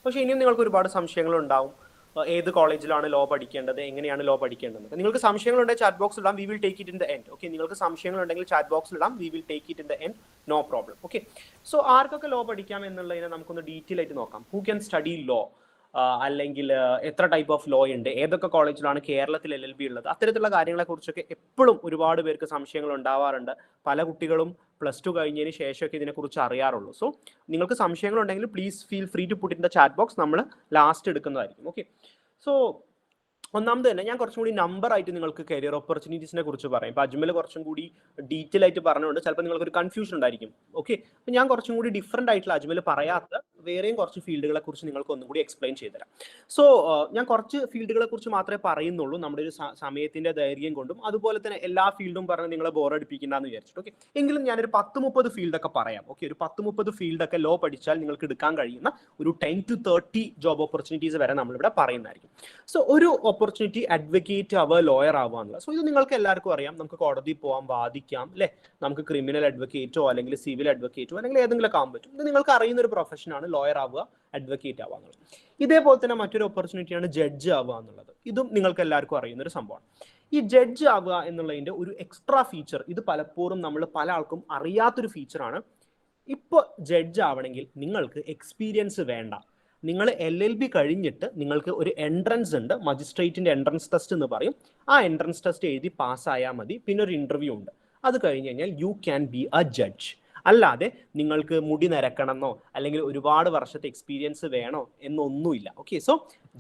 പക്ഷേ ഇനിയും നിങ്ങൾക്ക് ഒരുപാട് സംശയങ്ങളുണ്ടാവും. ഏത് കോളേജിലാണ് ലോ പഠിക്കേണ്ടത്, എങ്ങനെയാണ് ലോ പഠിക്കേണ്ടത്. നിങ്ങൾക്ക് സംശയങ്ങളുണ്ടെങ്കിൽ ചാറ്റ് ബോക്സിൽ ഇടാം, we will take it in the end. Okay, നിങ്ങൾക്ക് സംശയങ്ങളുണ്ടെങ്കിൽ ചാറ്റ് ബോക്സിൽ ഇടാം, we will take it in the end, no problem. Okay, so ആർക്കൊക്കെ ലോ പഠിക്കാം എന്നുള്ളതിനെ നമുക്കൊന്ന് ഡീറ്റെയിൽ ആയിട്ട് നോക്കാം. ഹു ക്യാൻ സ്റ്റഡി ലോ, അല്ലെങ്കിൽ എത്ര ടൈപ്പ് ഓഫ് ലോ ഉണ്ട്, ഏതൊക്കെ കോളേജിലാണ് കേരളത്തിൽ LLB ഉള്ളത്, അത്തരത്തിലുള്ള കാര്യങ്ങളെ കുറിച്ചൊക്കെ എപ്പോഴും ഒരുപാട് പേർക്ക് സംശയങ്ങൾ ഉണ്ടാവാറുണ്ട്. പല കുട്ടികളും +2 കഴിഞ്ഞതിന് ശേഷമൊക്കെ ഇതിനെക്കുറിച്ച് അറിയാറുള്ളൂ. സോ നിങ്ങൾക്ക് സംശയങ്ങളുണ്ടെങ്കിൽ please feel free to put in the chat box, നമ്മൾ ലാസ്റ്റ് എടുക്കുന്നതായിരിക്കും. ഓക്കെ, സോ ഒന്നാമത് തന്നെ ഞാൻ കുറച്ചും കൂടി നമ്പർ ആയിട്ട് നിങ്ങൾക്ക് കരിയർ ഓപ്പർച്യൂണിറ്റീസിനെ കുറിച്ച് പറയാം. ഇപ്പൊ അജ്മൽ കുറച്ചും കൂടി ഡീറ്റെയിൽ ആയിട്ട് പറഞ്ഞുകൊണ്ട് ചിലപ്പോൾ നിങ്ങൾക്ക് ഒരു കൺഫ്യൂഷൻ ഉണ്ടായിരിക്കും. ഓക്കെ, അപ്പൊ ഞാൻ കുറച്ചും കൂടി ഡിഫറെന്റ് ആയിട്ടുള്ള അജ്മൽ പറയാത്ത വേറെയും കുറച്ച് ഫീൽഡുകളെ കുറിച്ച് നിങ്ങൾക്ക് ഒന്നും കൂടി എക്സ്പ്ലെയിൻ ചെയ്തുതരാം. സോ ഞാൻ കുറച്ച് ഫീൽഡുകളെ കുറിച്ച് മാത്രമേ പറയുന്നുള്ളൂ, നമ്മുടെ ഒരു സമയത്തിന്റെ ദൈർഘ്യം കൊണ്ടും. അതുപോലെ തന്നെ എല്ലാ ഫീൽഡും പറഞ്ഞ് നിങ്ങളെ ബോറടിപ്പിക്കണ്ടെന്ന് വിചാരിച്ചിട്ട്. ഓക്കെ, എങ്കിലും ഞാനൊരു 10-30 ഫീൽഡൊക്കെ പറയാം. ഓക്കെ, ഒരു 10-30 ഫീൽഡൊക്കെ ലോ പഠിച്ചാൽ നിങ്ങൾക്ക് എടുക്കാൻ കഴിയുന്ന ഒരു 10 to 30 ജോബ് ഓപ്പർച്യൂണിറ്റീസ് വരെ നമ്മളിവിടെ പറയുന്നതായിരിക്കും. സോ ഒരു ഓപ്പർച്യൂണിറ്റി അഡ്വക്കേറ്റ് ആവുക, ലോയർ ആവുക എന്നുള്ളത്. സോ ഇത് നിങ്ങൾക്ക് എല്ലാവർക്കും അറിയാം. നമുക്ക് കോടതി പോകാം, വാദിക്കാം, അല്ലെ? നമുക്ക് ക്രിമിനൽ അഡ്വക്കേറ്റോ അല്ലെങ്കിൽ സിവിൽ അഡ്വക്കേറ്റോ അല്ലെങ്കിൽ ഏതെങ്കിലും ആവാൻ പറ്റും. ഇത് നിങ്ങൾക്ക് അറിയുന്ന ഒരു പ്രൊഫഷനാണ് ലോയർ ആവുക, അഡ്വക്കേറ്റ് ആവുക എന്നുള്ളത്. ഇതേപോലെ തന്നെ മറ്റൊരു ഓപ്പർച്യൂണിറ്റിയാണ് ജഡ്ജ് ആവുക എന്നുള്ളത്. ഇതും നിങ്ങൾക്ക് എല്ലാവർക്കും അറിയുന്ന ഒരു സംഭവമാണ്. ഈ ജഡ്ജ് ആവുക എന്നുള്ളതിന്റെ ഒരു എക്സ്ട്രാ ഫീച്ചർ, ഇത് പലപ്പോഴും നമ്മൾ പല ആൾക്കും അറിയാത്തൊരു ഫീച്ചറാണ്. ഇപ്പോൾ ജഡ്ജ് ആവണമെങ്കിൽ നിങ്ങൾക്ക് എക്സ്പീരിയൻസ് വേണ്ട. നിങ്ങൾ LLB കഴിഞ്ഞിട്ട് നിങ്ങൾക്ക് ഒരു എൻട്രൻസ് ഉണ്ട്, മജിസ്ട്രേറ്റിന്റെ എൻട്രൻസ് ടെസ്റ്റ് എന്ന് പറയും. ആ എൻട്രൻസ് ടെസ്റ്റ് എഴുതി പാസ്സായാൽ മതി. പിന്നെ ഒരു ഇന്റർവ്യൂ ഉണ്ട്. അത് കഴിഞ്ഞ് കഴിഞ്ഞാൽ you can be A judge. അല്ലാതെ നിങ്ങൾക്ക് മുടി നിരക്കണമെന്നോ അല്ലെങ്കിൽ ഒരുപാട് വർഷത്തെ എക്സ്പീരിയൻസ് വേണോ എന്നൊന്നുമില്ല. ഓക്കെ, സോ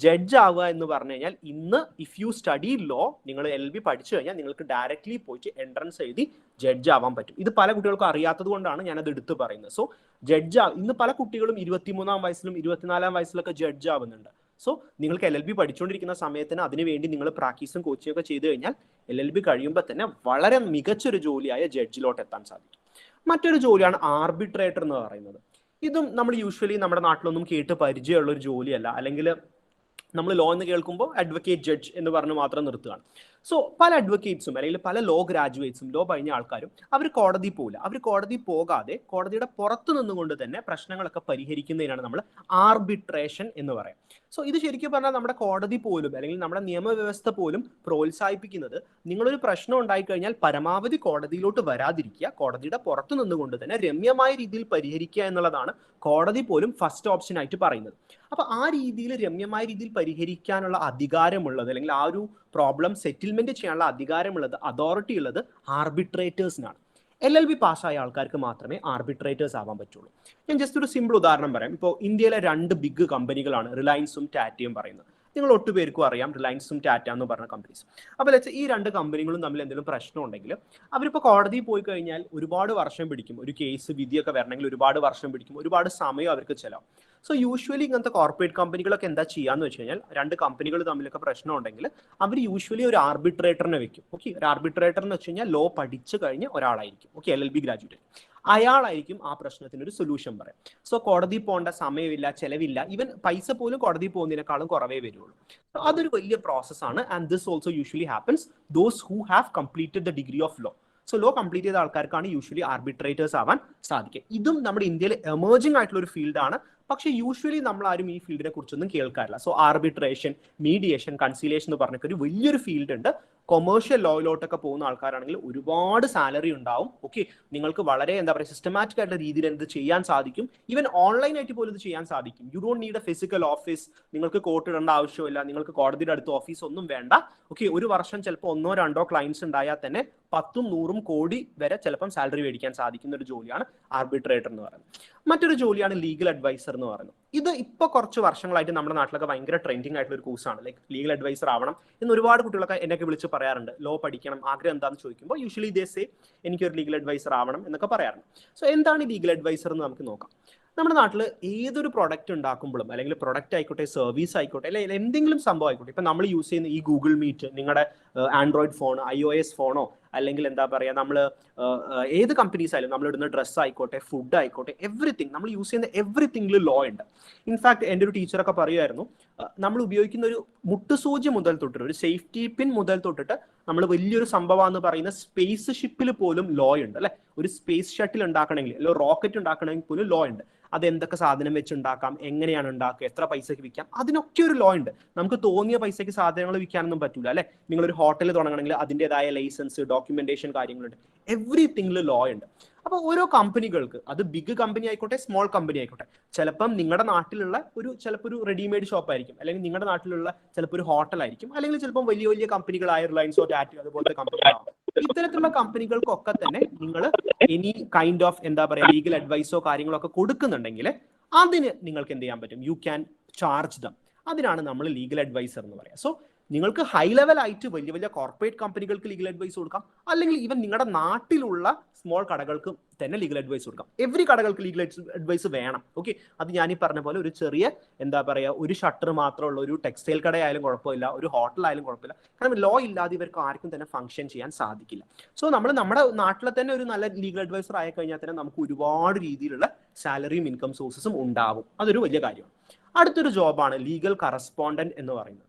ജഡ്ജ് ആവുക എന്ന് പറഞ്ഞു കഴിഞ്ഞാൽ ഇന്ന് ഇഫ് യു സ്റ്റഡി ലോ, നിങ്ങൾ LLB പഠിച്ചു കഴിഞ്ഞാൽ നിങ്ങൾക്ക് ഡയറക്റ്റ്ലി പോയിട്ട് എൻട്രൻസ് എഴുതി ജഡ്ജ് ആവാൻ പറ്റും. ഇത് പല കുട്ടികൾക്കും അറിയാത്തത് കൊണ്ടാണ് ഞാനത് എടുത്ത് പറയുന്നത്. സോ ജഡ്ജ് ഇന്ന് പല കുട്ടികളും 23-ാം വയസ്സിലും 24-ാം വയസ്സിലൊക്കെ ജഡ്ജ് ആവുന്നുണ്ട്. സോ നിങ്ങൾക്ക് LLB പഠിച്ചുകൊണ്ടിരിക്കുന്ന സമയത്തിന് അതിനുവേണ്ടി നിങ്ങൾ പ്രാക്ടീസും കോച്ചിങ് ഒക്കെ ചെയ്തു കഴിഞ്ഞാൽ LLB കഴിയുമ്പോൾ തന്നെ വളരെ മികച്ചൊരു ജോലിയായ ജഡ്ജിലോട്ട് എത്താൻ സാധിക്കും. മറ്റൊരു ജോലിയാണ് ആർബിട്രേറ്റർ എന്ന് പറയുന്നത്. ഇതും നമ്മൾ യൂഷ്വലി നമ്മുടെ നാട്ടിലൊന്നും കേട്ട് പരിചയമുള്ള ഒരു ജോലിയല്ല. അല്ലെങ്കിൽ നമ്മൾ ലോ എന്ന് കേൾക്കുമ്പോൾ അഡ്വക്കേറ്റ് ജഡ്ജ് എന്ന് പറഞ്ഞ് മാത്രം നിർത്തുകയാണ്. സോ പല അഡ്വക്കേറ്റ്സും അല്ലെങ്കിൽ പല ലോ ഗ്രാജുവേറ്റ്സും, ലോ കഴിഞ്ഞ ആൾക്കാരും അവർ കോടതി പോകില്ല. അവർ കോടതി പോകാതെ കോടതിയുടെ പുറത്തു നിന്നുകൊണ്ട് തന്നെ പ്രശ്നങ്ങളൊക്കെ പരിഹരിക്കുന്നതിനാണ് നമ്മൾ ആർബിട്രേഷൻ എന്ന് പറയാം. സോ ഇത് ശരിക്കും പറഞ്ഞാൽ നമ്മുടെ കോടതി പോലും അല്ലെങ്കിൽ നമ്മുടെ നിയമവ്യവസ്ഥ പോലും പ്രോത്സാഹിപ്പിക്കുന്നത് നിങ്ങളൊരു പ്രശ്നം ഉണ്ടായിക്കഴിഞ്ഞാൽ പരമാവധി കോടതിയിലോട്ട് വരാതിരിക്കുക, കോടതിയുടെ പുറത്തു നിന്നുകൊണ്ട് തന്നെ രമ്യമായ രീതിയിൽ പരിഹരിക്കുക എന്നുള്ളതാണ് കോടതി പോലും ഫസ്റ്റ് ഓപ്ഷൻ ആയിട്ട് പറയുന്നത്. അപ്പൊ ആ രീതിയിൽ രമ്യമായ രീതിയിൽ പരിഹരിക്കാനുള്ള അധികാരമുള്ളത് അല്ലെങ്കിൽ ആ ഒരു പ്രോബ്ലം സെറ്റിൽമെന്റ് ചെയ്യാനുള്ള അധികാരമുള്ളത്, അതോറിറ്റി ഉള്ളത് ആർബിട്രേറ്റേഴ്സിനാണ്. LLB പാസ്സായ ആൾക്കാർക്ക് മാത്രമേ ആർബിട്രേറ്റേഴ്സ് ആവാൻ പറ്റുള്ളൂ. ഞാൻ ജസ്റ്റ് ഒരു സിമ്പിൾ ഉദാഹരണം പറയാം. ഇപ്പോൾ ഇന്ത്യയിലെ 2 ബിഗ് കമ്പനികളാണ് റിലയൻസും ടാറ്റയും പറയുന്നത്. നിങ്ങൾ ഒട്ടുപേർക്കും അറിയാം റിലയൻസും ടാറ്റ എന്ന് പറഞ്ഞ കമ്പനീസ്. അപ്പോൾ ഈ 2 കമ്പനികളും തമ്മിൽ എന്തെങ്കിലും പ്രശ്നം ഉണ്ടെങ്കിൽ അവരിപ്പോൾ കോടതിയിൽ പോയി കഴിഞ്ഞാൽ ഒരുപാട് വർഷം പിടിക്കും. ഒരു കേസ് വിധിയൊക്കെ വരണമെങ്കിൽ ഒരുപാട് വർഷം പിടിക്കും, ഒരുപാട് സമയം അവർക്ക് ചെലവും. സോ യൂഷ്വലി ഇങ്ങനത്തെ കോർപ്പറേറ്റ് കമ്പനികളൊക്കെ എന്താ ചെയ്യാന്ന് വെച്ച് കഴിഞ്ഞാൽ 2 കമ്പനികൾ തമ്മിലൊക്കെ പ്രശ്നം ഉണ്ടെങ്കിൽ അവർ യൂഷ്വലി ഒരു ആർബിട്രേറ്ററിനെ വെക്കും. ഓക്കെ, ഒരു ആർബിട്രേറ്റർ എന്ന് വെച്ച് കഴിഞ്ഞാൽ ലോ പഠിച്ചു കഴിഞ്ഞ ഒരാളായിരിക്കും. ഓക്കെ, LLB ഗ്രാജുവേറ്റ്, അയാളായിരിക്കും ആ പ്രശ്നത്തിന് ഒരു സൊല്യൂഷൻ പറയാം. സോ കോടതി പോകേണ്ട സമയമില്ല, ചെലവില്ല, ഈവൻ പൈസ പോലും കോടതി പോകുന്നതിനേക്കാളും കുറവേ വരുള്ളൂ. അതൊരു വലിയ പ്രോസസ്സാണ്. And this also usually happens those who have completed the degree of law. So law complete ചെയ്ത ആൾക്കാർക്കാണ് യൂഷ്വലി ആർബിട്രേറ്റേഴ്സ് ആവാൻ സാധിക്കുക. ഇതും നമ്മുടെ ഇന്ത്യയിൽ എമേർജിംഗ് ആയിട്ടുള്ള ഒരു ഫീൽഡാണ്. പക്ഷേ യൂഷ്വലി നമ്മൾ ആരും ഈ ഫീൽഡിനെ കുറിച്ചൊന്നും കേൾക്കാറില്ല. സോ ആർബിട്രേഷൻ, മീഡിയേഷൻ, കൺസിലേഷൻ എന്ന് പറഞ്ഞൊക്കെ ഒരു വലിയൊരു ഫീൽഡ് ഉണ്ട്. കൊമേഴ്ഷ്യൽ ലോയിലോട്ടൊക്കെ പോകുന്ന ആൾക്കാരാണെങ്കിൽ ഒരുപാട് സാലറി ഉണ്ടാവും. ഓക്കെ, നിങ്ങൾക്ക് വളരെ എന്താ പറയുക സിസ്റ്റമാറ്റിക് ആയിട്ടുള്ള രീതിയിൽ എന്ത് ചെയ്യാൻ സാധിക്കും. ഈവൻ ഓൺലൈൻ ആയിട്ട് പോലും ഇത് ചെയ്യാൻ സാധിക്കും. You don't need A physical office. നിങ്ങൾക്ക് കോർട്ട് ഇടേണ്ട ആവശ്യമില്ല, നിങ്ങൾക്ക് കോടതിയുടെ അടുത്ത് ഓഫീസ് ഒന്നും വേണ്ട. ഓക്കെ, ഒരു വർഷം ചിലപ്പോൾ 1-2 ക്ലയൻസ് ഉണ്ടായാൽ തന്നെ 10-100 കോടി വരെ ചിലപ്പം സാലറി മേടിക്കാൻ സാധിക്കുന്ന ഒരു ജോലിയാണ് ആർബിട്രേറ്റർ എന്ന് പറയുന്നത്. മറ്റൊരു ജോലിയാണ് ലീഗൽ അഡ്വൈസർ എന്ന് പറയുന്നത്. ഇത് ഇപ്പോൾ കുറച്ച് വർഷങ്ങളായിട്ട് നമ്മുടെ നാട്ടിലൊക്കെ ഭയങ്കര ട്രെൻഡിങ് ആയിട്ടുള്ള ഒരു കോഴ്സാണ്. ലൈക്ക് ലീഗൽ അഡ്വൈസർ ആവണം എന്ന് ഒരുപാട് കുട്ടികളൊക്കെ എന്നൊക്കെ വിളിച്ച് പറയാറുണ്ട്. ലോ പഠിക്കണം, ആഗ്രഹം എന്താണെന്ന് ചോദിക്കുമ്പോൾ യൂഷ്വലി ദേ സേ എനിക്കൊരു ലീഗൽ അഡ്വൈസർ ആവണം എന്നൊക്കെ പറയാറുണ്ട്. സോ എന്താണ് ലീഗൽ അഡ്വൈസർ എന്ന് നമുക്ക് നോക്കാം. നമ്മുടെ നാട്ടിൽ ഏതൊരു പ്രൊഡക്റ്റ് ഉണ്ടാക്കുമ്പോഴും അല്ലെങ്കിൽ പ്രൊഡക്റ്റ് ആയിക്കോട്ടെ, സർവീസ് ആയിക്കോട്ടെ, അല്ലെങ്കിൽ എന്തെങ്കിലും സംഭവം ആയിക്കോട്ടെ, ഇപ്പം നമ്മൾ യൂസ് ചെയ്യുന്ന ഈ ഗൂഗിൾ മീറ്റ്, നിങ്ങളുടെ ആൻഡ്രോയിഡ് ഫോൺ, iOS ഫോണോ അല്ലെങ്കിൽ എന്താ പറയുക നമ്മൾ ഏത് കമ്പനീസ് ആയാലും നമ്മൾ ഇടുന്ന ഡ്രസ്സ് ആയിക്കോട്ടെ, ഫുഡ് ആയിക്കോട്ടെ, എവറിത്തിങ് നമ്മൾ യൂസ് ചെയ്യുന്ന എവറിത്തിങ്ങിൽ ലോ ഉണ്ട്. ഇൻഫാക്ട് എൻ്റെ ഒരു ടീച്ചറൊക്കെ പറയുമായിരുന്നു, നമ്മൾ ഉപയോഗിക്കുന്ന ഒരു മുട്ടുസൂചി മുതൽ തൊട്ടിട്ട്, ഒരു സേഫ്റ്റി പിൻ മുതൽ തൊട്ടിട്ട് നമ്മൾ വലിയൊരു സംഭവം എന്ന് പറയുന്ന സ്പേസ് ഷിപ്പിൽ പോലും ലോ ഉണ്ട് അല്ലെ. ഒരു സ്പേസ് ഷട്ടിൽ ഉണ്ടാക്കണമെങ്കിൽ, അല്ലെങ്കിൽ റോക്കറ്റ് ഉണ്ടാക്കണമെങ്കിൽ പോലും ലോ ഉണ്ട്. അത് എന്തൊക്കെ സാധനം വെച്ച് ഉണ്ടാക്കാം, എങ്ങനെയാണ് ഉണ്ടാക്കുക, എത്ര പൈസക്ക് വിൽക്കാം, അതിനൊക്കെ ഒരു ലോ ഉണ്ട്. നമുക്ക് തോന്നിയ പൈസക്ക് സാധനങ്ങൾ വിൽക്കാനൊന്നും പറ്റൂല അല്ലെ. നിങ്ങളൊരു ഹോട്ടൽ തുടങ്ങണമെങ്കിൽ അതിൻ്റെതായ ലൈസൻസ്, ഡോക്യുമെന്റേഷൻ കാര്യങ്ങളുണ്ട്. എവറിത്തിങ്ങിൽ ലോ ഉണ്ട്. അപ്പോൾ ഓരോ കമ്പനികൾക്ക്, അത് ബിഗ് കമ്പനി ആയിക്കോട്ടെ, സ്മോൾ കമ്പനി ആയിക്കോട്ടെ, ചിലപ്പം നിങ്ങളുടെ നാട്ടിലുള്ള ചിലപ്പോൾ ഒരു റെഡിമെയ്ഡ് ഷോപ്പ് ആയിരിക്കും, അല്ലെങ്കിൽ നിങ്ങളുടെ നാട്ടിലുള്ള ചിലപ്പോൾ ഒരു ഹോട്ടൽ ആയിരിക്കും, അല്ലെങ്കിൽ ചിലപ്പോൾ വലിയ വലിയ കമ്പനികളായ റിലയൻസോ ടാറ്റോ അതുപോലത്തെ കമ്പനികളാവും. ഇത്തരത്തിലുള്ള കമ്പനികൾക്കൊക്കെ തന്നെ നിങ്ങൾ എനി കൈൻഡ് ഓഫ് എന്താ പറയുക ലീഗൽ അഡ്വൈസോ കാര്യങ്ങളോ ഒക്കെ കൊടുക്കുന്നുണ്ടെങ്കിൽ അതിന് നിങ്ങൾക്ക് എന്ത് ചെയ്യാൻ പറ്റും? You can charge dum. അതിനാണ് നമ്മൾ ലീഗൽ അഡ്വൈസർ എന്ന് പറയുക. സോ നിങ്ങൾക്ക് ഹൈ ലെവൽ ആയിട്ട് വലിയ വലിയ കോർപ്പറേറ്റ് കമ്പനികൾക്ക് ലീഗൽ അഡ്വൈസ് കൊടുക്കാം, അല്ലെങ്കിൽ ഈവൻ നിങ്ങളുടെ നാട്ടിലുള്ള സ്മോൾ കടകൾക്ക് തന്നെ ലീഗൽ അഡ്വൈസ് കൊടുക്കാം. എവറി കടകൾക്ക് ലീഗൽ അഡ്വൈസ് വേണം. ഓക്കെ, അത് ഞാനീ പറഞ്ഞ പോലെ ഒരു ചെറിയ എന്താ പറയുക ഒരു ഷട്ടർ മാത്രമുള്ള ഒരു ടെക്സ്റ്റൈൽ കടയായാലും കുഴപ്പമില്ല, ഒരു ഹോട്ടലായാലും കുഴപ്പമില്ല. കാരണം ലോ ഇല്ലാതെ ഇവർക്ക് ആർക്കും തന്നെ ഫംഗ്ഷൻ ചെയ്യാൻ സാധിക്കില്ല. സോ നമ്മൾ നമ്മുടെ നാട്ടിലെ തന്നെ ഒരു നല്ല ലീഗൽ അഡ്വൈസർ ആയി കഴിഞ്ഞാൽ തന്നെ നമുക്ക് ഒരുപാട് രീതിയിലുള്ള സാലറിയും ഇൻകം സോഴ്സസും ഉണ്ടാവും. അതൊരു വലിയ കാര്യമാണ്. അടുത്തൊരു ജോബാണ് ലീഗൽ കറസ്പോണ്ടന്റ് എന്ന് പറയുന്നത്.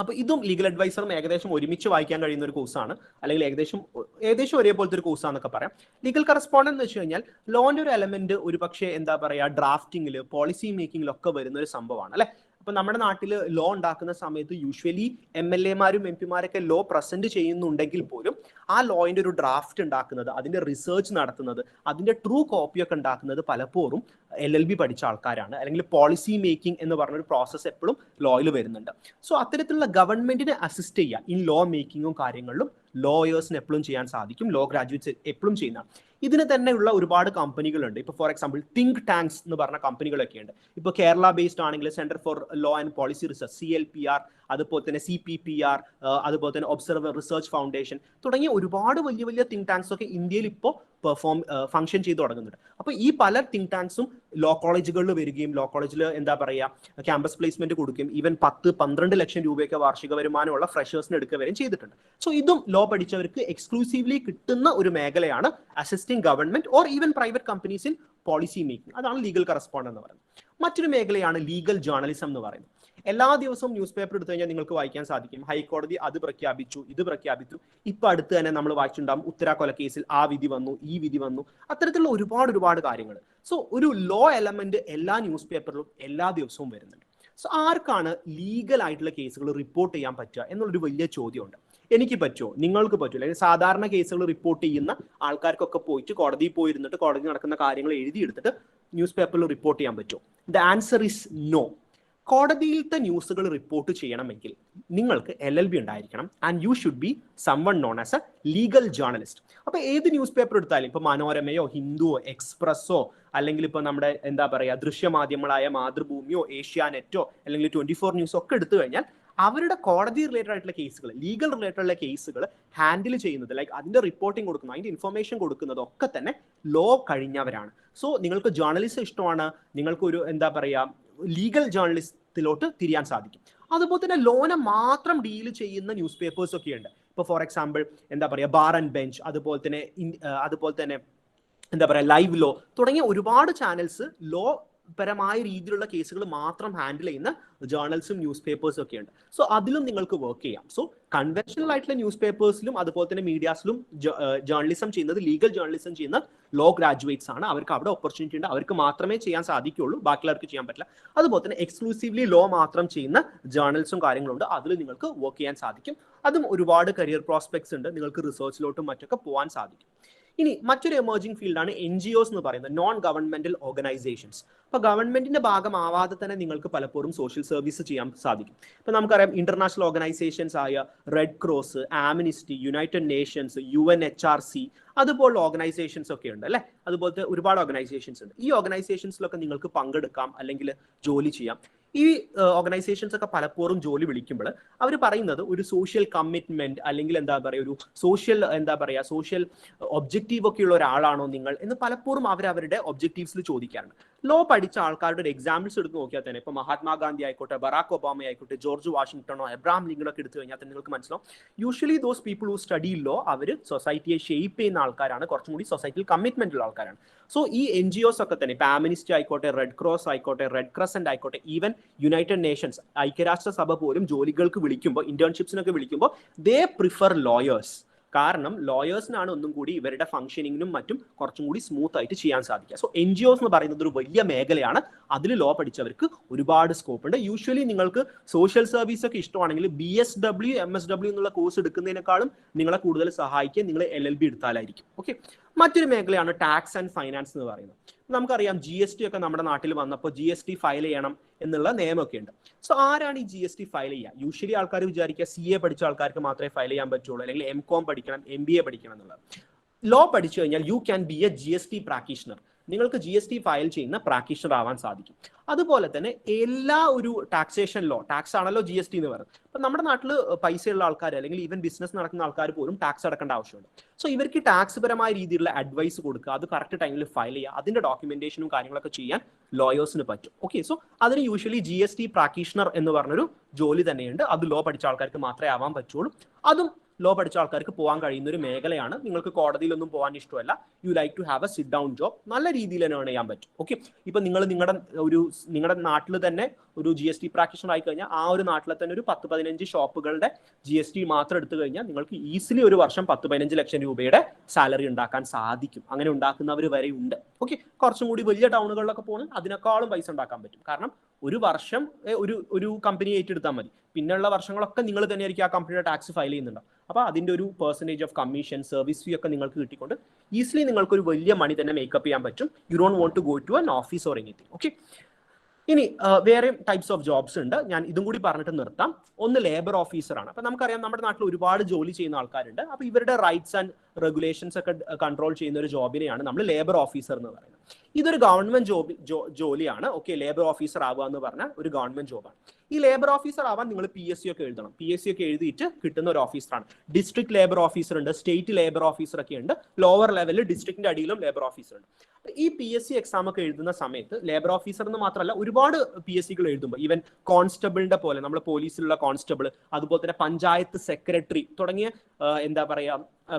അപ്പോൾ ഇതും ലീഗൽ അഡ്വൈസറും ഏകദേശം ഒരുമിച്ച് വായിക്കാൻ കഴിയുന്ന ഒരു കോഴ്സാണ്, അല്ലെങ്കിൽ ഏകദേശം ഒരേപോലത്തെ ഒരു കോഴ്സാന്നൊക്കെ പറയാം. ലീഗൽ കറസ്പോണ്ടന്റ് എന്ന് വെച്ച് കഴിഞ്ഞാൽ ലോന്റെ ഒരു എലമെന്റ് ഒരു പക്ഷേ എന്താ പറയുക ഡ്രാഫ്റ്റിംഗിൽ, പോളിസി മേക്കിങ്ങിലൊക്കെ വരുന്ന ഒരു സംഭവമാണ് അല്ലെ. അപ്പൊ നമ്മുടെ നാട്ടിൽ ലോ ഉണ്ടാക്കുന്ന സമയത്ത് യൂഷ്വലി MLA-മാരും MP-മാരൊക്കെ ലോ പ്രസന്റ് ചെയ്യുന്നുണ്ടെങ്കിൽ പോലും ആ ലോയിന്റെ ഒരു ഡ്രാഫ്റ്റ് ഉണ്ടാക്കുന്നത്, അതിന്റെ റിസർച്ച് നടത്തുന്നത്, അതിന്റെ ട്രൂ കോപ്പിയൊക്കെ ഉണ്ടാക്കുന്നത് പലപ്പോഴും LLB പഠിച്ച ആൾക്കാരാണ്, അല്ലെങ്കിൽ പോളിസി മേക്കിംഗ് എന്ന് പറഞ്ഞൊരു പ്രോസസ്സ് എപ്പോഴും ലോയിൽ വരുന്നുണ്ട്. സോ അത്തരത്തിലുള്ള ഗവൺമെന്റിനെ അസിസ്റ്റ് ചെയ്യുക ഇൻ ലോ മേക്കിങ്ങും കാര്യങ്ങളിലും ലോയേഴ്സിന് എപ്പോഴും ചെയ്യാൻ സാധിക്കും. ലോ ഗ്രാജുവേറ്റ്സ് എപ്പോഴും ചെയ്യുന്നതാണ്. ഇതിന് തന്നെയുള്ള ഒരുപാട് കമ്പനികളുണ്ട്. ഇപ്പോൾ ഫോർ എക്സാമ്പിൾ തിങ്ക് ടാങ്ക്സ് എന്ന് പറഞ്ഞ കമ്പനികളൊക്കെ ഉണ്ട്. ഇപ്പോൾ കേരള ബേസ്ഡ് ആണെങ്കിൽ centre for low and policy research CLPR, അതുപോലെ തന്നെ CPPR, അതുപോലെ തന്നെ ഒബ്സർവർ റിസർച്ച് ഫൗണ്ടേഷൻ തുടങ്ങിയ ഒരുപാട് വലിയ വലിയ തിങ്ക് ടാങ്ക്സ് ഒക്കെ ഇന്ത്യയിൽ ഇപ്പോൾ ഫംഗ്ഷൻ ചെയ്ത് തുടങ്ങുന്നുണ്ട്. അപ്പോൾ ഈ പല തിങ്ക് ടാങ്ക്സും ലോ കോളേജുകളിൽ വരികയും ലോ കോളേജിൽ എന്താ പറയുക ക്യാമ്പസ് പ്ലേസ്മെന്റ് കൊടുക്കുകയും ഈവൻ 10-12 ലക്ഷം രൂപയൊക്കെ വാർഷിക വരുമാനമുള്ള ഫ്രഷേഴ്സിന് എടുക്കുക വരെയും ചെയ്തിട്ടുണ്ട്. സോ ഇതും ലോ പഠിച്ചവർക്ക് എക്സ്ക്ലൂസീവ്ലി കിട്ടുന്ന ഒരു മേഖലയാണ് assisting government or even private companies in policy making. അതാണ് ലീഗൽ കറസ്പോണ്ടന്റ് എന്ന് പറയുന്നത്. മറ്റൊരു മേഖലയാണ് ലീഗൽ ജേർണലിസം എന്ന് പറയുന്നത്. എല്ലാ ദിവസവും ന്യൂസ് പേപ്പർ എടുത്തു കഴിഞ്ഞാൽ നിങ്ങൾക്ക് വായിക്കാൻ സാധിക്കും, ഹൈക്കോടതി അത് പ്രഖ്യാപിച്ചു, ഇത് പ്രഖ്യാപിച്ചു. ഇപ്പൊ അടുത്ത് തന്നെ നമ്മൾ വായിച്ചിട്ടുണ്ടാകും ഉത്തര കൊലക്കേസിൽ ആ വിധി വന്നു, ഈ വിധി വന്നു. അത്തരത്തിലുള്ള ഒരുപാട് കാര്യങ്ങൾ. സോ ഒരു ലോ എലമെന്റ് എല്ലാ ന്യൂസ് പേപ്പറിലും എല്ലാ ദിവസവും വരുന്നുണ്ട്. സോ ആർക്കാണ് ലീഗൽ ആയിട്ടുള്ള കേസുകൾ റിപ്പോർട്ട് ചെയ്യാൻ പറ്റുക എന്നുള്ളൊരു വലിയ ചോദ്യമുണ്ട്. എനിക്ക് പറ്റുമോ, നിങ്ങൾക്ക് പറ്റുമോ, അല്ലെങ്കിൽ സാധാരണ കേസുകൾ റിപ്പോർട്ട് ചെയ്യുന്ന ആൾക്കാർക്കൊക്കെ പോയിട്ട് കോടതിയിൽ പോയിരുന്നിട്ട് കോടതി നടക്കുന്ന കാര്യങ്ങൾ എഴുതിയെടുത്തിട്ട് ന്യൂസ് പേപ്പറിൽ റിപ്പോർട്ട് ചെയ്യാൻ പറ്റുമോ? The answer is no. കോടതിയിലത്തെ ന്യൂസുകൾ റിപ്പോർട്ട് ചെയ്യണമെങ്കിൽ നിങ്ങൾക്ക് LLB ഉണ്ടായിരിക്കണം, and you should be someone known as a legal journalist. അപ്പൊ ഏത് ന്യൂസ് പേപ്പർ എടുത്താലും, ഇപ്പൊ മനോരമയോ ഹിന്ദുവോ എക്സ്പ്രസ്സോ, അല്ലെങ്കിൽ ഇപ്പൊ നമ്മുടെ എന്താ പറയുക ദൃശ്യമാധ്യമങ്ങളായ മാതൃഭൂമിയോ ഏഷ്യാനെറ്റോ അല്ലെങ്കിൽ 24 ന്യൂസോ ഒക്കെ എടുത്തു കഴിഞ്ഞാൽ അവരുടെ കോടതി റിലേറ്റഡ് ആയിട്ടുള്ള കേസുകൾ, ലീഗൽ റിലേറ്റഡ് ആയിട്ടുള്ള കേസുകൾ ഹാൻഡിൽ ചെയ്യുന്നത്, ലൈക്ക് അതിന്റെ റിപ്പോർട്ടിംഗ് കൊടുക്കുന്നത്, അതിന്റെ ഇൻഫർമേഷൻ കൊടുക്കുന്നത് ഒക്കെ തന്നെ ലോ കഴിഞ്ഞവരാണ്. സോ നിങ്ങൾക്ക് ജേർണലിസം ഇഷ്ടമാണ്, നിങ്ങൾക്ക് ഒരു എന്താ പറയുക ലീഗൽ ജേർണലിസത്തിലോട്ട് തിരിയാൻ സാധിക്കും. അതുപോലെ തന്നെ ലോനെ മാത്രം ഡീൽ ചെയ്യുന്ന ന്യൂസ് പേപ്പേഴ്സ് ഒക്കെ ഉണ്ട്. ഇപ്പൊ ഫോർ എക്സാമ്പിൾ എന്താ പറയുക ബാർ ആൻഡ് ബെഞ്ച്, അതുപോലെ തന്നെ എന്താ പറയുക ലൈവ് ലോ തുടങ്ങിയ ഒരുപാട് ചാനൽസ് ലോ പരമായ രീതിയിലുള്ള കേസുകൾ മാത്രം ഹാൻഡിൽ ചെയ്യുന്ന ജേർണൽസും ന്യൂസ് പേപ്പേഴ്സും ഒക്കെ ഉണ്ട്. സോ അതിലും നിങ്ങൾക്ക് വർക്ക് ചെയ്യാം. സോ കൺവെൻഷണൽ ആയിട്ടുള്ള ന്യൂസ് പേപ്പേഴ്സിലും അതുപോലെ തന്നെ മീഡിയാസിലും ജേർണലിസം ചെയ്യുന്നത്, ലീഗൽ ജേർണലിസം ചെയ്യുന്ന ലോ ഗ്രാജുവേറ്റ്സ് ആണ്. അവർക്ക് അവിടെ ഓപ്പർച്യൂണിറ്റി ഉണ്ട്, അവർക്ക് മാത്രമേ ചെയ്യാൻ സാധിക്കുകയുള്ളൂ, ബാക്കിയുള്ളവർക്ക് ചെയ്യാൻ പറ്റില്ല. അതുപോലെ തന്നെ എക്സ്ക്ലൂസീവ്ലി ലോ മാത്രം ചെയ്യുന്ന ജേർണൽസും കാര്യങ്ങളുണ്ട്, അതിൽ നിങ്ങൾക്ക് വർക്ക് ചെയ്യാൻ സാധിക്കും. അതും ഒരുപാട് കരിയർ പ്രോസ്പെക്ട്സ് ഉണ്ട്, നിങ്ങൾക്ക് റിസർച്ചിലോട്ടും മറ്റൊക്കെ പോകാൻ സാധിക്കും. ഇനി മറ്റൊരു എമർജിംഗ് ഫീൽഡാണ് NGOs എന്ന് പറയുന്നത്, നോൺ ഗവൺമെന്റൽ ഓർഗനൈസേഷൻസ്. അപ്പൊ ഗവൺമെന്റിന്റെ ഭാഗമാവാതെ തന്നെ നിങ്ങൾക്ക് പലപ്പോഴും സോഷ്യൽ സർവീസ് ചെയ്യാൻ സാധിക്കും. ഇപ്പൊ നമുക്കറിയാം ഇന്റർനാഷണൽ ഓർഗനൈസേഷൻസ് ആയ red cross, Amnesty, United Nations, UNHRC അതുപോലുള്ള ഓർഗനൈസേഷൻസ് ഒക്കെ ഉണ്ട് അല്ലെ. അതുപോലത്തെ ഒരുപാട് ഓർഗനൈസേഷൻസ് ഉണ്ട്. ഈ ഓർഗനൈസേഷൻസിലൊക്കെ നിങ്ങൾക്ക് പങ്കെടുക്കാം അല്ലെങ്കിൽ ജോലി ചെയ്യാം. ഈ ഓർഗനൈസേഷൻസ് ഒക്കെ പലപ്പോഴും ജോലി വിളിക്കുമ്പോൾ അവർ പറയുന്നത് ഒരു സോഷ്യൽ കമ്മിറ്റ്മെന്റ് അല്ലെങ്കിൽ എന്താ പറയുക ഒരു സോഷ്യൽ ഒബ്ജക്റ്റീവ് ഒക്കെ ഉള്ള ഒരാളാണോ നിങ്ങൾ എന്ന് പലപ്പോഴും അവരുടെ ഒബ്ജക്റ്റീവ്സിൽ ചോദിക്കാറുണ്ട്. ലോ പഠിച്ച ആൾക്കാരുടെ ഒരു എക്സാമ്പിൾസ് എടുത്ത് നോക്കിയാൽ തന്നെ ഇപ്പൊ മഹാത്മാഗാന്ധി ആയിക്കോട്ടെ, ബറാക് ഒബാമ ആയിക്കോട്ടെ, ജോർജ് വാഷിംഗ്ടണോ, എബ്രഹാം ലിങ്കണോ ഒക്കെ എടുത്തു കഴിഞ്ഞാൽ തന്നെ നിങ്ങൾക്ക് മനസ്സിലാവും usually those people who study law our സൊസൈറ്റിയെ shape ചെയ്യുന്ന ആൾക്കാരാണ്, കുറച്ചും കൂടി സൊസൈറ്റിയിൽ കമ്മിറ്റ്മെന്റ് ഉള്ള ആൾക്കാരാണ്. സോ ഈ NGOs ഒക്കെ തന്നെ ഇപ്പൊ ആംനിസ്റ്റി ആയിക്കോട്ടെ, റെഡ് ക്രോസ് ആയിക്കോട്ടെ, റെഡ് ക്രസന്റ് ആയിക്കോട്ടെ, ഈവൻ യുണൈറ്റഡ് നേഷൻസ് ഐക്യരാഷ്ട്രസഭ പോലും ജോലികൾക്ക് വിളിക്കുമ്പോൾ, ഇന്റേൺഷിപ്സിനൊക്കെ വിളിക്കുമ്പോൾ ദേ പ്രിഫർ ലോയേഴ്സ്. കാരണം ലോയേഴ്സിനാണ് ഒന്നും കൂടി ഇവരുടെ ഫംഗ്ഷനിങ്ങിനും മറ്റും കുറച്ചും കൂടി സ്മൂത്ത് ആയിട്ട് ചെയ്യാൻ സാധിക്കുക. സോ NGOs എന്ന് പറയുന്നത് ഒരു വലിയ മേഖലയാണ്. അതിൽ ലോ പഠിച്ചവർക്ക് ഒരുപാട് സ്കോപ്പ് ഉണ്ട്. യൂഷ്വലി നിങ്ങൾക്ക് സോഷ്യൽ സർവീസ് ഒക്കെ ഇഷ്ടമാണെങ്കിൽ BSW MSW എന്നുള്ള കോഴ്സ് എടുക്കുന്നതിനേക്കാളും നിങ്ങളെ കൂടുതൽ സഹായിക്കുക നിങ്ങൾ LLB എടുത്താലായിരിക്കും. ഓക്കെ, മറ്റൊരു മേഖലയാണ് ടാക്സ് ആൻഡ് ഫൈനാൻസ് എന്ന് പറയുന്നത്. നമുക്കറിയാം GST ഒക്കെ നമ്മുടെ നാട്ടിൽ വന്നപ്പോൾ GST ഫയൽ ചെയ്യണം എന്നുള്ള നിയമമൊക്കെ ഉണ്ട്. സോ ആരാണ് ഈ GST ഫയൽ ചെയ്യുക? യൂഷ്വലി ആൾക്കാർ വിചാരിക്കുക CA പഠിച്ച ആൾക്കാർക്ക് മാത്രമേ ഫയൽ ചെയ്യാൻ പറ്റുള്ളൂ, അല്ലെങ്കിൽ MCOM പഠിക്കണം, MBA പഠിക്കണം എന്നുള്ളത്. ലോ പഠിച്ചു കഴിഞ്ഞാൽ you can be A GST practitioner. നിങ്ങൾക്ക് GST ഫയൽ ചെയ്യുന്ന പ്രാക്ടീഷണർ ആവാൻ സാധിക്കും. അതുപോലെ തന്നെ എല്ലാ ഒരു ടാക്സേഷൻ ലോ, ടാക്സ് ആണല്ലോ GST എന്ന് പറയുന്നത്. അപ്പൊ നമ്മുടെ നാട്ടിൽ പൈസയുള്ള ആൾക്കാർ അല്ലെങ്കിൽ ഈവൻ ബിസിനസ് നടക്കുന്ന ആൾക്കാർ പോലും ടാക്സ് അടക്കേണ്ട ആവശ്യമുണ്ട്. സോ ഇവർക്ക് ടാക്സ് പരമായ രീതിയിലുള്ള അഡ്വൈസ് കൊടുക്കുക, അത് കറക്റ്റ് ടൈമിൽ ഫയൽ ചെയ്യുക, അതിന്റെ ഡോക്യുമെന്റേഷനും കാര്യങ്ങളൊക്കെ ചെയ്യാൻ ലോയേഴ്സിന് പറ്റും. ഓക്കെ, സോ അതിന് യൂഷ്വലി GST പ്രാക്ടീഷണർ എന്ന് പറഞ്ഞൊരു ജോലി തന്നെയുണ്ട്. അത് ലോ പഠിച്ച ആൾക്കാർക്ക് മാത്രമേ ആവാൻ പറ്റുള്ളൂ. അതും ലോ പഠിച്ച ആൾക്കാർക്ക് പോകാൻ കഴിയുന്ന ഒരു മേഖലയാണ്. നിങ്ങൾക്ക് കോടതിയിലൊന്നും പോകാൻ ഇഷ്ടമല്ല, you like to have a sit down job, നല്ല രീതിയിൽ തന്നെ ഏൺ ചെയ്യാൻ പറ്റും. ഓക്കെ, ഇപ്പൊ നിങ്ങൾ നിങ്ങളുടെ നാട്ടിൽ തന്നെ ഒരു GST പ്രാക്ടീഷണർ ആയി കഴിഞ്ഞാൽ ആ ഒരു നാട്ടിലെ തന്നെ ഒരു 10-15 ഷോപ്പുകളുടെ GST മാത്രം എടുത്തു കഴിഞ്ഞാൽ നിങ്ങൾക്ക് ഈസിലി ഒരു വർഷം 10-15 ലക്ഷം രൂപയുടെ സാലറി ഉണ്ടാക്കാൻ സാധിക്കും. അങ്ങനെ ഉണ്ടാക്കുന്നവർ വരെ ഉണ്ട്. ഓക്കെ, കുറച്ചും കൂടി വലിയ ടൗണുകളിലൊക്കെ പോകുന്നത് അതിനേക്കാളും പൈസ ഉണ്ടാക്കാൻ പറ്റും. കാരണം ഒരു വർഷം ഒരു കമ്പനി ഏറ്റെടുത്താൽ മതി, പിന്നെയുള്ള വർഷങ്ങളൊക്കെ നിങ്ങൾ തന്നെയായിരിക്കും ആ കമ്പനിയുടെ ടാക്സ് ഫയൽ ചെയ്യുന്നുണ്ടാവും. അപ്പോൾ അതിന്റെ ഒരു പെർസെന്റേജ് ഓഫ് കമ്മീഷൻ, സർവീസ് ഫീ ഒക്കെ നിങ്ങൾക്ക് കിട്ടിക്കൊണ്ട് ഈസിലി നിങ്ങൾക്ക് ഒരു വലിയ മണി തന്നെ മേക്കപ്പ് ചെയ്യാൻ പറ്റും. You don't want to go to an office or anything. Okay, ഇനി വേറെ ടൈപ്സ് ഓഫ് ജോബ്സ് ഉണ്ട്. ഞാൻ ഇതും കൂടി പറഞ്ഞിട്ട് നിർത്താം. ഒന്ന് ലേബർ ഓഫീസർ ആണ്. അപ്പൊ നമുക്കറിയാം നമ്മുടെ നാട്ടിൽ ഒരുപാട് ജോലി ചെയ്യുന്ന ആൾക്കാരുണ്ട്. അപ്പൊ ഇവരുടെ റൈറ്റ്സ് ആൻഡ് റെഗുലേഷൻസ് ഒക്കെ കൺട്രോൾ ചെയ്യുന്ന ഒരു ജോബിനെയാണ് നമ്മൾ ലേബർ ഓഫീസർ എന്ന് പറയുന്നത്. ഇതൊരു ഗവൺമെന്റ് ജോലിയാണ്. ഓക്കെ, ലേബർ ഓഫീസർ ആവുക എന്ന് പറഞ്ഞാൽ ഒരു ഗവൺമെന്റ് ജോബാണ്. ഈ ലേബർ ഓഫീസർ ആവാൻ നിങ്ങൾ PSC ഒക്കെ എഴുതണം. PSC ഒക്കെ എഴുതിയിട്ട് കിട്ടുന്ന ഒരു ഓഫീസറാണ്. ഡിസ്ട്രിക്ട് ലേബർ ഓഫീസർ ഉണ്ട്, സ്റ്റേറ്റ് ലേബർ ഓഫീസർ ഒക്കെ ഉണ്ട്, ലോവർ ലെവലിൽ ഡിസ്ട്രിക്റ്റിന്റെ അടിയിലും ലേബർ ഓഫീസർ ഉണ്ട്. ഈ PSC എക്സാം ഒക്കെ എഴുതുന്ന സമയത്ത് ലേബർ ഓഫീസർ എന്ന് മാത്രമല്ല ഒരുപാട് PSCകൾ എഴുതുമ്പോൾ ഈവൻ കോൺസ്റ്റബിളിന്റെ പോലെ നമ്മൾ പോലീസിലുള്ള കോൺസ്റ്റബിൾ, അതുപോലെ തന്നെ പഞ്ചായത്ത് സെക്രട്ടറി തുടങ്ങിയ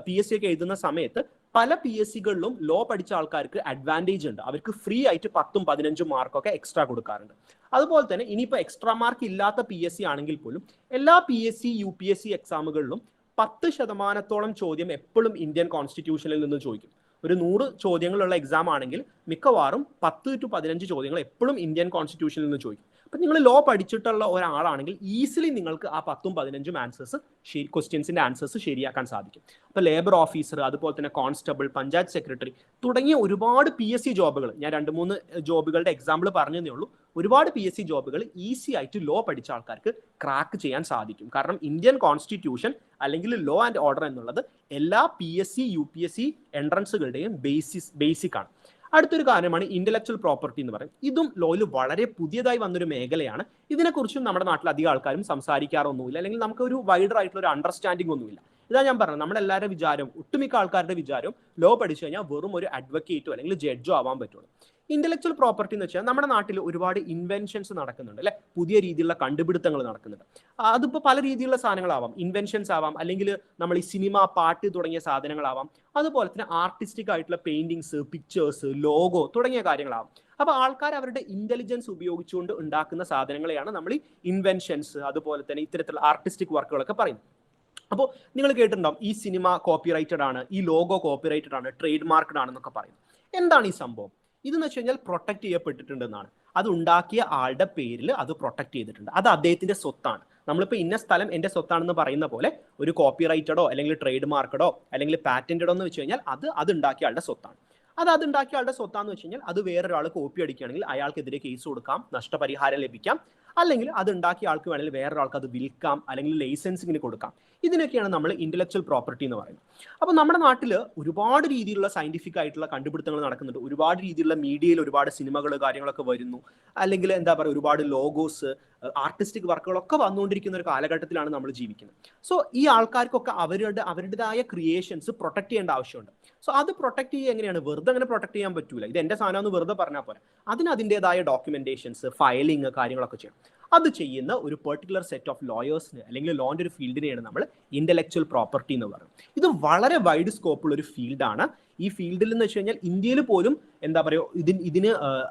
PSC ഒക്കെ എഴുതുന്ന സമയത്ത് പല PSCകളിലും ലോ പഠിച്ച ആൾക്കാർക്ക് അഡ്വാൻറ്റേജ് ഉണ്ട്. അവർക്ക് ഫ്രീ ആയിട്ട് 10-15 മാർക്കൊക്കെ എക്സ്ട്രാ കൊടുക്കാറുണ്ട്. അതുപോലെ തന്നെ ഇനിയിപ്പോൾ എക്സ്ട്രാ മാർക്ക് ഇല്ലാത്ത PSC ആണെങ്കിൽ പോലും എല്ലാ PSC UPSC എക്സാമുകളിലും 10% ചോദ്യം എപ്പോഴും ഇന്ത്യൻ കോൺസ്റ്റിറ്റ്യൂഷനിൽ നിന്ന് ചോദിക്കും. ഒരു 100 ചോദ്യങ്ങളുള്ള എക്സാം ആണെങ്കിൽ മിക്കവാറും 10-15 ചോദ്യങ്ങൾ എപ്പോഴും ഇന്ത്യൻ കോൺസ്റ്റിറ്റ്യൂഷനിൽ നിന്ന് ചോദിക്കും. അപ്പൊ നിങ്ങൾ ലോ പഠിച്ചിട്ടുള്ള ഒരാളാണെങ്കിൽ ഈസിലി നിങ്ങൾക്ക് ആ 10-15 ആൻസേഴ്സ് ക്വസ്റ്റ്യൻസിന്റെ ആൻസേഴ്സ് ശരിയാക്കാൻ സാധിക്കും. അപ്പൊ ലേബർ ഓഫീസർ, അതുപോലെ തന്നെ കോൺസ്റ്റബിൾ, പഞ്ചായത്ത് സെക്രട്ടറി തുടങ്ങിയ ഒരുപാട് PSC ജോബുകൾ, ഞാൻ 2-3 ജോബുകളുടെ എക്സാമ്പിൾ പറഞ്ഞതേ ഉള്ളൂ. ഒരുപാട് PSC ജോബുകൾ ഈസി ആയിട്ട് ലോ പഠിച്ച ആൾക്കാർക്ക് ക്രാക്ക് ചെയ്യാൻ സാധിക്കും. കാരണം ഇന്ത്യൻ കോൺസ്റ്റിറ്റ്യൂഷൻ അല്ലെങ്കിൽ ലോ ആൻഡ് ഓർഡർ എന്നുള്ളത് എല്ലാ PSC UPSC എൻട്രൻസുകളുടെയും ബേസിക് ആണ്. അടുത്തൊരു കാര്യമാണ് ഇന്റലക്ച്വൽ പ്രോപ്പർട്ടി എന്ന് പറയുന്നത്. ഇതും ലോയിൽ വളരെ പുതിയതായി വന്നൊരു മേഖലയാണ്. ഇതിനെക്കുറിച്ചും നമ്മുടെ നാട്ടിൽ അധികം ആൾക്കാരും സംസാരിക്കാറൊന്നുമില്ല, അല്ലെങ്കിൽ നമുക്ക് ഒരു വൈഡർ ആയിട്ടുള്ള ഒരു അണ്ടർസ്റ്റാൻഡിംഗ് ഒന്നുമില്ല. ഇതാ ഞാൻ പറഞ്ഞത്, നമ്മളെല്ലാവരുടെ വിചാരം, ഒട്ടുമിക്ക ആൾക്കാരുടെ വിചാരം ലോ പഠിച്ചു കഴിഞ്ഞാൽ വെറും ഒരു അഡ്വക്കേറ്റോ അല്ലെങ്കിൽ ജഡ്ജോ ആവാൻ പറ്റുള്ളൂ. ഇന്റലക്ച്വൽ പ്രോപ്പർട്ടി എന്ന് വെച്ചാൽ നമ്മുടെ നാട്ടിൽ ഒരുപാട് ഇൻവെൻഷൻസ് നടക്കുന്നുണ്ട് അല്ലെ, പുതിയ രീതിയിലുള്ള കണ്ടുപിടുത്തങ്ങൾ നടക്കുന്നുണ്ട്. അതിപ്പോൾ പല രീതിയിലുള്ള സാധനങ്ങളാവാം, ഇൻവെൻഷൻസ് ആവാം, അല്ലെങ്കിൽ നമ്മൾ ഈ സിനിമ, പാട്ട് തുടങ്ങിയ സാധനങ്ങളാവാം, അതുപോലെ തന്നെ ആർട്ടിസ്റ്റിക് ആയിട്ടുള്ള പെയിന്റിങ്സ്, പിക്ചേഴ്സ്, ലോഗോ തുടങ്ങിയ കാര്യങ്ങളാവാം. അപ്പൊ ആൾക്കാർ അവരുടെ ഇന്റലിജൻസ് ഉപയോഗിച്ചുകൊണ്ട് ഉണ്ടാക്കുന്ന സാധനങ്ങളെയാണ് നമ്മൾ ഈ ഇൻവെൻഷൻസ്, അതുപോലെ തന്നെ ഇത്തരത്തിലുള്ള ആർട്ടിസ്റ്റിക് വർക്കുകളൊക്കെ പറയുന്നത്. അപ്പോൾ നിങ്ങൾ കേട്ടിട്ടുണ്ടാവും ഈ സിനിമ കോപ്പിറൈറ്റഡ് ആണ്, ഈ ലോഗോ കോപ്പിറൈറ്റഡ് ആണ്, ട്രേഡ് മാർക്കഡ് ആണെന്നൊക്കെ പറയുന്നത്. എന്താണ് ഈ സംഭവം? ഇതെന്ന് വെച്ച് കഴിഞ്ഞാൽ പ്രൊട്ടക്ട് ചെയ്യപ്പെട്ടിട്ടുണ്ടെന്നാണ്. അത് ഉണ്ടാക്കിയ ആളുടെ പേരിൽ അത് പ്രൊട്ടക്ട് ചെയ്തിട്ടുണ്ട്. അത് അദ്ദേഹത്തിന്റെ സ്വത്താണ്. നമ്മളിപ്പോൾ ഇന്ന സ്ഥലം എൻ്റെ സ്വത്താണെന്ന് പറയുന്ന പോലെ ഒരു കോപ്പിറൈറ്റഡോ അല്ലെങ്കിൽ ട്രേഡ് മാർക്കഡോ അല്ലെങ്കിൽ പാറ്റന്റഡോ എന്ന് വെച്ച് കഴിഞ്ഞാൽ അത് ഉണ്ടാക്കിയ ആളുടെ സ്വത്താണ്. അത് ഉണ്ടാക്കിയ ആളുടെ സ്വത്താന്ന് വെച്ച് കഴിഞ്ഞാൽ അത് വേറൊരാൾ കോപ്പി അടിക്കുകയാണെങ്കിൽ അയാൾക്കെതിരെ കേസ് കൊടുക്കാം, നഷ്ടപരിഹാരം ലഭിക്കാം. അല്ലെങ്കിൽ അത് ഉണ്ടാക്കിയ ആൾക്ക് വേണമെങ്കിൽ വേറൊരാൾക്ക് അത് വിൽക്കാം, അല്ലെങ്കിൽ ലൈസൻസിങ്ങിന് കൊടുക്കാം. ഇതിനൊക്കെയാണ് നമ്മൾ ഇന്റലക്ച്വൽ പ്രോപ്പർട്ടി എന്ന് പറയുന്നത്. അപ്പോൾ നമ്മുടെ നാട്ടിൽ ഒരുപാട് രീതിയിലുള്ള സയന്റിഫിക് ആയിട്ടുള്ള കണ്ടുപിടുത്തങ്ങൾ നടക്കുന്നുണ്ട്. ഒരുപാട് രീതിയിലുള്ള മീഡിയയിൽ ഒരുപാട് സിനിമകൾ കാര്യങ്ങളൊക്കെ വരുന്നു, അല്ലെങ്കിൽ എന്താ പറയുക ഒരുപാട് ലോഗോസ്, ആർട്ടിസ്റ്റിക് വർക്കുകളൊക്കെ വന്നുകൊണ്ടിരിക്കുന്ന ഒരു കാലഘട്ടത്തിലാണ് നമ്മൾ ജീവിക്കുന്നത്. സോ ഈ ആൾക്കാർക്കൊക്കെ അവരുടേതായ ക്രിയേഷൻസ് പ്രൊട്ടക്ട് ചെയ്യേണ്ട ആവശ്യമുണ്ട്. സോ അത് പ്രൊട്ടക്ട് ചെയ്യുക എങ്ങനെയാണ്? വെറുതെ അങ്ങനെ പ്രൊട്ടക്ട് ചെയ്യാൻ പറ്റൂല. ഇത് എന്റെ സാധനം എന്ന് വെറുതെ പറഞ്ഞാൽ പോരാ. അതിന് അതിൻ്റെതായ ഡോക്യുമെന്റേഷൻസ്, ഫയലിംഗ് കാര്യങ്ങളൊക്കെ ചെയ്യണം. അത് ചെയ്യുന്ന ഒരു പെർട്ടിക്കുലർ സെറ്റ് ഓഫ് ലോയേഴ്സിന് അല്ലെങ്കിൽ ലോന്റെ ഒരു ഫീൽഡിനെയാണ് നമ്മൾ ഇന്റലക്ച്വൽ പ്രോപ്പർട്ടി എന്ന് പറയുന്നത്. ഇത് വളരെ വൈഡ് സ്കോപ്പുള്ള ഒരു ഫീൽഡാണ്. ഈ ഫീൽഡിൽ എന്ന് വെച്ച് കഴിഞ്ഞാൽ ഇന്ത്യയിൽ പോലും എന്താ പറയുക ഇതിന്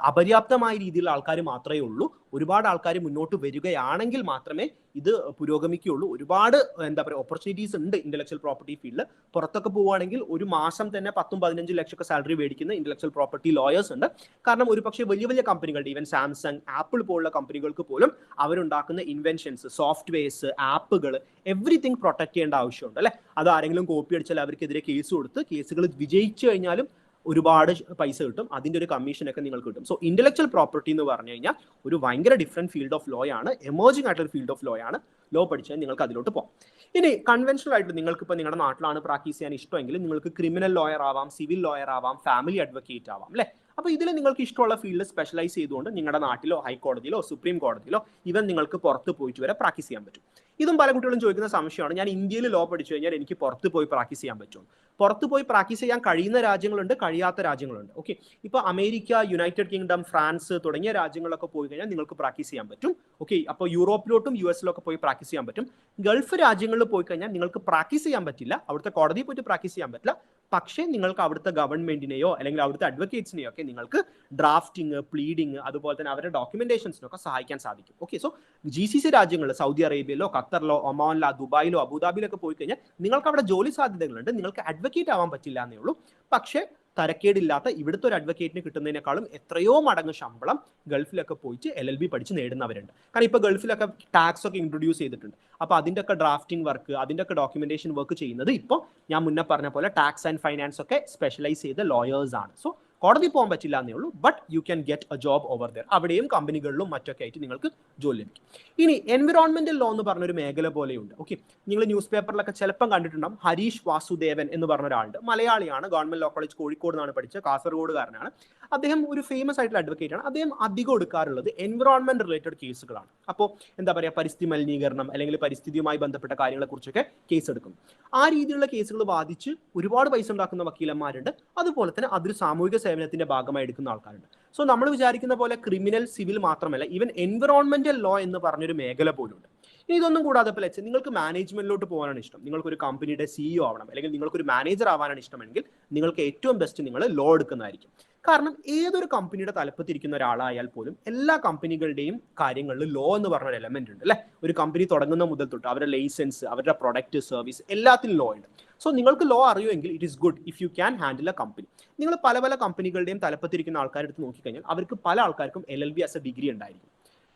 അപര്യാപ്തമായ രീതിയിലുള്ള ആൾക്കാർ മാത്രമേ ഉള്ളൂ. ഒരുപാട് ആൾക്കാർ മുന്നോട്ട് വരികയാണെങ്കിൽ മാത്രമേ ഇത് പുരോഗമിക്കുകയുള്ളൂ. ഒരുപാട് എന്താ പറയുക ഓപ്പർച്യൂണിറ്റീസ് ഉണ്ട് ഇന്റലക്ച്വൽ പ്രോപ്പർട്ടി ഫീൽഡിൽ. പുറത്തൊക്കെ പോവുകയാണെങ്കിൽ ഒരു മാസം തന്നെ 10-15 ലക്ഷം സാലറി മേടിക്കുന്ന ഇന്റലക്ച്വൽ പ്രോപ്പർട്ടി ലോയേഴ്സ് ഉണ്ട്. കാരണം ഒരു പക്ഷേ വലിയ വലിയ കമ്പനികളുടെ, ഈവൻ സാംസങ്, ആപ്പിൾ പോലുള്ള കമ്പനികൾക്ക് പോലും അവരുണ്ടാക്കുന്ന ഇൻവെൻഷൻസ്, സോഫ്റ്റ്വെയർസ്, ആപ്പുകൾ, എവറിത്തിങ് പ്രൊട്ടക്ട് ചെയ്യേണ്ട ആവശ്യമുണ്ട് അല്ലെ. അത് ആരെങ്കിലും കോപ്പി അടിച്ചാൽ അവർക്കെതിരെ കേസ് കൊടുത്ത് കേസുകൾ വിജയിച്ചു കഴിഞ്ഞാലും ഒരുപാട് പൈസ കിട്ടും. അതിന്റെ ഒരു കമ്മീഷനൊക്കെ നിങ്ങൾക്ക് കിട്ടും. സോ ഇന്റലക്ച്വൽ പ്രോപ്പർട്ടി എന്ന് പറഞ്ഞു കഴിഞ്ഞാൽ ഒരു ഭയങ്കര ഡിഫറെന്റ് ഫീൽഡ് ഓഫ് ലോ ആണ്, എമേർജിംഗ് ആയിട്ടുള്ള ഫീൽഡ് ഓഫ് ലോ ആണ്. ലോ പഠിച്ചാൽ നിങ്ങൾക്ക് അതിലോട്ട് പോകാം. ഇനി കൺവെൻഷണൽ ആയിട്ട് നിങ്ങൾക്ക് ഇപ്പോൾ നിങ്ങളുടെ നാട്ടിലാണ് പ്രാക്ടീസ് ചെയ്യാൻ ഇഷ്ടമെങ്കിൽ നിങ്ങൾക്ക് ക്രിമിനൽ ലോയർ ആവാം, സിവിൽ ലോയർ ആവാം, ഫാമിലി അഡ്വക്കേറ്റ് ആവാം അല്ലെ. അപ്പോൾ ഇതിൽ നിങ്ങൾക്ക് ഇഷ്ടമുള്ള ഫീൽഡിൽ സ്പെഷ്യലൈസ് ചെയ്തുകൊണ്ട് നിങ്ങളുടെ നാട്ടിലോ ഹൈക്കോടതിയിലോ സുപ്രീം കോടതിയിലോ ഇവൻ നിങ്ങൾക്ക് പുറത്ത് പോയിട്ട് വരെ പ്രാക്ടീസ് ചെയ്യാൻ പറ്റും. ഇതും പല കുട്ടികളും ചോദിക്കുന്ന സംശയമാണ്, ഞാൻ ഇന്ത്യയിൽ ലോ പഠിച്ചു കഴിഞ്ഞാൽ എനിക്ക് പുറത്ത് പോയി പ്രാക്ടീസ് ചെയ്യാൻ പറ്റും? പുറത്ത് പോയി പ്രാക്ടീസ് ചെയ്യാൻ കഴിയുന്ന രാജ്യങ്ങളുണ്ട്, കഴിയാത്ത രാജ്യങ്ങളുണ്ട്. ഓക്കെ, ഇപ്പോൾ അമേരിക്ക, യുണൈറ്റഡ് കിങ്ഡം, ഫ്രാൻസ് തുടങ്ങിയ രാജ്യങ്ങളൊക്കെ പോയി കഴിഞ്ഞാൽ നിങ്ങൾക്ക് പ്രാക്ടീസ് ചെയ്യാൻ പറ്റും. ഓക്കെ, അപ്പോൾ യൂറോപ്പിലോട്ടും US-ലൊക്കെ പോയി പ്രാക്ടീസ് ചെയ്യാൻ പറ്റും. ഗൾഫ് രാജ്യങ്ങളിൽ പോയി കഴിഞ്ഞാൽ നിങ്ങൾക്ക് പ്രാക്ടീസ് ചെയ്യാൻ പറ്റില്ല, അവിടുത്തെ കോടതിയിൽ പോയിട്ട് പ്രാക്ടീസ് ചെയ്യാൻ പറ്റില്ല. പക്ഷേ നിങ്ങൾക്ക് അവിടുത്തെ ഗവൺമെന്റിനെയോ അല്ലെങ്കിൽ അവിടുത്തെ അഡ്വക്കേറ്റ്സിനെയോ ഒക്കെ നിങ്ങൾക്ക് ഡ്രാഫ്റ്റിംഗ്, പ്ലീഡിങ്, അതുപോലെ തന്നെ അവരുടെ ഡോക്യുമെന്റേഷൻസിനൊക്കെ സഹായിക്കാൻ സാധിക്കും. ഓക്കെ, സോ GCC രാജ്യങ്ങളിൽ സൗദി അറേബ്യയിലോ ഖത്തറിലോ ഒമാനിലോ ദുബായിലോ അബുദാബിയിലൊക്കെ പോയി കഴിഞ്ഞാൽ നിങ്ങൾക്ക് അവിടെ ജോലി സാധ്യതകളുണ്ട്. നിങ്ങൾക്ക് അഡ്വക്കേറ്റ് ആവാൻ പറ്റില്ല എന്നേ ഉള്ളൂ. പക്ഷേ തരക്കേടില്ലാത്ത ഇവിടുത്തെ ഒരു അഡ്വക്കേറ്റിന് കിട്ടുന്നതിനേക്കാളും എത്രയോ മടങ്ങ് ശമ്പളം ഗൾഫിലൊക്കെ പോയിട്ട് LLB പഠിച്ച് നേടുന്നവരുണ്ട്. കാരണം ഇപ്പോൾ ഗൾഫിലൊക്കെ ടാക്സ് ഒക്കെ ഇൻട്രൊഡ്യൂസ് ചെയ്തിട്ടുണ്ട്. അപ്പോൾ അതിൻ്റെ ഒക്കെ ഡ്രാഫ്റ്റിംഗ് വർക്ക്, അതിൻ്റെ ഒക്കെ ഡോക്യുമെന്റേഷൻ വർക്ക് ചെയ്യുന്നത് ഇപ്പോൾ ഞാൻ മുന്നേ പറഞ്ഞ പോലെ ടാക്സ് ആൻഡ് ഫൈനാൻസ് ഒക്കെ സ്പെഷ്യലൈസ് ചെയ്ത ലോയേഴ്സ് ആണ്. സോ കോടതി പോകാൻ പറ്റില്ല എന്നേ ഉള്ളൂ, but you can get A job over there. അവിടെയും കമ്പനികളിലും മറ്റൊക്കെ ആയിട്ട് നിങ്ങൾക്ക് ജോലി ലഭിക്കും. ഇനി എൻവിറോൺമെന്റൽ ലോ എന്ന് പറഞ്ഞൊരു മേഖല പോലെയുണ്ട്. ഓക്കെ, നിങ്ങൾ ന്യൂസ് പേപ്പറിലൊക്കെ ചിലപ്പം കണ്ടിട്ടുണ്ടാവും. ഹരീഷ് വാസുദേവൻ എന്ന് പറഞ്ഞ ഒരാളുണ്ട്, മലയാളിയാണ്, ഗവൺമെന്റ് ലോ കോളേജ് കോഴിക്കോട് നിന്നാണ് പഠിച്ചത്, കാസർഗോഡുകാരനാണ്. അദ്ദേഹം ഒരു ഫേമസ് ആയിട്ടുള്ള അഡ്വക്കേറ്റ് ആണ്. അദ്ദേഹം അധികം എടുക്കാറുള്ളത് എൻവിറോൺമെന്റ് റിലേറ്റഡ് കേസുകളാണ്. അപ്പോൾ എന്താ പറയുക, പരിസ്ഥിതി മലിനീകരണം അല്ലെങ്കിൽ പരിസ്ഥിതിയുമായി ബന്ധപ്പെട്ട കാര്യങ്ങളെ കുറിച്ചൊക്കെ കേസ് എടുക്കും. ആ രീതിയിലുള്ള കേസുകൾ വാദിച്ച് ഒരുപാട് പൈസ ഉണ്ടാക്കുന്ന വക്കീലന്മാരുണ്ട്. അതുപോലെ തന്നെ അതൊരു സാമൂഹിക സേവനത്തിന്റെ ഭാഗമായി എടുക്കുന്ന ആൾക്കാരുണ്ട്. സോ നമ്മൾ വിചാരിക്കുന്ന പോലെ ക്രിമിനൽ, സിവിൽ മാത്രമല്ല, ഈവൻ എൻവിറോൺമെന്റൽ ലോ എന്ന് പറഞ്ഞൊരു മേഖല പോലും ഉണ്ട്. ഇനി ഇതൊന്നും കൂടാതെ നിങ്ങൾക്ക് മാനേജ്മെന്റിലോട്ട് പോകാനാണ് ഇഷ്ടം, നിങ്ങൾക്കൊരു കമ്പനിയുടെ CEO ആവണം, അല്ലെങ്കിൽ നിങ്ങൾക്കൊരു മാനേജർ ആവാനാണ് ഇഷ്ടമെങ്കിൽ നിങ്ങൾക്ക് ഏറ്റവും ബെസ്റ്റ് നിങ്ങൾ ലോ എടുക്കുന്നതായിരിക്കും. കാരണം ഏതൊരു കമ്പനിയുടെ തലപ്പത്തിരിക്കുന്ന ഒരാളായാൽ പോലും എല്ലാ കമ്പനികളുടെയും കാര്യങ്ങളിൽ ലോ എന്ന് പറഞ്ഞ ഒരു എലമെന്റ് ഉണ്ട് അല്ലെ. ഒരു കമ്പനി തുടങ്ങുന്ന മുതൽ തൊട്ട് അവരുടെ ലൈസൻസ്, അവരുടെ പ്രൊഡക്റ്റ്, സർവീസ് എല്ലാത്തിലും ലോ ഉണ്ട്. സോ നിങ്ങൾക്ക് ലോ അറിയുമെങ്കിൽ it is good if you can handle a company. നിങ്ങൾ പല പല കമ്പനികളുടെയും തലപ്പത്തിരിക്കുന്ന ആൾക്കാരെടുത്ത് നോക്കിക്കഴിഞ്ഞാൽ അവർക്ക് പല ആൾക്കാർക്കും LLB ആസ് എ ഡിഗ്രി ഉണ്ടായിരിക്കും.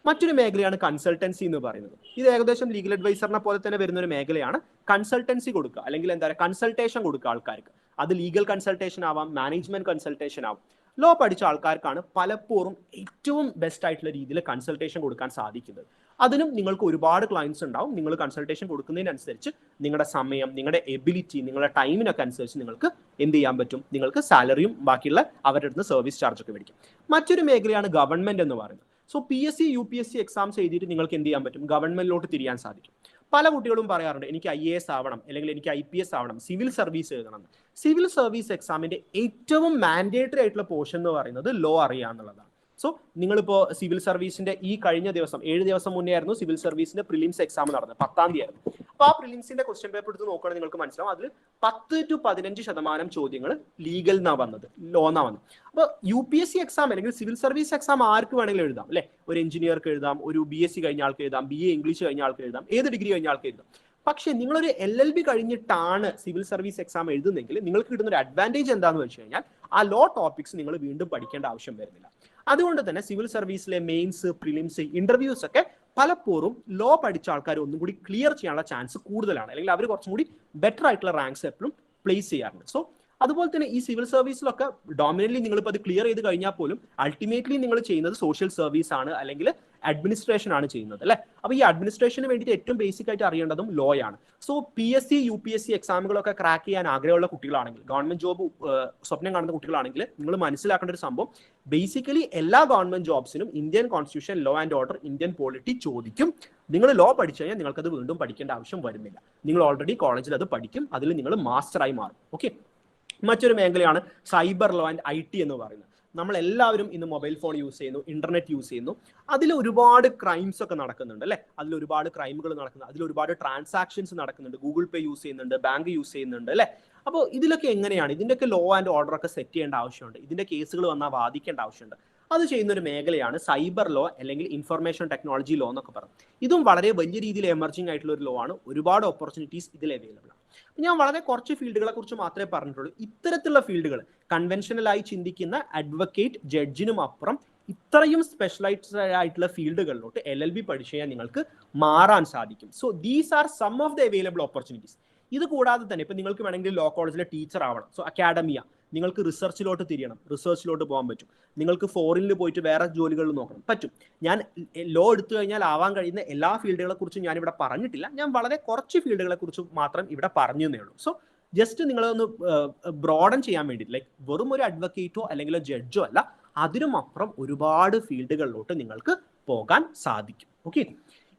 മറ്റൊരു മേഖലയാണ് കൺസൾട്ടൻസി എന്ന് പറയുന്നത്. ഇത് ഏകദേശം ലീഗൽ അഡ്വൈസറിനെ പോലെ തന്നെ വരുന്ന ഒരു മേഖലയാണ്. കൺസൾട്ടൻസി കൊടുക്കുക, അല്ലെങ്കിൽ എന്താ പറയുക കൺസൾട്ടേഷൻ കൊടുക്കുക ആൾക്കാർക്ക്. അത് ലീഗൽ കൺസൾട്ടേഷൻ ആവാം, മാനേജ്മെന്റ് കൺസൾട്ടേഷൻ ആവാം. ലോ പഠിച്ച ആൾക്കാർക്കാണ് പലപ്പോഴും ഏറ്റവും ബെസ്റ്റ് ആയിട്ടുള്ള രീതിയിൽ കൺസൾട്ടേഷൻ കൊടുക്കാൻ സാധിക്കുന്നത്. അതിനും നിങ്ങൾക്ക് ഒരുപാട് ക്ലയൻസ് ഉണ്ടാവും. നിങ്ങൾ കൺസൾട്ടേഷൻ കൊടുക്കുന്നതിനനുസരിച്ച് നിങ്ങളുടെ സമയം, നിങ്ങളുടെ എബിലിറ്റി, നിങ്ങളുടെ ടൈമിനൊക്കെ അനുസരിച്ച് നിങ്ങൾക്ക് എന്ത് ചെയ്യാൻ പറ്റും, നിങ്ങൾക്ക് സാലറിയും ബാക്കിയുള്ള അവരുടെ അടുത്ത് സർവീസ് ചാർജ് ഒക്കെ മേടിക്കും. മറ്റൊരു മേഖലയാണ് ഗവൺമെന്റ് എന്ന് പറയുന്നത്. സോ PSC UPSC എക്സാംസ് എഴുതിയിട്ട് നിങ്ങൾക്ക് എന്ത് ചെയ്യാൻ പറ്റും, ഗവൺമെന്റിലോട്ട് തിരിയാൻ സാധിക്കും. പല കുട്ടികളും പറയാറുണ്ട് എനിക്ക് IAS ആവണം, അല്ലെങ്കിൽ എനിക്ക് IPS ആവണം, സിവിൽ സർവീസ് എഴുതണം. സിവിൽ സർവീസ് എക്സാമിന്റെ ഏറ്റവും മാൻഡേറ്ററി ആയിട്ടുള്ള പോർഷൻ എന്ന് പറയുന്നത് ലോ അറിയാന്നുള്ളതാണ്. സോ നിങ്ങളിപ്പോൾ സിവിൽ സർവീസിന്റെ ഈ കഴിഞ്ഞ ദിവസം 7 ദിവസം മുന്നേ ആയിരുന്നു സിവിൽ സർവീസിന്റെ പ്രിലിംസ് എക്സാം നടന്നത്, 10-ാം തീയതി ആയിരുന്നു. അപ്പോൾ ആ പ്രിലിംസിന്റെ ക്വസ്റ്റ്യൻ പേപ്പർ എടുത്ത് നോക്കുകയാണെങ്കിൽ നിങ്ങൾക്ക് മനസ്സിലാവും അതിൽ 10-15% ചോദ്യങ്ങൾ ലീഗൽ എന്നാ വന്നത്, ലോ എന്നാ വന്നത്. അപ്പോൾ UPSC എക്സാം അല്ലെങ്കിൽ സിവിൽ സർവീസ് എക്സാം ആർക്ക് വേണമെങ്കിലും എഴുതാം അല്ലെ. ഒരു എഞ്ചിനീയർക്ക് എഴുതാം, ഒരു BSc കഴിഞ്ഞ ആൾക്ക് എഴുതാം, BA ഇംഗ്ലീഷ് കഴിഞ്ഞ ആൾക്ക് എഴുതാം, ഏത് ഡിഗ്രി കഴിഞ്ഞ ആൾക്ക് എഴുതാം. പക്ഷേ നിങ്ങളൊരു LLB കഴിഞ്ഞിട്ടാണ് സിവിൽ സർവീസ് എക്സാം എഴുതുന്നെങ്കിൽ നിങ്ങൾക്ക് കിട്ടുന്ന ഒരു അഡ്വാൻറ്റേജ് എന്താണെന്ന് വെച്ച് കഴിഞ്ഞാൽ ആ ലോ ടോപ്പിക്സ് നിങ്ങൾ വീണ്ടും പഠിക്കേണ്ട ആവശ്യം വരുന്നില്ല. അതുകൊണ്ട് തന്നെ സിവിൽ സർവീസിലെ മെയിൻസ്, പ്രിലിംസ്, ഇന്റർവ്യൂസ് ഒക്കെ പലപ്പോഴും ലോ പഠിച്ച ആൾക്കാർ ഒന്നും കൂടി ക്ലിയർ ചെയ്യാനുള്ള ചാൻസ് കൂടുതലാണ്, അല്ലെങ്കിൽ അവർ കുറച്ചും കൂടി ബെറ്റർ ആയിട്ടുള്ള റാങ്ക്സ് എപ്പോഴും പ്ലേസ് ചെയ്യാറുണ്ട്. സോ അതുപോലെ തന്നെ ഈ സിവിൽ സർവീസിലൊക്കെ ഡോമിനന്റ്ലി നിങ്ങളിപ്പോൾ അത് ക്ലിയർ ചെയ്ത് കഴിഞ്ഞാൽ പോലും അൾട്ടിമേറ്റ്ലി നിങ്ങൾ ചെയ്യുന്നത് സോഷ്യൽ സർവീസ് ആണ്, അല്ലെങ്കിൽ അഡ്മിനിസ്ട്രേഷൻ ആണ് ചെയ്യുന്നത് അല്ലേ. അപ്പോൾ ഈ അഡ്മിനിസ്ട്രേഷന് വേണ്ടിയിട്ട് ഏറ്റവും ബേസിക് ആയിട്ട് അറിയേണ്ടതും ലോ ആണ്. സോ PSC UPSC എക്സാമുകളൊക്കെ ക്രാക്ക് ചെയ്യാൻ ആഗ്രഹമുള്ള കുട്ടികളാണെങ്കിൽ, ഗവൺമെന്റ് ജോബ് സ്വപ്നം കാണുന്ന കുട്ടികളാണെങ്കിൽ നിങ്ങൾ മനസ്സിലാക്കേണ്ട ഒരു സംഭവം, ബേസിക്കലി എല്ലാ ഗവൺമെന്റ് ജോബ്സിനും Indian constitution, law and order, Indian polity ചോദിക്കും. നിങ്ങൾ ലോ പഠിച്ചു കഴിഞ്ഞാൽ നിങ്ങൾക്കത് വീണ്ടും പഠിക്കേണ്ട ആവശ്യം വരുന്നില്ല. നിങ്ങൾ ഓൾറെഡി കോളേജിൽ അത് പഠിക്കും, അതിൽ നിങ്ങൾ മാസ്റ്ററായി മാറും. ഓക്കെ. മറ്റൊരു മേഖലയാണ് സൈബർ ലോ ആൻഡ് IT എന്ന് പറയുന്നത്. നമ്മൾ എല്ലാവരും ഇന്ന് മൊബൈൽ ഫോൺ യൂസ് ചെയ്യുന്നു, ഇന്റർനെറ്റ് യൂസ് ചെയ്യുന്നു. അതിൽ ഒരുപാട് ക്രൈംസ് ഒക്കെ നടക്കുന്നുണ്ട് അല്ലെ. അതിൽ ഒരുപാട് ക്രൈമുകൾ നടക്കുന്നുണ്ട്, അതിൽ ഒരുപാട് ട്രാൻസാക്ഷൻസ് നടക്കുന്നുണ്ട്. ഗൂഗിൾ പേ യൂസ് ചെയ്യുന്നുണ്ട്, ബാങ്ക് യൂസ് ചെയ്യുന്നുണ്ട് അല്ലെ. അപ്പോൾ ഇതിലൊക്കെ എങ്ങനെയാണ്, ഇതിന്റെയൊക്കെ ലോ ആൻഡ് ഓർഡർ ഒക്കെ സെറ്റ് ചെയ്യേണ്ട ആവശ്യമുണ്ട്. ഇതിന്റെ കേസുകൾ വന്നാൽ വാദിക്കേണ്ട ആവശ്യമുണ്ട്. അത് ചെയ്യുന്ന ഒരു മേഖലയാണ് സൈബർ ലോ അല്ലെങ്കിൽ ഇൻഫർമേഷൻ ടെക്നോളജി ലോ എന്നൊക്കെ പറയും. ഇതും വളരെ വലിയ രീതിയിൽ എമർജിംഗ് ആയിട്ടുള്ള ഒരു ലോ ആണ്. ഒരുപാട് ഓപ്പർച്യൂണിറ്റീസ് ഇതിൽ അവൈലബിൾ ആണ്. ഞാൻ വളരെ കുറച്ച് ഫീൽഡുകളെ കുറിച്ച് മാത്രമേ പറഞ്ഞിട്ടുള്ളൂ. ഇത്തരത്തിലുള്ള ഫീൽഡുകൾ കൺവെൻഷനലായി ചിന്തിക്കുന്ന അഡ്വക്കേറ്റ്, ജഡ്ജിനും അപ്പുറം ഇത്രയും സ്പെഷ്യലൈസ്ഡ് ആയിട്ടുള്ള ഫീൽഡുകളിലോട്ട് LLB പഠിച്ചു കഴിഞ്ഞാൽ നിങ്ങൾക്ക് മാറാൻ സാധിക്കും. So these are some of the available opportunities. ഇത് കൂടാതെ തന്നെ ഇപ്പൊ നിങ്ങൾക്ക് വേണമെങ്കിൽ ലോ കോളേജിലെ ടീച്ചർ ആവണം. സോ അക്കാഡമിയ, നിങ്ങൾക്ക് റിസർച്ചിലോട്ട് തിരിയണം, റിസർച്ചിലോട്ട് പോകാൻ പറ്റും. നിങ്ങൾക്ക് ഫോറിനിൽ പോയിട്ട് വേറെ ജോലികളിൽ നോക്കണം, പറ്റും. ഞാൻ ലോ എടുത്തു കഴിഞ്ഞാൽ ആവാൻ കഴിയുന്ന എല്ലാ ഫീൽഡുകളെ കുറിച്ചും ഞാൻ ഇവിടെ പറഞ്ഞിട്ടില്ല. ഞാൻ വളരെ കുറച്ച് ഫീൽഡുകളെ കുറിച്ച് മാത്രം ഇവിടെ പറഞ്ഞു എന്നേ ഉള്ളൂ. സോ ജസ്റ്റ് നിങ്ങളൊന്ന് ബ്രോഡൻ ചെയ്യാൻ വേണ്ടിയിട്ട്, ലൈക്ക് വെറും ഒരു അഡ്വക്കേറ്റോ അല്ലെങ്കിൽ ജഡ്ജോ അല്ല, അതിനും അപ്പുറം ഒരുപാട് ഫീൽഡുകളിലോട്ട് നിങ്ങൾക്ക് പോകാൻ സാധിക്കും. ഓക്കെ.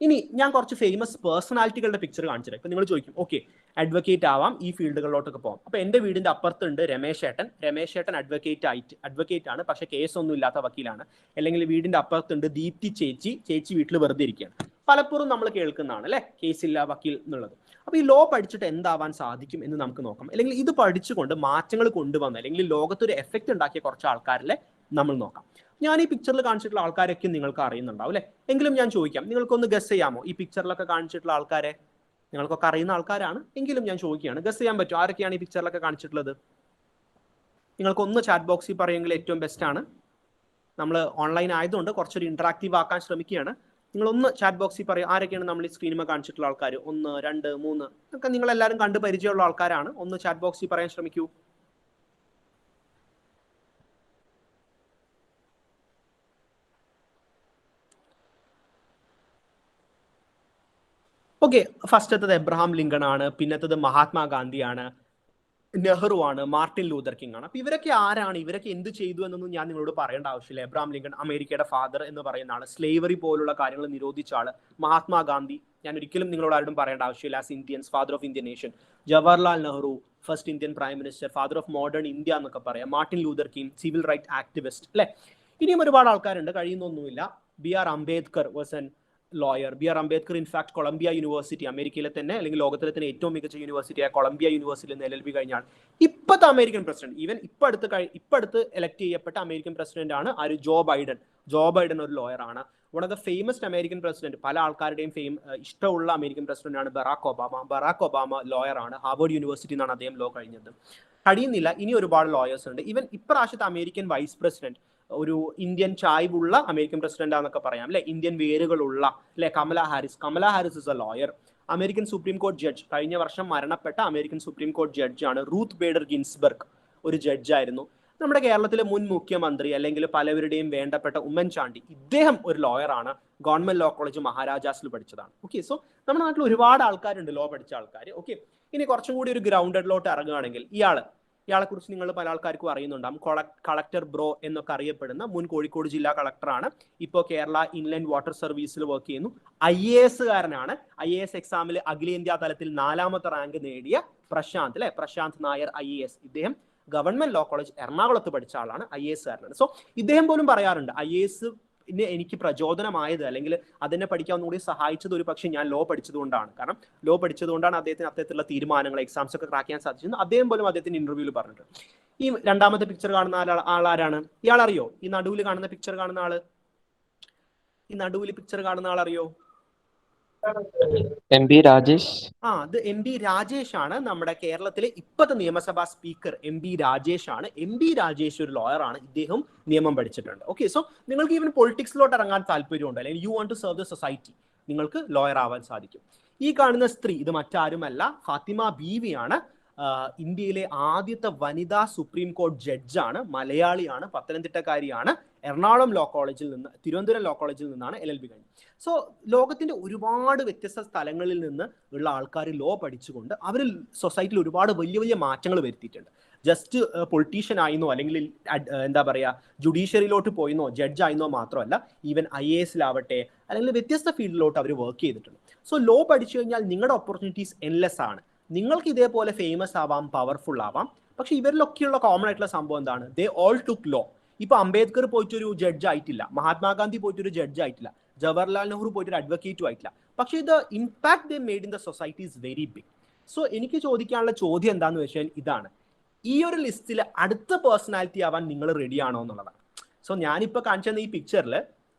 ഇനി ഞാൻ കുറച്ച് ഫേമസ് പേഴ്സണാലിറ്റികളുടെ പിക്ചർ കാണിച്ചിട്ട് ഇപ്പൊ നിങ്ങൾ ചോദിക്കും, ഓക്കെ അഡ്വക്കേറ്റ് ആവാം, ഈ ഫീൽഡുകളിലോട്ടൊക്കെ പോകാം. അപ്പൊ എന്റെ വീടിന്റെ അപ്പുറത്തുണ്ട് രമേശ് ഏട്ടൻ അഡ്വക്കേറ്റ് ആണ്, പക്ഷെ കേസൊന്നും ഇല്ലാത്ത വക്കീലാണ്. അല്ലെങ്കിൽ വീടിന്റെ അപ്പുറത്തുണ്ട് ദീപ്തി ചേച്ചി വീട്ടിൽ വെറുതെ ഇരിക്കുകയാണ്. പലപ്പോഴും നമ്മൾ കേൾക്കുന്നതാണ് അല്ലെ, കേസില്ല വക്കീൽ എന്നുള്ളത്. അപ്പൊ ഈ ലോ പഠിച്ചിട്ട് എന്താവാൻ സാധിക്കും എന്ന് നമുക്ക് നോക്കാം. അല്ലെങ്കിൽ ഇത് പഠിച്ചുകൊണ്ട് മാറ്റങ്ങൾ കൊണ്ടുവന്ന അല്ലെങ്കിൽ ലോകത്തൊരു എഫക്റ്റ് ഉണ്ടാക്കിയ കുറച്ച് ആൾക്കാരിലെ നമ്മൾ നോക്കാം. ഞാൻ ഈ പിക്ചറിൽ കാണിച്ചിട്ടുള്ള ആൾക്കാരൊക്കെ നിങ്ങൾക്ക് അറിയുന്നുണ്ടാവും അല്ലെ. എങ്കിലും ഞാൻ ചോദിക്കാം, നിങ്ങൾക്കൊന്ന് ഗസ് ചെയ്യാമോ? ഈ പിക്ചറിലൊക്കെ കാണിച്ചിട്ടുള്ള ആൾക്കാരെ നിങ്ങൾക്കൊക്കെ അറിയുന്ന ആൾക്കാരാണ്, എങ്കിലും ഞാൻ ചോദിക്കുകയാണ്, ഗസ് ചെയ്യാൻ പറ്റും ആരൊക്കെയാണ് ഈ പിക്ചറിലൊക്കെ കാണിച്ചിട്ടുള്ളത്? നിങ്ങൾക്കൊന്ന് ചാറ്റ് ബോക്സിൽ പറയുമെങ്കിൽ ഏറ്റവും ബെസ്റ്റ് ആണ്. നമ്മൾ ഓൺലൈൻ ആയതുകൊണ്ട് കുറച്ചൊരു ഇന്ററാക്റ്റീവ് ആക്കാൻ ശ്രമിക്കുകയാണ്. നിങ്ങളൊന്ന് ചാറ്റ് ബോക്സിൽ പറയും ആരൊക്കെയാണ് നമ്മൾ ഈ സ്ക്രീനിൽ കാണിച്ചിട്ടുള്ള ആൾക്കാർ. 1, 2, 3 ഒക്കെ നിങ്ങൾ എല്ലാവരും കണ്ട് പരിചയമുള്ള ആൾക്കാരാണ്. ഒന്ന് ചാറ്റ് ബോക്സിൽ പറയാൻ ശ്രമിക്കൂ. ഓക്കെ. ഫസ്റ്റത്തത് എബ്രഹാം ലിങ്കൺ ആണ്, പിന്നത്തത് മഹാത്മാഗാന്ധിയാണ്, നെഹ്റു ആണ്, മാർട്ടിൻ ലൂതർ കിങ് ആണ്. അപ്പൊ ഇവരൊക്കെ ആരാണ്, ഇവരൊക്കെ എന്ത് ചെയ്തു എന്നൊന്നും ഞാൻ നിങ്ങളോട് പറയേണ്ട ആവശ്യമില്ല. എബ്രഹാം ലിങ്കൺ അമേരിക്കയുടെ ഫാദർ എന്ന് പറയുന്ന ആള്, സ്ലേവറി പോലുള്ള കാര്യങ്ങൾ നിരോധിച്ച ആള്. മഹാത്മാഗാന്ധി ഞാൻ ഒരിക്കലും നിങ്ങളോട് ആരോടും പറയേണ്ട ആവശ്യമില്ല, as Indians father of Indian nation. Jawaharlal Nehru first Indian prime minister, father of modern India എന്നൊക്കെ പറയാം. Martin Luther King civil right activist അല്ലെ. ഇനിയും ഒരുപാട് ആൾക്കാരുണ്ട്, കഴിയുന്നൊന്നുമില്ല. BR Ambedkar was an lawyer. BR Ambedkar in fact Columbia university, അമേരിക്കയിലെ തന്നെ അല്ലെങ്കിൽ ലോകത്തിലെ തന്നെ ഏറ്റവും മികച്ച യൂണിവേഴ്സിറ്റിയായ കൊളംബിയ യൂണിവേഴ്സിറ്റിയിൽ നിന്ന് LLB കഴിഞ്ഞാൽ ഇപ്പോഴത്തെ അമേരിക്കൻ പ്രസിഡന്റ്, ഈവൻ ഇപ്പൊ അടുത്ത് എലക്ട് ചെയ്യപ്പെട്ട അമേരിക്കൻ പ്രസിഡന്റ് ആണ് ആര്? ജോ ബൈഡൻ ഒരു ലോയർ ആണ്. One of the famous American president, പല ആൾക്കാരുടെയും ഇഷ്ടമുള്ള അമേരിക്കൻ പ്രസിഡന്റ് ആണ് ബറാക് ഒബാമ ലോയർ ആണ്. ഹാർവേർഡ് യൂണിവേഴ്സിറ്റി നിന്നാണ് അദ്ദേഹം ലോ കഴിഞ്ഞത്. കഴിയുന്നില്ല, ഇനി ഒരുപാട് ലോയേഴ്സ് ഉണ്ട്. ഈവൻ ഇപ്രാവശ്യത്തെ അമേരിക്കൻ വൈസ് പ്രസിഡന്റ് ഒരു ഇന്ത്യൻ ചായ്വുള്ള അമേരിക്കൻ പ്രസിഡന്റ് ആണെന്നൊക്കെ പറയാം അല്ലെ, ഇന്ത്യൻ വേരുകളുള്ള അല്ലെ, Kamala Harris is a lawyer. American supreme കോടതി ജഡ്ജ്, കഴിഞ്ഞ വർഷം മരണപ്പെട്ട അമേരിക്കൻ സുപ്രീം കോടതി ജഡ്ജാണ് റൂത്ത് ബേഡർ ഗിൻസ്ബർഗ്, ഒരു ജഡ്ജായിരുന്നു. നമ്മുടെ കേരളത്തിലെ മുൻ മുഖ്യമന്ത്രി അല്ലെങ്കിൽ പലവരുടെയും വേണ്ടപ്പെട്ട ഉമ്മൻചാണ്ടി, ഇദ്ദേഹം ഒരു ലോയറാണ്. ഗവൺമെന്റ് ലോ കോളേജ് മഹാരാജാസിൽ പഠിച്ചതാണ്. ഓക്കെ. സോ നമ്മുടെ നാട്ടിൽ ഒരുപാട് ആൾക്കാരുണ്ട് ലോ പഠിച്ച ആൾക്കാർ. ഓക്കെ. ഇനി കുറച്ചും കൂടി ഒരു ഗ്രൗണ്ടഡിലോട്ട് ഇറങ്ങുകയാണെങ്കിൽ ഇയാളെ കുറിച്ച് നിങ്ങൾ പല ആൾക്കാർക്കും അറിയുന്നുണ്ടാകും. കളക്ടർ ബ്രോ എന്നൊക്കെ അറിയപ്പെടുന്ന മുൻ കോഴിക്കോട് ജില്ലാ കളക്ടറാണ്. ഇപ്പോൾ കേരള ഇൻലാൻഡ് വാട്ടർ സർവീസിൽ വർക്ക് ചെയ്യുന്നു. IAS കാരനാണ്. IAS എക്സാമിൽ അഖിലേന്ത്യാ തലത്തിൽ 4ാമത്തെ റാങ്ക് നേടിയ പ്രശാന്ത് നായർ IAS. ഇദ്ദേഹം ഗവൺമെന്റ് ലോ കോളേജ് എറണാകുളത്ത് പഠിച്ച ആളാണ്, IAS കാരനാണ്. സോ ഇദ്ദേഹം പോലും പറയാറുണ്ട്, IAS എനിക്ക് പ്രചോദനമായത് അല്ലെങ്കിൽ അതിനെ പഠിക്കാൻ ഒന്നുകൂടി സഹായിച്ചത് ഒരു പക്ഷേ ഞാൻ ലോ പഠിച്ചതുകൊണ്ടാണ്. കാരണം ലോ പഠിച്ചതുകൊണ്ടാണ് അദ്ദേഹത്തിന് അത്തരത്തിലുള്ള തീരുമാനങ്ങൾ, എക്സാംസ് ഒക്കെ ക്രാക്ക് ചെയ്യാൻ സാധിച്ചത്. അദ്ദേഹം പോലും അദ്ദേഹത്തിന്റെ ഇന്റർവ്യൂവിൽ പറഞ്ഞിട്ടുണ്ട്. ഈ രണ്ടാമത്തെ പിക്ചർ കാണുന്ന ആളാരാണ്? ഇയാൾ അറിയോ? ഈ നടുവിൽ കാണുന്ന പിക്ചർ കാണുന്ന ആളറിയോ? MP രാജേഷ്. അത് MP രാജേഷ് ആണ്, നമ്മുടെ കേരളത്തിലെ ഇപ്പോഴത്തെ നിയമസഭാ സ്പീക്കർ MP രാജേഷ് ആണ്. MP രാജേഷ് ഒരു ലോയർ ആണ്. ഇദ്ദേഹം നിയമം പഠിച്ചിട്ടുണ്ട്. ഓക്കെ. സോ നിങ്ങൾക്ക് ഈവൻ പൊളിറ്റിക്സിലോട്ട് ഇറങ്ങാൻ താല്പര്യമുണ്ട് അല്ലെങ്കിൽ you want to serve the society, നിങ്ങൾക്ക് ലോയർ ആവാൻ സാധിക്കും. ഈ കാണുന്ന സ്ത്രീ ഇത് മറ്റാരുമല്ല, ഫാത്തിമ ബീവിയാണ്. ഇന്ത്യയിലെ ആദ്യത്തെ വനിതാ സുപ്രീം കോടതി ജഡ്ജാണ്, മലയാളിയാണ്, പത്തനംതിട്ടക്കാരിയാണ്, എറണാകുളം ലോ കോളേജിൽ നിന്ന്, തിരുവനന്തപുരം ലോ കോളേജിൽ നിന്നാണ് LLB കഴിഞ്ഞത്. സോ ലോകത്തിന്റെ ഒരുപാട് വ്യത്യസ്ത സ്ഥലങ്ങളിൽ നിന്ന് ഉള്ള ആൾക്കാർ ലോ പഠിച്ചുകൊണ്ട് അവർ സൊസൈറ്റിയിൽ ഒരുപാട് വലിയ വലിയ മാറ്റങ്ങൾ വരുത്തിയിട്ടുണ്ട്. ജസ്റ്റ് പൊളിറ്റീഷ്യൻ ആയിരുന്നോ അല്ലെങ്കിൽ എന്താ പറയുക ജുഡീഷ്യറിയിലോട്ട് പോയിന്നോ ജഡ്ജ് ആയിരുന്നോ മാത്രമല്ല, ഈവൻ IAS-ലാവട്ടെ അല്ലെങ്കിൽ വ്യത്യസ്ത ഫീൽഡിലോട്ട് അവർ വർക്ക് ചെയ്തിട്ടുണ്ട്. സോ ലോ പഠിച്ചു കഴിഞ്ഞാൽ നിങ്ങളുടെ ഓപ്പർച്യൂണിറ്റീസ് എൻലെസ് ആണ്. നിങ്ങൾക്ക് ഇതേപോലെ ഫേമസ് ആവാം, പവർഫുൾ ആവാം. പക്ഷെ ഇവരിലൊക്കെയുള്ള കോമൺ ആയിട്ടുള്ള സംഭവം എന്താണ്? They all took law. ഇപ്പൊ അംബേദ്കർ പോയിട്ടൊരു ജഡ്ജ് ആയിട്ടില്ല, മഹാത്മാഗാന്ധി പോയിട്ടൊരു ജഡ്ജ് ആയിട്ടില്ല, ജവഹർലാൽ നെഹ്റു പോയിട്ടൊരു അഡ്വക്കേറ്റും ആയിട്ടില്ല. പക്ഷേ ഇത് impact they made in the society is very big. So എനിക്ക് ചോദിക്കാനുള്ള ചോദ്യം എന്താണെന്ന് വെച്ചാൽ ഇതാണ്, ഈ ഒരു ലിസ്റ്റിൽ അടുത്ത പേഴ്സണാലിറ്റി ആവാൻ നിങ്ങൾ റെഡി ആണോ എന്നുള്ളതാണ്. സോ ഞാനിപ്പോൾ കാണിച്ചെന്ന ഈ പിക്ചറിൽ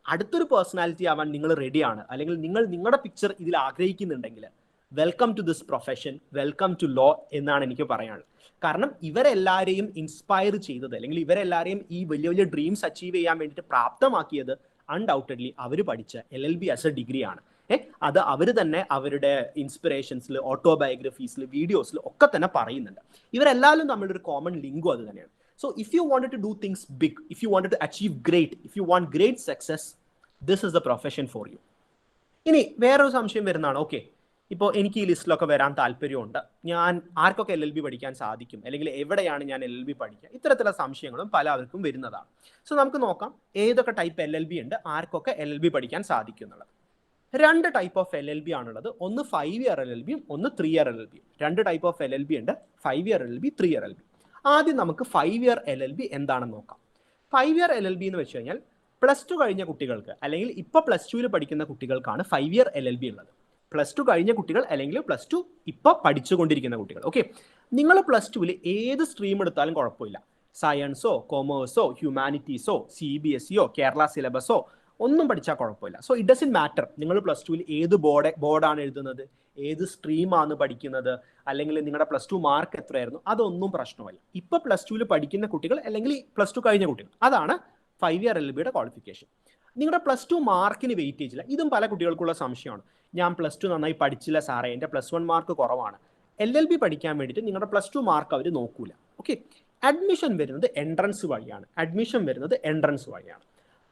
അടുത്തൊരു പേഴ്സണാലിറ്റി ആവാൻ നിങ്ങൾ റെഡിയാണ്, അല്ലെങ്കിൽ നിങ്ങൾ നിങ്ങളുടെ പിക്ചർ ഇതിൽ ആഗ്രഹിക്കുന്നുണ്ടെങ്കിൽ welcome to this profession, welcome to law എന്നാണ് എനിക്ക് പറയാനുള്ളത്. കാരണം ഇവരെല്ലാവരെയും ഇൻസ്പയർ ചെയ്തത് അല്ലെങ്കിൽ ഇവരെല്ലാവരെയും ഈ വലിയ വലിയ ഡ്രീംസ് അച്ചീവ് ചെയ്യാൻ വേണ്ടിയിട്ട് പ്രാപ്തമാക്കിയത് അൺഡൗട്ടഡ്ലി അവർ പഠിച്ച LLB ആസ് എ ഡിഗ്രിയാണ്. അത് അവർ തന്നെ അവരുടെ ഇൻസ്പിറേഷൻസിൽ, ഓട്ടോബയോഗ്രഫീസിൽ, വീഡിയോസിൽ ഒക്കെ തന്നെ പറയുന്നുണ്ട്. ഇവരെല്ലാവരും തമ്മിലൊരു കോമൺ ലിങ്കും അത് തന്നെയാണ്. So if you wanted to do things big, if you wanted to achieve great, if you want great success, this is the profession for you. ഇനി വേറൊരു സംശയം വരുന്നതാണ്, ഓക്കെ ഇപ്പോൾ എനിക്ക് ഈ ലിസ്റ്റിലൊക്കെ വരാൻ താല്പര്യമുണ്ട്, ഞാൻ ആർക്കൊക്കെ LLB പഠിക്കാൻ സാധിക്കും, അല്ലെങ്കിൽ എവിടെയാണ് ഞാൻ LLB പഠിക്കുക, ഇത്തരത്തിലുള്ള സംശയങ്ങളും പലർക്കും വരുന്നതാണ്. സോ നമുക്ക് നോക്കാം ഏതൊക്കെ ടൈപ്പ് LLB ഉണ്ട്, ആർക്കൊക്കെ LLB പഠിക്കാൻ സാധിക്കും എന്നുള്ളത്. 2 ടൈപ്പ് ഓഫ് LLB ആണുള്ളത്. ഒന്ന് 5 ഇയർ LLB, ഒന്ന് 3 year LLB. 2 type of LLB ഉണ്ട്, 5 ഇയർ LLB, 3 ഇയർ LLB. ആദ്യം നമുക്ക് 5 ഇയർ LLB എന്താണെന്ന് നോക്കാം. 5 ഇയർ LLB എന്ന് വെച്ച് കഴിഞ്ഞാൽ +2 കഴിഞ്ഞ കുട്ടികൾക്ക്, അല്ലെങ്കിൽ ഇപ്പോൾ +2 പഠിക്കുന്ന കുട്ടികൾക്കാണ് 5 ഇയർ LLB ഉള്ളത്. +2 കഴിഞ്ഞ കുട്ടികൾ അല്ലെങ്കിൽ +2 ഇപ്പോൾ പഠിച്ചുകൊണ്ടിരിക്കുന്ന കുട്ടികൾ. ഓക്കെ, നിങ്ങൾ +2 ഏത് സ്ട്രീം എടുത്താലും കുഴപ്പമില്ല. സയൻസോ, കൊമേഴ്സോ, ഹ്യൂമാനിറ്റീസോ, CBSE-യോ, കേരള സിലബസോ ഒന്നും പഠിച്ചാൽ കുഴപ്പമില്ല. സോ ഇറ്റ് ഡസൻറ്റ് മാറ്റർ നിങ്ങൾ +2 ഏത് ബോർഡാണ് എഴുതുന്നത്, ഏത് സ്ട്രീമാണ് പഠിക്കുന്നത്, അല്ലെങ്കിൽ നിങ്ങളുടെ +2 മാർക്ക് എത്രയായിരുന്നു, അതൊന്നും പ്രശ്നമല്ല. ഇപ്പോൾ +2 പഠിക്കുന്ന കുട്ടികൾ അല്ലെങ്കിൽ +2 കഴിഞ്ഞ കുട്ടികൾ, അതാണ് 5 ഇയർ LLBയുടെ ക്വാളിഫിക്കേഷൻ. നിങ്ങളുടെ +2 മാർക്കിന് വെയിറ്റേജ് ഇല്ല. ഇതും പല കുട്ടികൾക്കുള്ള സംശയമാണ്. ഞാൻ +2 നന്നായി പഠിച്ചില്ല സാറേ, എൻ്റെ +1 മാർക്ക് കുറവാണ്. LLB പഠിക്കാൻ വേണ്ടിയിട്ട് നിങ്ങളുടെ +2 മാർക്ക് അവർ നോക്കൂല. ഓക്കെ, അഡ്മിഷൻ വരുന്നത് എൻട്രൻസ് വഴിയാണ്.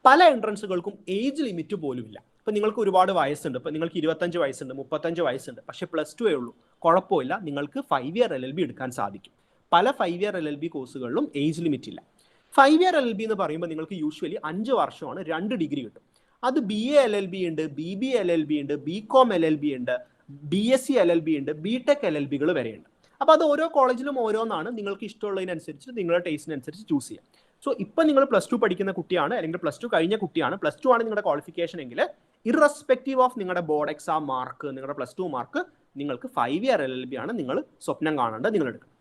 പല എൻട്രൻസുകൾക്കും ഏജ് ലിമിറ്റ് പോലും ഇല്ല. ഇപ്പം നിങ്ങൾക്ക് ഒരുപാട് വയസ്സുണ്ട്, ഇപ്പം നിങ്ങൾക്ക് 25 വയസ്സുണ്ട്, 35 വയസ്സുണ്ട്, പക്ഷേ +2 ഉള്ളൂ, കുഴപ്പമില്ല, നിങ്ങൾക്ക് 5 ഇയർ LLB എടുക്കാൻ സാധിക്കും. പല 5 ഇയർ LLB കോഴ്സുകളിലും ഏജ് ലിമിറ്റ് ഇല്ല. 5 ഇയർ LLB എന്ന് പറയുമ്പോൾ നിങ്ങൾക്ക് യൂഷ്വലി 5 വർഷമാണ്, 2 ഡിഗ്രി കിട്ടും. അത് BA LLB ഉണ്ട്, BBA LLB ഉണ്ട്, BCom LLB ഉണ്ട്, BSc LLB ഉണ്ട്, BTech LLBകൾ വരെയുണ്ട്. അപ്പോൾ അത് ഓരോ കോളേജിലും ഓരോന്നാണ്, നിങ്ങൾക്ക് ഇഷ്ടമുള്ളതിനനുസരിച്ച് നിങ്ങളുടെ ടേസ്റ്റിനനുസരിച്ച് ചൂസ് ചെയ്യാം. സോ ഇപ്പം നിങ്ങൾ +2 പഠിക്കുന്ന കുട്ടിയാണ്, അല്ലെങ്കിൽ +2 കഴിഞ്ഞ കുട്ടിയാണ്, +2 ആണ് നിങ്ങളുടെ ക്വാളിഫിക്കേഷൻ എങ്കിൽ, ഇറസ്പെക്റ്റീവ് ഓഫ് നിങ്ങളുടെ ബോർഡ് എക്സാം മാർക്ക്, നിങ്ങളുടെ +2 മാർക്ക്, നിങ്ങൾക്ക് 5 ഇയർ LLB ആണ് നിങ്ങൾ സ്വപ്നം കാണേണ്ടത്, നിങ്ങൾ എടുക്കണം.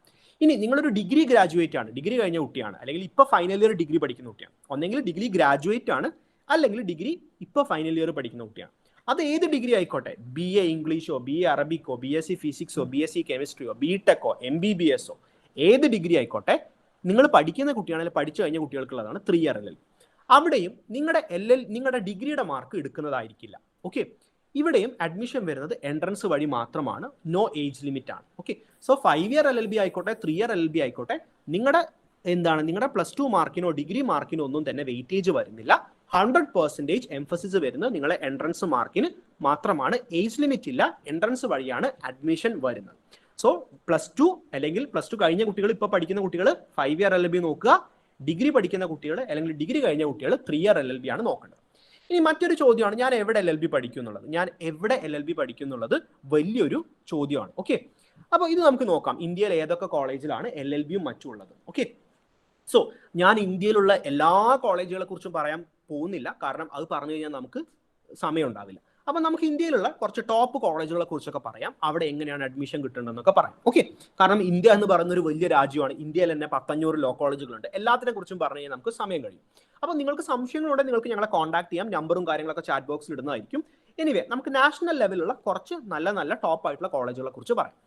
ഇനി നിങ്ങളൊരു ഡിഗ്രി ഗ്രാജുവേറ്റ് ആണ്, ഡിഗ്രി കഴിഞ്ഞ കുട്ടിയാണ്, അല്ലെങ്കിൽ ഇപ്പോൾ ഫൈനൽ ഇയർ ഡിഗ്രി പഠിക്കുന്ന കുട്ടിയാണ്, ഒന്നെങ്കിൽ ഡിഗ്രി ഗ്രാജുവേറ്റ് ആണ്, അല്ലെങ്കിൽ ഡിഗ്രി ഇപ്പോൾ ഫൈനൽ ഇയർ പഠിക്കുന്ന കുട്ടിയാണ്. അത് ഏത് ഡിഗ്രി ആയിക്കോട്ടെ, BA ഇംഗ്ലീഷോ, BA അറബിക്കോ, BSc ഫിസിക്സോ, BSc കെമിസ്ട്രിയോ, BTechോ, MBBSോ, ഏത് ഡിഗ്രി ആയിക്കോട്ടെ, നിങ്ങൾ പഠിക്കുന്ന കുട്ടിയാണെങ്കിൽ പഠിച്ചു കഴിഞ്ഞ കുട്ടികൾക്കുള്ളതാണ് 3 ഇയർ LLB. അവിടെയും നിങ്ങളുടെ ഡിഗ്രിയുടെ മാർക്ക് എടുക്കുന്നതായിരിക്കില്ല. ഓക്കെ, ഇവിടെയും അഡ്മിഷൻ വരുന്നത് എൻട്രൻസ് വഴി മാത്രമാണ്, നോ ഏജ് ലിമിറ്റ് ആണ്. ഓക്കെ, സോ 5 ഇയർ LLB ആയിക്കോട്ടെ, 3 ഇയർ LLB ആയിക്കോട്ടെ, നിങ്ങളുടെ +2 മാർക്കിനോ ഡിഗ്രി മാർക്കിനോ ഒന്നും തന്നെ വെയിറ്റേജ് വരുന്നില്ല. 100% എംഫസിസ് വരുന്നത് നിങ്ങളെ എൻട്രൻസ് മാർക്കിന് മാത്രമാണ്. ഏജ് ലിമിറ്റ് ഇല്ല, എൻട്രൻസ് വഴിയാണ് അഡ്മിഷൻ വരുന്നത്. സോ +2 അല്ലെങ്കിൽ +2 കഴിഞ്ഞ കുട്ടികൾ, ഇപ്പോൾ പഠിക്കുന്ന കുട്ടികൾ 5 ഇയർ LLB നോക്കുക. ഡിഗ്രി പഠിക്കുന്ന കുട്ടികൾ അല്ലെങ്കിൽ ഡിഗ്രി കഴിഞ്ഞ കുട്ടികൾ 3 ഇയർ LLB ആണ് നോക്കേണ്ടത്. ഇനി മറ്റൊരു ചോദ്യമാണ്, ഞാൻ എവിടെ LLB പഠിക്കും എന്നുള്ളത്. വലിയൊരു ചോദ്യമാണ്. ഓക്കെ, അപ്പോൾ ഇത് നമുക്ക് നോക്കാം, ഇന്ത്യയിൽ ഏതൊക്കെ കോളേജിലാണ് LLBയും മറ്റും ഉള്ളത്. ഓക്കെ, സോ ഞാൻ ഇന്ത്യയിലുള്ള എല്ലാ കോളേജുകളെ കുറിച്ചും പറയാൻ പോകുന്നില്ല, കാരണം അത് പറഞ്ഞു കഴിഞ്ഞാൽ നമുക്ക് സമയം ഉണ്ടാവില്ല. അപ്പം നമുക്ക് ഇന്ത്യയിലുള്ള കുറച്ച് ടോപ്പ് കോളേജുകളെ കുറിച്ചൊക്കെ പറയാം, അവിടെ എങ്ങനെയാണ് അഡ്മിഷൻ കിട്ടേണ്ടതെന്നൊക്കെ പറയാം. ഓക്കെ, കാരണം ഇന്ത്യ എന്ന് പറയുന്ന ഒരു വലിയ രാജ്യമാണ്, ഇന്ത്യയിൽ തന്നെ 500 ലോ കോളേജുകളുണ്ട്. എല്ലാത്തിനെ കുറിച്ചും പറഞ്ഞു കഴിഞ്ഞാൽ നമുക്ക് സമയം കഴിയും. അപ്പോൾ നിങ്ങൾക്ക് സംശയങ്ങളുണ്ടെങ്കിൽ നിങ്ങൾക്ക് ഞങ്ങളെ കോൺടാക്ട് ചെയ്യാം, നമ്പറും കാര്യങ്ങളൊക്കെ ചാറ്റ് ബോക്സിൽ ഇടുന്നതായിരിക്കും. എനിവേ, നമുക്ക് നാഷണൽ ലെവലിലുള്ള കുറച്ച് നല്ല ടോപ്പ് ആയിട്ടുള്ള കോളേജുകളെ കുറിച്ച് പറയാം.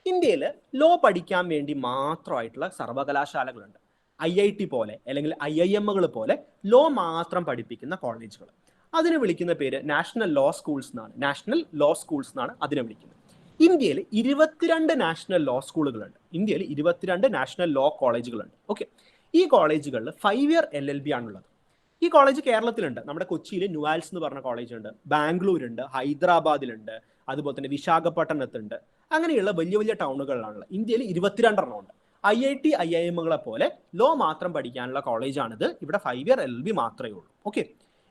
ഇന്ത്യയിൽ ലോ പഠിക്കാൻ വേണ്ടി മാത്രമായിട്ടുള്ള സർവകലാശാലകളുണ്ട്. IIT പോലെ അല്ലെങ്കിൽ IIMകൾ പോലെ ലോ മാത്രം പഠിപ്പിക്കുന്ന കോളേജുകൾ. അതിനെ വിളിക്കുന്ന പേര് നാഷണൽ ലോ സ്കൂൾസ് എന്നാണ് അതിനെ വിളിക്കുന്നത്. ഇന്ത്യയിൽ 22 നാഷണൽ ലോ സ്കൂളുകളുണ്ട്. ഇന്ത്യയിൽ 22 നാഷണൽ ലോ കോളേജുകളുണ്ട്. ഓക്കെ, ഈ കോളേജുകളിൽ 5 ഇയർ LLB ആണുള്ളത്. ഈ കോളേജ് കേരളത്തിലുണ്ട്. നമ്മുടെ കൊച്ചിയിൽ ന്യൂവാൽസ് എന്ന് പറഞ്ഞ കോളേജ് ഉണ്ട്, ബാംഗ്ലൂരുണ്ട്, ഹൈദരാബാദിലുണ്ട്, അതുപോലെ തന്നെ വിശാഖപട്ടണത്തുണ്ട്. അങ്ങനെയുള്ള വലിയ വലിയ ടൗണുകളിലാണുള്ളത്. ഇന്ത്യയിൽ 22 ഉണ്ട്. IIT IIMകളെ പോലെ ലോ മാത്രം പഠിക്കാനുള്ള കോളേജാണിത്. ഇവിടെ 5 ഇയർ LLB മാത്രമേ ഉള്ളൂ. ഓക്കെ,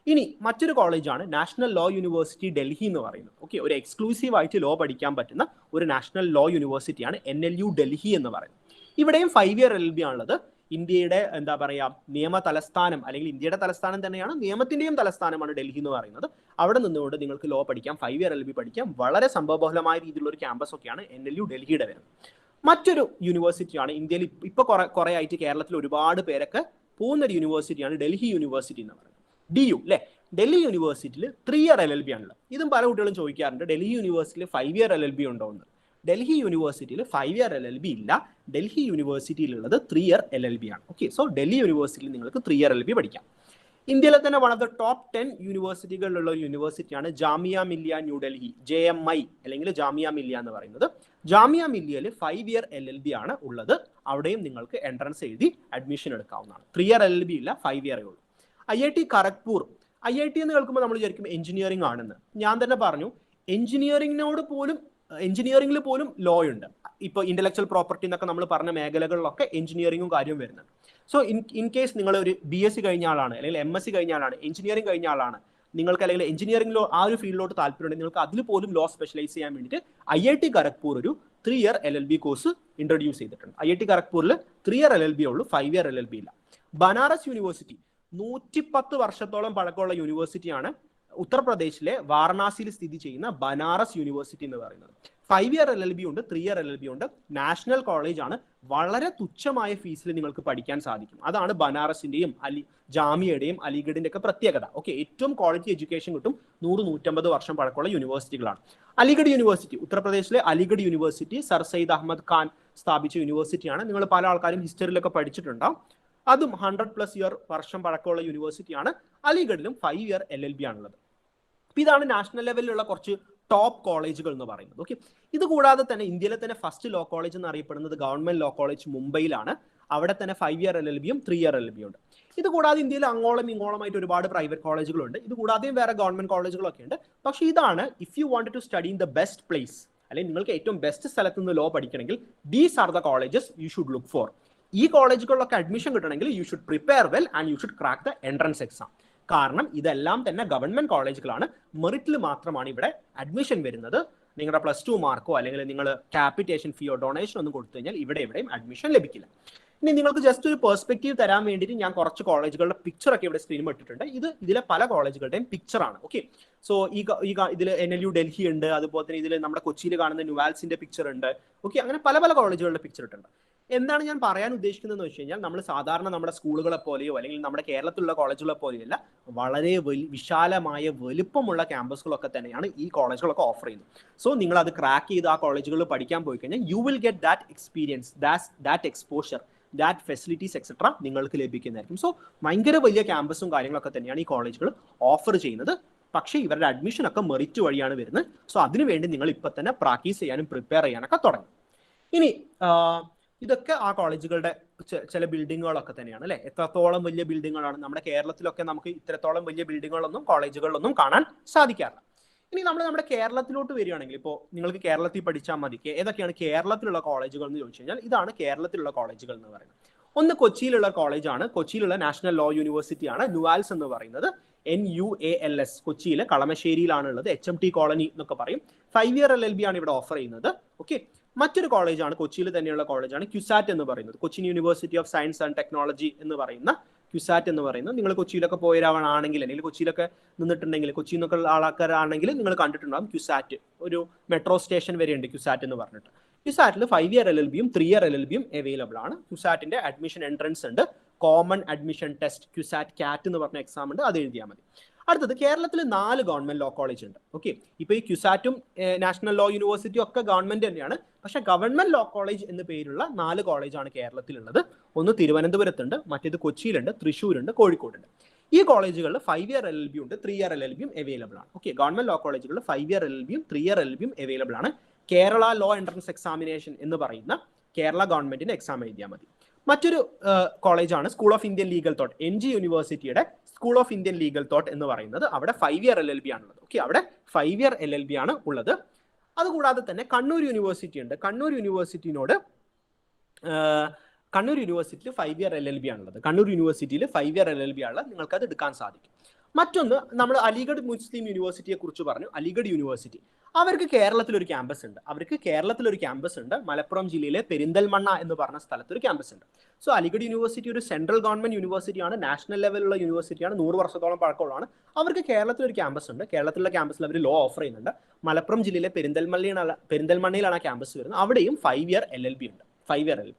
ഇനി മറ്റൊരു കോളേജാണ് നാഷണൽ ലോ യൂണിവേഴ്സിറ്റി ഡൽഹി എന്ന് പറയുന്നത്. ഓക്കെ, ഒരു എക്സ്ക്ലൂസീവ് ആയിട്ട് ലോ പഠിക്കാൻ പറ്റുന്ന ഒരു നാഷണൽ ലോ യൂണിവേഴ്സിറ്റിയാണ് NLU ഡൽഹി എന്ന് പറയുന്നത്. ഇവിടെയും 5 ഇയർ LLB ആണുള്ളത്. ഇന്ത്യയുടെ എന്താ പറയുക, നിയമ തലസ്ഥാനം, അല്ലെങ്കിൽ ഇന്ത്യയുടെ തലസ്ഥാനം തന്നെയാണ്, നിയമത്തിന്റെയും തലസ്ഥാനമാണ് ഡൽഹി എന്ന് പറയുന്നത്. അവിടെ നിന്നുകൊണ്ട് നിങ്ങൾക്ക് ലോ പഠിക്കാം, 5 ഇയർ LLB പഠിക്കാം. വളരെ സംഭവബഹുലമായ രീതിയിലുള്ള ഒരു ക്യാമ്പസ് ഒക്കെയാണ് NLU ഡൽഹിയുടെ വരുന്നത്. മറ്റൊരു യൂണിവേഴ്സിറ്റിയാണ് ഇന്ത്യയിൽ ഇപ്പോൾ കുറെ ആയിട്ട് കേരളത്തിൽ ഒരുപാട് പേരൊക്കെ പോകുന്ന ഒരു യൂണിവേഴ്സിറ്റിയാണ് ഡൽഹി യൂണിവേഴ്സിറ്റി എന്ന് പറയുന്നത്. DU അല്ലെ, ഡൽഹി യൂണിവേഴ്സിറ്റിയിൽ 3 ഇയർ LLB ആണല്ലോ. ഇതും പല കുട്ടികളും ചോദിക്കാറുണ്ട്, ഡൽഹി യൂണിവേഴ്സിറ്റിയിൽ 5 ഇയർ LLB ഉണ്ടോ എന്ന്. ഡൽഹി യൂണിവേഴ്സിറ്റിയിൽ 5 ഇയർ LLB ഇല്ല. ഡൽഹി യൂണിവേഴ്സിറ്റിയിലുള്ളത് 3 ഇയർ LLB ആണ്. ഓക്കെ, സോ ഡൽഹി യൂണിവേഴ്സിറ്റിയിൽ നിങ്ങൾക്ക് 3 ഇയർ LLB പഠിക്കാം. ഇന്ത്യയിലെ തന്നെ വൺ ഓഫ് ദ ടോപ്പ് 10 യൂണിവേഴ്സിറ്റികളിലുള്ള ഒരു യൂണിവേഴ്സിറ്റിയാണ് ജാമിയ മില്ലിയ ന്യൂഡൽഹി, JMI അല്ലെങ്കിൽ ജാമിയ മില്ലിയ എന്ന് പറയുന്നത്. ജാമിയ മില്ലിയയിൽ 5 ഇയർ LLB ആണ് ഉള്ളത്. അവിടെയും നിങ്ങൾക്ക് എൻട്രൻസ് എഴുതി അഡ്മിഷൻ എടുക്കാവുന്നതാണ്. 3 ഇയർ LLB ഇല്ല, 5 ഇയറേ ഉള്ളൂ. IIT ഖരഗ്പൂർ, IIT എന്ന് കേൾക്കുമ്പോൾ നമ്മൾ വിചാരിക്കും എഞ്ചിനീയറിംഗ് ആണെന്ന്. ഞാൻ തന്നെ പറഞ്ഞു, എഞ്ചിനീയറിംഗിൽ പോലും ലോ ഉണ്ട്. ഇപ്പോൾ ഇന്റലക്ച്വൽ പ്രോപ്പർട്ടി എന്നൊക്കെ നമ്മൾ പറഞ്ഞ മേഖലകളിലൊക്കെ എഞ്ചിനീയറിംഗും കാര്യം വരുന്നുണ്ട്. സോ ഇൻ കേസ് നിങ്ങൾ ഒരു BSc കഴിഞ്ഞ ആളാണ്, അല്ലെങ്കിൽ MSc കഴിഞ്ഞ ആളാണ്, എഞ്ചിനീയറിംഗ് കഴിഞ്ഞ ആളാണ്, നിങ്ങൾക്ക് അല്ലെങ്കിൽ എഞ്ചിനീയറിംഗിലോ ആ ഒരു ഫീൽഡിലോട്ട് താല്പര്യമുണ്ടെങ്കിൽ നിങ്ങൾക്ക് അതിൽ പോലും ലോ സ്പെഷ്യലൈസ് ചെയ്യാൻ വേണ്ടിയിട്ട് IIT ഖരഗ്പൂർ ഒരു 3 ഇയർ LLB കോഴ്സ് ഇൻട്രൊഡ്യൂസ് ചെയ്തിട്ടുണ്ട്. IIT ഖരഗ്പൂരിൽ 3 ഇയർ LLB ഉള്ളൂ, 5 ഇയർ LLB ഇല്ല. ബനാറസ് യൂണിവേഴ്സിറ്റി 110 വർഷത്തോളം പഴക്കമുള്ള യൂണിവേഴ്സിറ്റിയാണ്. ഉത്തർപ്രദേശിലെ വാരണാസിയിൽ സ്ഥിതി ചെയ്യുന്ന ബനാറസ് യൂണിവേഴ്സിറ്റി എന്ന് പറയുന്നത്. 5 ഇയർ LLB ഉണ്ട്, 3 ഇയർ LLB ഉണ്ട്. നാഷണൽ കോളേജ് ആണ്. വളരെ തുച്ഛമായ ഫീസിൽ നിങ്ങൾക്ക് പഠിക്കാൻ സാധിക്കും. അതാണ് ബനാറസിന്റെയും ജാമിയയുടെയും അലിഗഡിന്റെ ഒക്കെ പ്രത്യേകത. ഓക്കെ, ഏറ്റവും ക്വാളിറ്റി എഡ്യൂക്കേഷൻ കിട്ടും. 100-150 വർഷം പഴക്കമുള്ള യൂണിവേഴ്സിറ്റികളാണ്. അലിഗഡ് യൂണിവേഴ്സിറ്റി, ഉത്തർപ്രദേശിലെ അലിഗഡ് യൂണിവേഴ്സിറ്റി സർ സയ്യിദ് അഹമ്മദ് ഖാൻ സ്ഥാപിച്ച യൂണിവേഴ്സിറ്റിയാണ്. നിങ്ങൾ പല ആൾക്കാരും ഹിസ്റ്ററിയിലൊക്കെ പഠിച്ചിട്ടുണ്ടാവും. അതും 100+ ഇയർ വർഷം പഴക്കമുള്ള യൂണിവേഴ്സിറ്റിയാണ്. അലിഗഡിലും 5 ഇയർ LLB ആണുള്ളത്. ഇതാണ് നാഷണൽ ലെവലിലുള്ള കുറച്ച് ടോപ്പ് കോളേജുകൾ എന്ന് പറയുന്നത്. ഓക്കെ, ഇത് കൂടാതെ തന്നെ ഇന്ത്യയിലെ തന്നെ ഫസ്റ്റ് ലോ കോളേജ് എന്ന് അറിയപ്പെടുന്നത് ഗവൺമെന്റ് ലോ കോളേജ് മുംബൈയിലാണ്. അവിടെ തന്നെ 5 ഇയർ LLBയും 3 ഇയർ LLB ഉണ്ട്. ഇത് കൂടാതെ ഇന്ത്യയിൽ അങ്ങോളം ഇങ്ങോളമായിട്ട് ഒരുപാട് പ്രൈവറ്റ് കോളേജുകളുണ്ട്. ഇത് കൂടാതെയും വേറെ ഗവൺമെന്റ് കോളേജുകളൊക്കെ ഉണ്ട്. പക്ഷേ ഇതാണ് if you want to study in the best place, അല്ലെങ്കിൽ നിങ്ങൾക്ക് ഏറ്റവും ബെസ്റ്റ് സ്ഥലത്ത് നിന്ന് ലോ പഠിക്കണമെങ്കിൽ these are the colleges you should look for. ഈ കോളേജുകളിലൊക്കെ അഡ്മിഷൻ കിട്ടണമെങ്കിൽ you should prepare well and you should crack the entrance exam. കാരണം ഇതെല്ലാം തന്നെ ഗവൺമെന്റ് കോളേജുകളാണ്. മെറിറ്റിൽ മാത്രമാണ് ഇവിടെ അഡ്മിഷൻ വരുന്നത്. നിങ്ങളുടെ +2 മാർക്കോ അല്ലെങ്കിൽ നിങ്ങൾ ക്യാപിറ്റേഷൻ ഫീയോ ഡൊണേഷൻ ഒന്നും കൊടുത്തു കഴിഞ്ഞാൽ എവിടെയും അഡ്മിഷൻ ലഭിക്കില്ല. ഇനി നിങ്ങൾക്ക് ജസ്റ്റ് ഒരു പെർസ്പെക്റ്റീവ് തരാൻ വേണ്ടിയിട്ട് ഞാൻ കുറച്ച് കോളേജുകളുടെ പിക്ചർ ഒക്കെ ഇവിടെ സ്ക്രീനിൽ ഇട്ടിട്ടുണ്ട്. ഇതിലെ പല കോളേജുകളുടെയും പിക്ചറാണ്. ഓക്കെ, സോ ഇതിൽ NLU ഡൽഹി ഉണ്ട്, അതുപോലെ തന്നെ ഇതിൽ നമ്മുടെ കൊച്ചിയിൽ കാണുന്ന ന്യൂവാൽസിന്റെ പിക്ചർ ഉണ്ട്. ഓക്കെ, അങ്ങനെ പല കോളേജുകളുടെ പിക്ചർ ഇട്ടുണ്ട്. എന്താണ് ഞാൻ പറയാൻ ഉദ്ദേശിക്കുന്നതെന്ന് വെച്ച് കഴിഞ്ഞാൽ, നമ്മൾ സാധാരണ നമ്മുടെ സ്കൂളുകളെ പോലെയോ അല്ലെങ്കിൽ നമ്മുടെ കേരളത്തിലുള്ള കോളേജുകളെ പോലെയല്ല, വളരെ വിശാലമായ വലുപ്പമുള്ള ക്യാമ്പസുകളൊക്കെ തന്നെയാണ് ഈ കോളേജുകളൊക്കെ ഓഫർ ചെയ്യുന്നത്. സോ നിങ്ങൾ അത് ക്രാക്ക് ചെയ്ത് ആ കോളേജുകളിൽ പഠിക്കാൻ പോയി കഴിഞ്ഞാൽ U will get that experience, that exposure, that facilities etcetera നിങ്ങൾക്ക് ലഭിക്കുന്നതായിരിക്കും. സോ ഭയങ്കര വലിയ ക്യാമ്പസും കാര്യങ്ങളൊക്കെ തന്നെയാണ് ഈ കോളേജുകൾ ഓഫർ ചെയ്യുന്നത്. പക്ഷേ ഇവരുടെ അഡ്മിഷൻ ഒക്കെ മെറിറ്റ് വഴിയാണ് വരുന്നത്. സോ അതിനുവേണ്ടി നിങ്ങൾ ഇപ്പൊ തന്നെ പ്രാക്ടീസ് ചെയ്യാനും പ്രിപ്പയർ ചെയ്യാനൊക്കെ തുടങ്ങും. ഇനി ഇതൊക്കെ ആ കോളേജുകളുടെ ചില ബിൽഡിങ്ങുകളൊക്കെ തന്നെയാണ് അല്ലെ. എത്രത്തോളം വലിയ ബിൽഡിങ്ങുകളാണ് നമ്മുടെ കേരളത്തിലൊക്കെ നമുക്ക് ഇത്രത്തോളം വലിയ ബിൽഡിങ്ങുകളൊന്നും കോളേജുകളിലൊന്നും കാണാൻ സാധിക്കാറില്ല. ഇനി നമ്മുടെ കേരളത്തിലോട്ട് വരികയാണെങ്കിൽ, ഇപ്പോൾ നിങ്ങൾക്ക് കേരളത്തിൽ പഠിച്ചാൽ മതി, ഏതൊക്കെയാണ് കേരളത്തിലുള്ള കോളേജുകൾ എന്ന് ചോദിച്ചു കഴിഞ്ഞാൽ ഇതാണ് കേരളത്തിലുള്ള കോളേജുകൾ എന്ന് പറയുന്നത്. ഒന്ന് കൊച്ചിയിലുള്ള കോളേജാണ്, കൊച്ചിയിലുള്ള നാഷണൽ ലോ യൂണിവേഴ്സിറ്റി ആണ് ന്യൂവാൽസ് എന്ന് പറയുന്നത്. NUALS കൊച്ചിയിലെ കളമശ്ശേരിയിലാണ് ഉള്ളത്. HMT കോളനി എന്നൊക്കെ പറയും. 5 ഇയർ LLB ആണ് ഇവിടെ ഓഫർ ചെയ്യുന്നത്. ഓക്കെ, മറ്റൊരു കോളേജാണ് കൊച്ചിയിൽ തന്നെയുള്ള കോളേജാണ് ക്യുസാറ്റ് എന്ന് പറയുന്നത്. Cochin university of science and technology എന്ന് പറയുന്ന ക്യുസാറ്റ് എന്ന് പറയുന്നത്. നിങ്ങൾ കൊച്ചിയിലൊക്കെ പോയവരാണെങ്കിൽ അല്ലെങ്കിൽ കൊച്ചിയിലൊക്കെ നിന്നിട്ടുണ്ടെങ്കിൽ, കൊച്ചിയിൽ നിന്നൊക്കെ ആൾക്കാരാണെങ്കിൽ നിങ്ങൾ കണ്ടിട്ടുണ്ടാകും ക്യുസാറ്റ്. ഒരു മെട്രോ സ്റ്റേഷൻ വരെയുണ്ട് ക്യുസാറ്റ് എന്ന് പറഞ്ഞിട്ട്. ക്യുസാറ്റിൽ 5 ഇയർ LLBയും 3 ഇയർ LLBയും അവൈലബിൾ ആണ്. ക്യുസാറ്റിന്റെ അഡ്മിഷൻ എൻട്രൻസ് ഉണ്ട്, കോമൺ അഡ്മിഷൻ ടെസ്റ്റ്, ക്യുസാറ്റ് കാറ്റ് എന്ന് പറഞ്ഞ എക്സാം ഉണ്ട്, അത് എഴുതിയാൽ മതി. അടുത്തത് കേരളത്തിൽ 4 ഗവൺമെന്റ് ലോ കോളേജ് ഉണ്ട്. ഓക്കെ, ഇപ്പൊ ഈ ക്യുസാറ്റും നാഷണൽ ലോ യൂണിവേഴ്സിറ്റിയും ഒക്കെ ഗവൺമെന്റ് തന്നെയാണ്. പക്ഷെ ഗവൺമെന്റ് ലോ കോളേജ് എന്ന് പേരുള്ള 4 കോളേജാണ് കേരളത്തിലുള്ളത്. ഒന്ന് തിരുവനന്തപുരത്തുണ്ട്, മറ്റേത് കൊച്ചിയിലുണ്ട്, തൃശ്ശൂരുണ്ട്, കോഴിക്കോടുണ്ട്. ഈ കോളേജുകളിൽ 5 ഇയർ LLB ഉണ്ട്, 3 ഇയർ LLBയും അവൈലബിൾ ആണ്. ഓക്കെ, ഗവൺമെന്റ് ലോ കോളേജുകളിൽ 5 ഇയർ LLBയും 3 ഇയർ LLBയും അവൈലബിൾ ആണ്. കേരള ലോ എൻട്രൻസ് എക്സാമിനേഷൻ എന്ന് പറയുന്ന കേരള ഗവൺമെന്റിന്റെ എക്സാം എഴുതിയാൽ മതി. മറ്റൊരു കോളേജാണ് school of Indian legal thought, NG യൂണിവേഴ്സിറ്റിയുടെ school of Indian legal thought എന്ന് പറയുന്നത്. അവിടെ 5 year LLB ആണുള്ളത്. ഓക്കെ, അവിടെ 5 year LLB ആണ് ഉള്ളത്. അതുകൂടാതെ തന്നെ കണ്ണൂർ യൂണിവേഴ്സിറ്റി ഉണ്ട്. കണ്ണൂർ യൂണിവേഴ്സിറ്റിയിൽ 5 year LLB ആണുള്ളത്. കണ്ണൂർ യൂണിവേഴ്സിറ്റിയിൽ 5 year LLB ആണുള്ളത്. നിങ്ങൾക്ക് അത് എടുക്കാൻ സാധിക്കും. മറ്റൊന്ന്, നമ്മൾ അലിഗഡ് മുസ്ലിം യൂണിവേഴ്സിറ്റിയെ കുറിച്ച് പറഞ്ഞു. അലിഗഡ് യൂണിവേഴ്സിറ്റി അവർക്ക് കേരളത്തിലൊരു ക്യാമ്പസ് ഉണ്ട്. മലപ്പുറം ജില്ലയിലെ പെരിന്തൽമണ്ണ എന്ന് പറഞ്ഞ സ്ഥലത്ത് ഒരു ക്യാമ്പസ് ഉണ്ട്. സോ അലിഗഡ് യൂണിവേഴ്സിറ്റി ഒരു സെൻട്രൽ ഗവൺമെന്റ് യൂണിവേഴ്സിറ്റിയാണ്, നാഷണൽ ലെവലിലുള്ള യൂണിവേഴ്സിറ്റിയാണ്, 100 വർഷത്തോളം പഴക്കമുള്ളതാണ്. അവർക്ക് കേരളത്തിലൊരു ക്യാമ്പസ് ഉണ്ട്. കേരളത്തിലുള്ള ക്യാമ്പസിൽ അവർ ലോ ഓഫർ ചെയ്യുന്നുണ്ട്. മലപ്പുറം ജില്ലയിലെ പെരിന്തൽമണ്ണയിലാണ് ആ ക്യാമ്പസ് വരുന്നത്. അവിടെയും 5 year LLB ഉണ്ട്. 5 year LLB.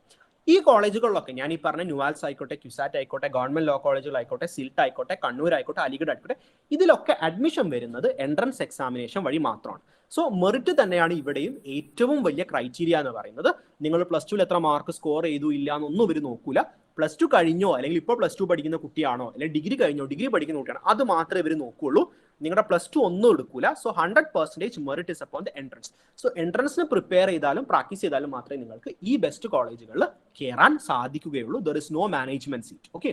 ഈ കോളേജുകളിലൊക്കെ ഞാൻ ഈ പറഞ്ഞ ന്യൂവാൽസ് ആയിക്കോട്ടെ, ക്യുസാറ്റ് ആയിക്കോട്ടെ, ഗവൺമെന്റ് ലോ കോളേജുകളായിക്കോട്ടെ, സിൽട്ട് ആയിക്കോട്ടെ, കണ്ണൂർ ആയിക്കോട്ടെ, അലിഗഡ് ആയിക്കോട്ടെ, ഇതിലൊക്കെ അഡ്മിഷൻ വരുന്നത് എൻട്രൻസ് എക്സാമിനേഷൻ വഴി മാത്രമാണ്. സോ മെറിറ്റ് തന്നെയാണ് ഇവിടെയും ഏറ്റവും വലിയ ക്രൈറ്റീരിയ എന്ന് പറയുന്നത്. നിങ്ങൾ +2 എത്ര മാർക്ക് സ്കോർ ചെയ്തു ഇല്ല എന്നൊന്നും ഇവർ നോക്കൂല. +2 കഴിഞ്ഞോ, അല്ലെങ്കിൽ ഇപ്പോൾ +2 പഠിക്കുന്ന കുട്ടിയാണോ, അല്ലെങ്കിൽ ഡിഗ്രി കഴിഞ്ഞോ, ഡിഗ്രി പഠിക്കുന്ന കുട്ടിയാണോ, അത് മാത്രമേ ഇവർ നോക്കുകയുള്ളൂ. നിങ്ങളുടെ +2 ഒന്നും എടുക്കൂല. So 100% merit is upon the entrance. So എൻട്രൻസിന് പ്രിപ്പയർ ചെയ്താലും പ്രാക്ടീസ് ചെയ്താലും മാത്രമേ നിങ്ങൾക്ക് ഈ ബെസ്റ്റ് കോളേജുകളിൽ കയറാൻ സാധിക്കുകയുള്ളൂ. There is no management seat. Okay,